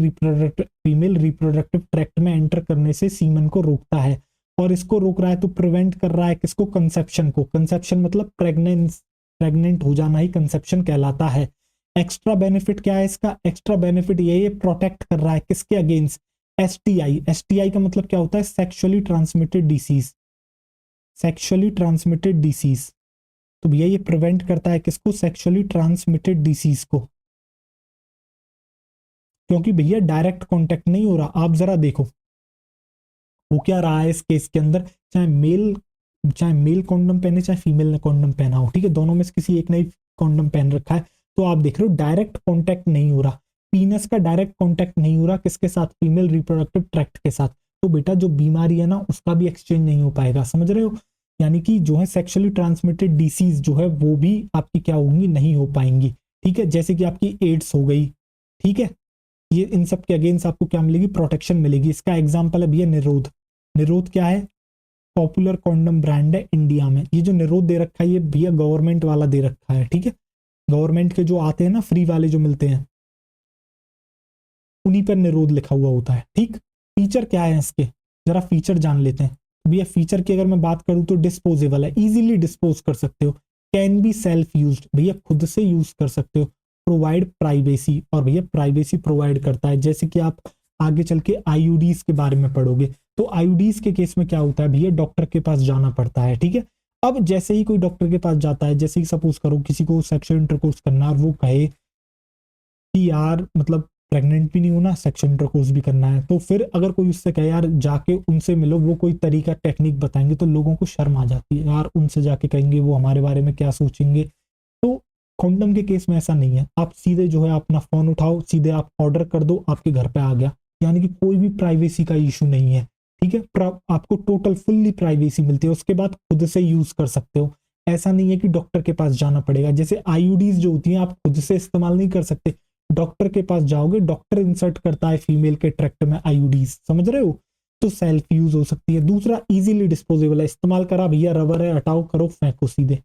रिप्रोडक्टिव ट्रैक्ट में एंटर करने से सीमन को रोकता है। और इसको रोक रहा है तो प्रिवेंट कर रहा है किसको, कंसेप्शन को। कंसेप्शन मतलब प्रेग्नेंट हो जाना ही कंसेप्शन कहलाता है। एक्स्ट्रा बेनिफिट क्या है इसका, एक्स्ट्रा बेनिफिट ये प्रोटेक्ट कर रहा है किसके अगेंस्ट, एसटीआई। एसटीआई का मतलब क्या होता है, sexually transmitted disease, sexually transmitted disease. तो भैया ये प्रिवेंट करता है किसको, सेक्सुअली ट्रांसमिटेड डिसीज को। क्योंकि भैया डायरेक्ट कांटेक्ट नहीं हो रहा। आप जरा देखो वो क्या रहा है इस केस के अंदर, चाहे मेल कॉन्डम पहने चाहे फीमेल ने कॉन्डम पहना हो, ठीक है, दोनों में से किसी एक ने ही कॉन्डम पहन रखा है, तो आप देख रहे हो डायरेक्ट कांटेक्ट नहीं हो रहा, पीनस का डायरेक्ट कांटेक्ट नहीं हो रहा, किसके साथ, फीमेल रिप्रोडक्टिव ट्रैक्ट के साथ। तो बेटा जो बीमारी है ना उसका भी एक्सचेंज नहीं हो पाएगा, समझ रहे हो, यानी कि जो है सेक्सुअली ट्रांसमिटेड डिसीज जो है वो भी आपकी क्या होंगी, नहीं हो पाएंगी, ठीक है, जैसे कि आपकी एड्स हो गई, ठीक है, ये इन सब के अगेंस्ट आपको क्या मिलेगी, प्रोटेक्शन मिलेगी। इसका एग्जाम्पल है भैया निरोध। निरोध क्या है, पॉपुलर कॉन्डम ब्रांड है इंडिया में। ये जो निरोध दे रखा है ये भैया गवर्नमेंट वाला दे रखा है, ठीक है, गवर्नमेंट के जो आते हैं ना फ्री वाले जो मिलते हैं उन्हीं पर निरोध लिखा हुआ होता है, ठीक। फीचर क्या है इसके, जरा फीचर जान लेते हैं भैया। फीचर की अगर मैं बात करूं तो डिस्पोजेबल है, इजीली डिस्पोज कर सकते हो, कैन बी सेल्फ यूज्ड, भैया खुद से यूज कर सकते हो, प्रोवाइड प्राइवेसी, और भैया प्राइवेसी प्रोवाइड करता है, जैसे कि आप आगे चल के आईयूडीज के बारे में पढ़ोगे, तो आईयूडीज के केस में क्या होता है भैया, डॉक्टर के पास जाना पड़ता है, ठीक है। अब जैसे ही कोई डॉक्टर के पास जाता है, जैसे ही सपोज करो किसी को सेक्सुअल इंटरकोर्स करना और वो कहे कि यार मतलब प्रेग्नेंट भी नहीं होना, सेक्सुअल इंटरकोर्स भी करना है, तो फिर अगर कोई उससे कहे यार जाके उनसे मिलो, वो कोई तरीका टेक्निक बताएंगे तो लोगों को शर्म आ जाती है, यार उनसे जाके कहेंगे वो हमारे बारे में क्या सोचेंगे। तो कॉन्डम के केस में ऐसा नहीं है, आप सीधे जो है अपना फोन उठाओ, सीधे आप ऑर्डर कर दो, आपके घर पे आ गया, यानी कि कोई भी प्राइवेसी का इशू नहीं है, ठीक है, आपको टोटल फुल्ली प्राइवेसी मिलती है, उसके बाद खुद से यूज कर सकते हो। ऐसा नहीं है कि डॉक्टर के पास जाना पड़ेगा, जैसे आईयूडीज जो होती हैं आप खुद से इस्तेमाल नहीं कर सकते, डॉक्टर के पास जाओगे, डॉक्टर इंसर्ट करता है फीमेल के ट्रैक्ट में आईयूडीज, समझ रहे हो, तो सेल्फ यूज हो सकती है। दूसरा इजीली डिस्पोजेबल है, इस्तेमाल करा भैया, रबर है, हटाओ करो फेंको सीधे,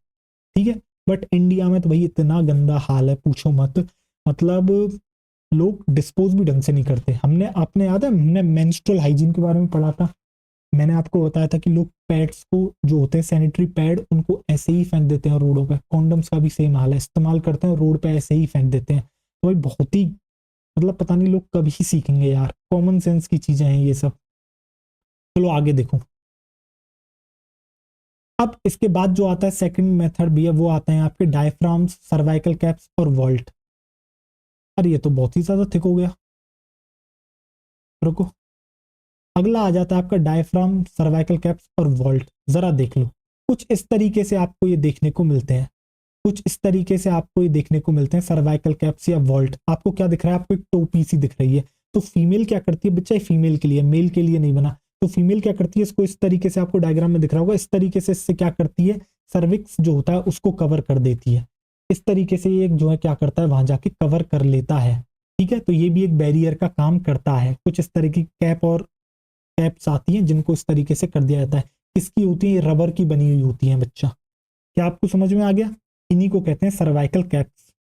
ठीक है। बट इंडिया में तो भाई इतना गंदा हाल है पूछो मत, मतलब लोग डिस्पोज भी ढंग से नहीं करते। हमने, आपने याद है हमने मेंस्ट्रुअल हाइजीन के बारे में पढ़ा था, मैंने आपको बताया था कि लोग पैड्स को जो होते हैं सैनिटरी पैड उनको ऐसे ही फेंक देते हैं रोडों पे, कॉन्डम्स का भी सेम हाल है, इस्तेमाल करते हैं रोड पे ऐसे ही फेंक देते हैं। तो भाई बहुत ही मतलब पता नहीं लोग कब ही सीखेंगे यार, कॉमन सेंस की चीजें हैं ये सब। चलो आगे देखो, अब इसके बाद जो आता है सेकंड मेथड भी है, वो आता है आपके डायफ्राम्स, सर्वाइकल कैप्स और वॉल्ट। अरे ये तो बहुत ही ज्यादा थिक हो गया, रुको, अगला आ जाता है आपका डायफ्राम, सर्वाइकल कैप्स और वॉल्ट। जरा देख लो, कुछ इस तरीके से आपको ये देखने को मिलते हैं, कुछ इस तरीके से आपको ये देखने को मिलते हैं सर्वाइकल कैप्स या वॉल्ट। आपको क्या दिख रहा है, आपको एक टोपी सी दिख रही है, तो फीमेल क्या करती है बच्चा, फीमेल के लिए, मेल के लिए नहीं बना, तो फीमेल क्या करती है, इसको इस तरीके से आपको डायग्राम में दिख रहा होगा, इस तरीके से इससे क्या करती है, सर्विक्स जो होता है उसको कवर कर देती है, इस तरीके से ये जो है क्या करता है वहां जाके कवर कर लेता है, ठीक है। तो ये भी एक बैरियर का काम करता है। कुछ इस तरह की कैप और कैप्स आती हैं जिनको इस तरीके से कर दिया जाता है, किसकी होती है, रबर की बनी हुई होती है बच्चा, क्या आपको समझ में आ गया, इन्हीं को कहते हैं सर्वाइकल कैप्स।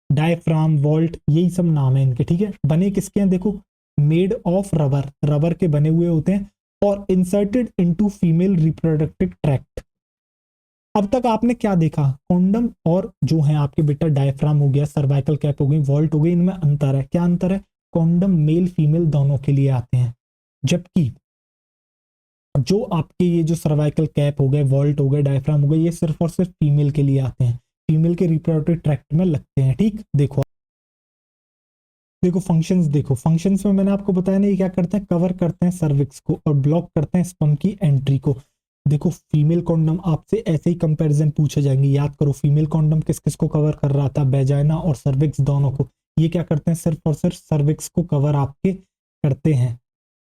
डायफ्राम, वॉल्ट, यही सब नाम है इनके, ठीक है। बने किसके हैं देखो, मेड ऑफ रबर, रबर के बने हुए होते हैं, और inserted into female reproductive tract. अब तक आपने क्या देखा, कॉन्डम और जो है आपके बेटा डायफ्राम हो गया, सर्वाइकल कैप हो गई, वॉल्ट हो गई, इनमें अंतर है, क्या अंतर है, कॉन्डम मेल फीमेल दोनों के लिए आते हैं, जबकि जो आपके ये जो सर्वाइकल कैप हो गए, वॉल्ट हो गए, डायफ्राम हो गए, ये सिर्फ और सिर्फ फीमेल के लिए आते हैं, फीमेल के रिप्रोडक्टिव ट्रैक्ट में लगते हैं, ठीक। देखो देखो फंक्शंस, देखो फंक्शंस में मैंने आपको बताया नहीं, क्या करते हैं, कवर करते हैं सर्विक्स को और ब्लॉक करते हैं स्पर्म की एंट्री को। देखो फीमेल कॉन्डम आपसे ऐसे ही कंपैरिजन पूछे जाएंगे, याद करो फीमेल कॉन्डम किस किस को कवर कर रहा था, वेजाइना और सर्विक्स दोनों को, ये क्या करते हैं, सिर्फ और सिर्फ सर्विक्स को कवर आपके करते हैं,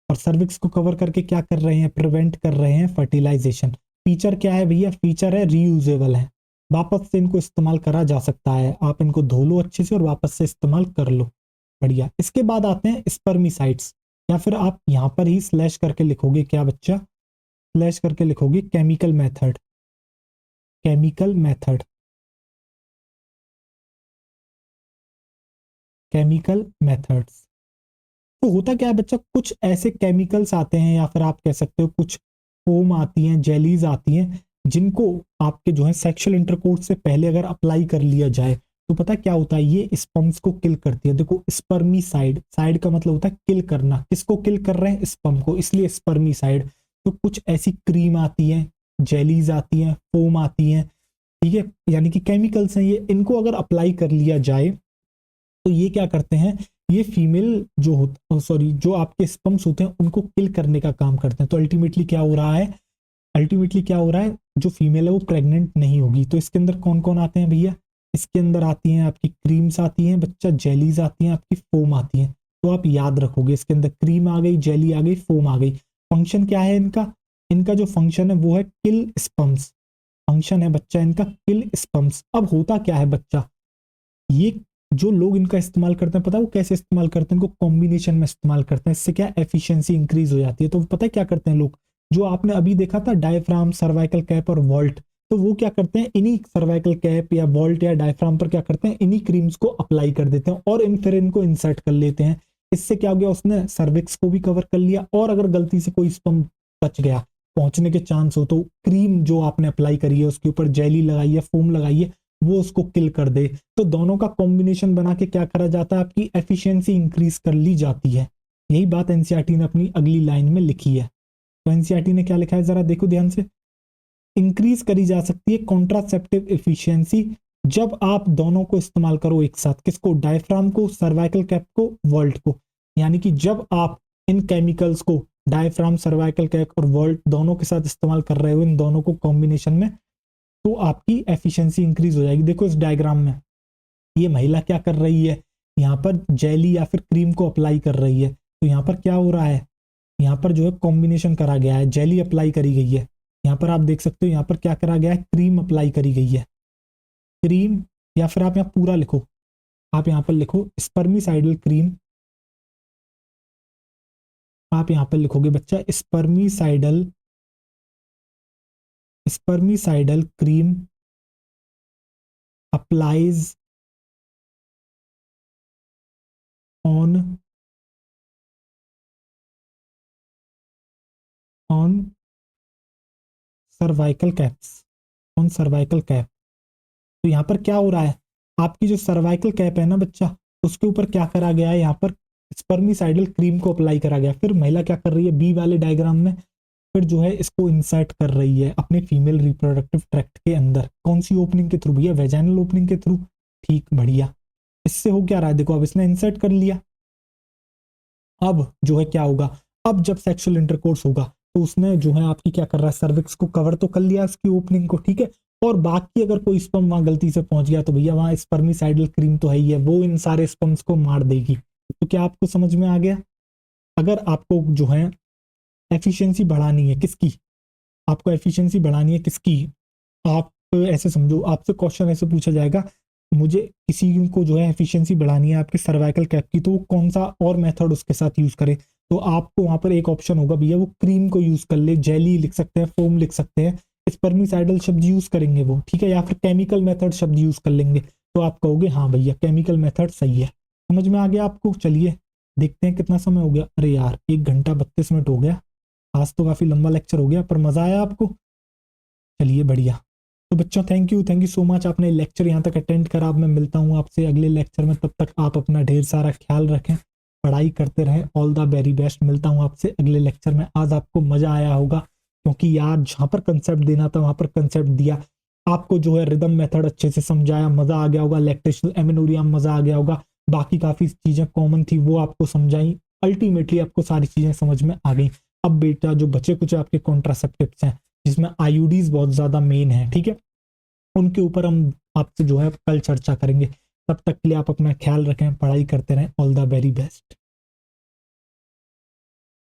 और सर्विक्स को कवर करके क्या कर रहे हैं, प्रिवेंट कर रहे हैं फर्टिलाइजेशन। फीचर क्या है भैया, फीचर है रीयूजेबल है, वापस से इनको इस्तेमाल करा जा सकता है, आप इनको धो लो अच्छे से और वापस से इस्तेमाल कर लो, बढ़िया। इसके बाद आते हैं स्पर्मिसाइड्स, या फिर आप यहां पर ही स्लैश करके लिखोगे, क्या बच्चा, स्लैश करके लिखोगे chemical method, chemical method, chemical methods. तो होता क्या है बच्चा, कुछ ऐसे केमिकल्स आते हैं, या फिर आप कह सकते हो कुछ फोम आती हैं, जेलीज आती हैं, जिनको आपके जो है सेक्सुअल इंटरकोर्स से पहले अगर अप्लाई कर लिया जाए तो पता क्या होता है, ये स्पर्म्स को किल करती है। देखो स्पर्मीसाइड, साइड का मतलब होता है किल करना, किसको किल कर रहे हैं, स्पर्म को, इसलिए स्पर्मीसाइड। तो कुछ ऐसी क्रीम आती है, जेलीज आती हैं, फोम आती हैं, ठीक है, यानी कि केमिकल्स हैं ये, इनको अगर अप्लाई कर लिया जाए तो ये क्या करते हैं, ये फीमेल जो सॉरी जो आपके स्पर्म्स होते हैं उनको किल करने का काम करते हैं। तो अल्टीमेटली क्या हो रहा है, जो फीमेल है वो प्रेग्नेंट नहीं होगी। तो इसके अंदर कौन कौन आते हैं भैया, इसके अंदर आती हैं आपकी क्रीम्स आती हैं बच्चा, जेलीज आती हैं, आपकी फोम आती हैं। तो आप याद रखोगे इसके अंदर क्रीम आ गई, जेली आ गई, फोम आ गई। फंक्शन क्या है इनका, इनका जो फंक्शन है वो है किल स्पर्म्स। फंक्शन है बच्चा इनका किल स्पर्म्स। अब होता क्या है बच्चा, ये जो लोग इनका इस्तेमाल करते हैं, पता है वो कैसे इस्तेमाल करते हैं, इनको कॉम्बिनेशन में इस्तेमाल करते हैं। इससे क्या एफिशिएंसी इंक्रीज हो जाती है। तो पता है क्या करते हैं लोग, जो आपने अभी देखा था डायफ्राम, सर्वाइकल कैप और वॉल्ट, तो वो क्या करते हैं, इन्हीं सर्वाइकल कैप या वॉल्ट या डायफ्राम पर क्या करते हैं, इन्हीं क्रीम्स को अप्लाई कर देते हैं और फिर इनको इंसर्ट कर लेते हैं। इससे क्या हो गया, उसने सर्विक्स को भी कवर कर लिया, और अगर गलती से कोई स्पर्म बच गया, पहुंचने के चांस हो, तो क्रीम जो आपने अप्लाई करी है उसके ऊपर जेली लगाई है, फोम लगाई है, वो उसको किल कर दे। तो दोनों का कॉम्बिनेशन बना के क्या करा जाता है, आपकी एफिशिएंसी इंक्रीज कर ली जाती है। यही बात एनसीईआरटी ने अपनी अगली लाइन में लिखी है। तो एनसीईआरटी ने क्या लिखा है, जरा देखो ध्यान से। इंक्रीज करी जा सकती है कॉन्ट्रासेप्टिव एफिशिएंसी जब आप दोनों को इस्तेमाल करो एक साथ। किसको, डायफ्राम को, सर्वाइकल कैप को, वॉल्ट को। यानी कि जब आप इन केमिकल्स को डायफ्राम, सर्वाइकल कैप और वॉल्ट दोनों के साथ इस्तेमाल कर रहे हो, इन दोनों को कॉम्बिनेशन में, तो आपकी एफिशिएंसी इंक्रीज हो जाएगी। देखो इस डायग्राम में ये महिला क्या कर रही है, यहाँ पर जेली या फिर क्रीम को अप्लाई कर रही है। तो यहाँ पर क्या हो रहा है, यहाँ पर जो है कॉम्बिनेशन करा गया है, जेली अप्लाई करी गई है। यहाँ पर आप देख सकते हो, यहाँ पर क्या करा गया है, क्रीम अप्लाई करी गई है। क्रीम, या फिर आप यहाँ पूरा लिखो, आप यहाँ पर लिखो स्पर्मिसाइडल क्रीम। आप यहाँ पर लिखोगे बच्चा spermicidal cream applies on cervical caps, on cervical cap. तो यहाँ पर क्या हो रहा है, आपकी जो सर्वाइकल कैप है ना बच्चा, उसके ऊपर क्या करा गया है, यहाँ पर स्पर्मिसाइडल क्रीम को अप्लाई करा गया। फिर महिला क्या कर रही है, बी वाले डायग्राम में, फिर जो है इसको इंसर्ट कर रही है अपने फीमेल रिप्रोडक्टिव ट्रैक्ट के अंदर। कौन सी ओपनिंग के थ्रू भैया, वेजाइनल ओपनिंग के थ्रू। ठीक, बढ़िया। इससे हो क्या रहा है, देखो अब इसने इंसर्ट कर लिया। अब जो है क्या होगा, अब जब सेक्सुअल इंटरकोर्स होगा तो उसने जो है आपकी क्या कर रहा है, सर्विक्स को कवर तो कर लिया, उसकी ओपनिंग को, ठीक है। और बाकी अगर कोई स्पर्म वहां गलती से पहुंच गया तो भैया वहां स्पर्मिसाइडल क्रीम तो है ही है, वो इन सारे स्पर्म्स को मार देगी। तो क्या आपको समझ में आ गया। अगर आपको जो है एफिशिएंसी बढ़ानी है किसकी, आपको एफिशिएंसी बढ़ानी है किसकी, आप ऐसे समझो, आपसे क्वेश्चन ऐसे पूछा जाएगा, मुझे किसी को जो है एफिशिएंसी बढ़ानी है आपके सर्वाइकल कैप की, तो वो कौन सा और मेथड उसके साथ यूज करे। तो आपको वहां पर एक ऑप्शन होगा भैया, वो क्रीम को यूज कर ले, जेली लिख सकते हैं, फोम लिख सकते हैं, स्पर्मिसाइडल शब्द यूज करेंगे वो, ठीक है, या फिर केमिकल मेथड शब्द यूज कर लेंगे। तो आप कहोगे हाँ भैया केमिकल मेथड सही है। समझ में आ गया आपको। चलिए देखते हैं कितना समय हो गया। अरे यार 1 घंटा 32 मिनट हो गया। आज तो काफी लंबा लेक्चर हो गया, पर मजा आया आपको। चलिए बढ़िया। तो बच्चों थैंक यू सो मच, आपने लेक्चर यहाँ तक अटेंड करा। अब मैं मिलता हूँ आपसे अगले लेक्चर में, तब तक आप अपना ढेर सारा ख्याल रखें, पढ़ाई करते रहें। All the very best. मिलता हूँ आपसे अगले लेक्चर में। आज आपको मजा आया होगा, क्योंकि यार जहाँ पर कंसेप्ट देना था वहां पर कंसेप्ट दिया। आपको जो है रिदम मेथड अच्छे से समझाया, मजा आ गया होगा। लैक्टेशनल एमेनोरिया में मजा आ गया होगा। बाकी काफी चीजें कॉमन थी वो आपको समझाई। अल्टीमेटली आपको सारी चीजें समझ में आ गई। अब बेटा जो बचे कुछ आपके कॉन्ट्रासेप्टिव्स हैं, जिसमें आईयूडीज बहुत ज्यादा मेन है, ठीक है, उनके ऊपर हम आपसे जो है कल चर्चा करेंगे। तब तक के लिए आप अपना ख्याल रखें, पढ़ाई करते रहें। All the very best.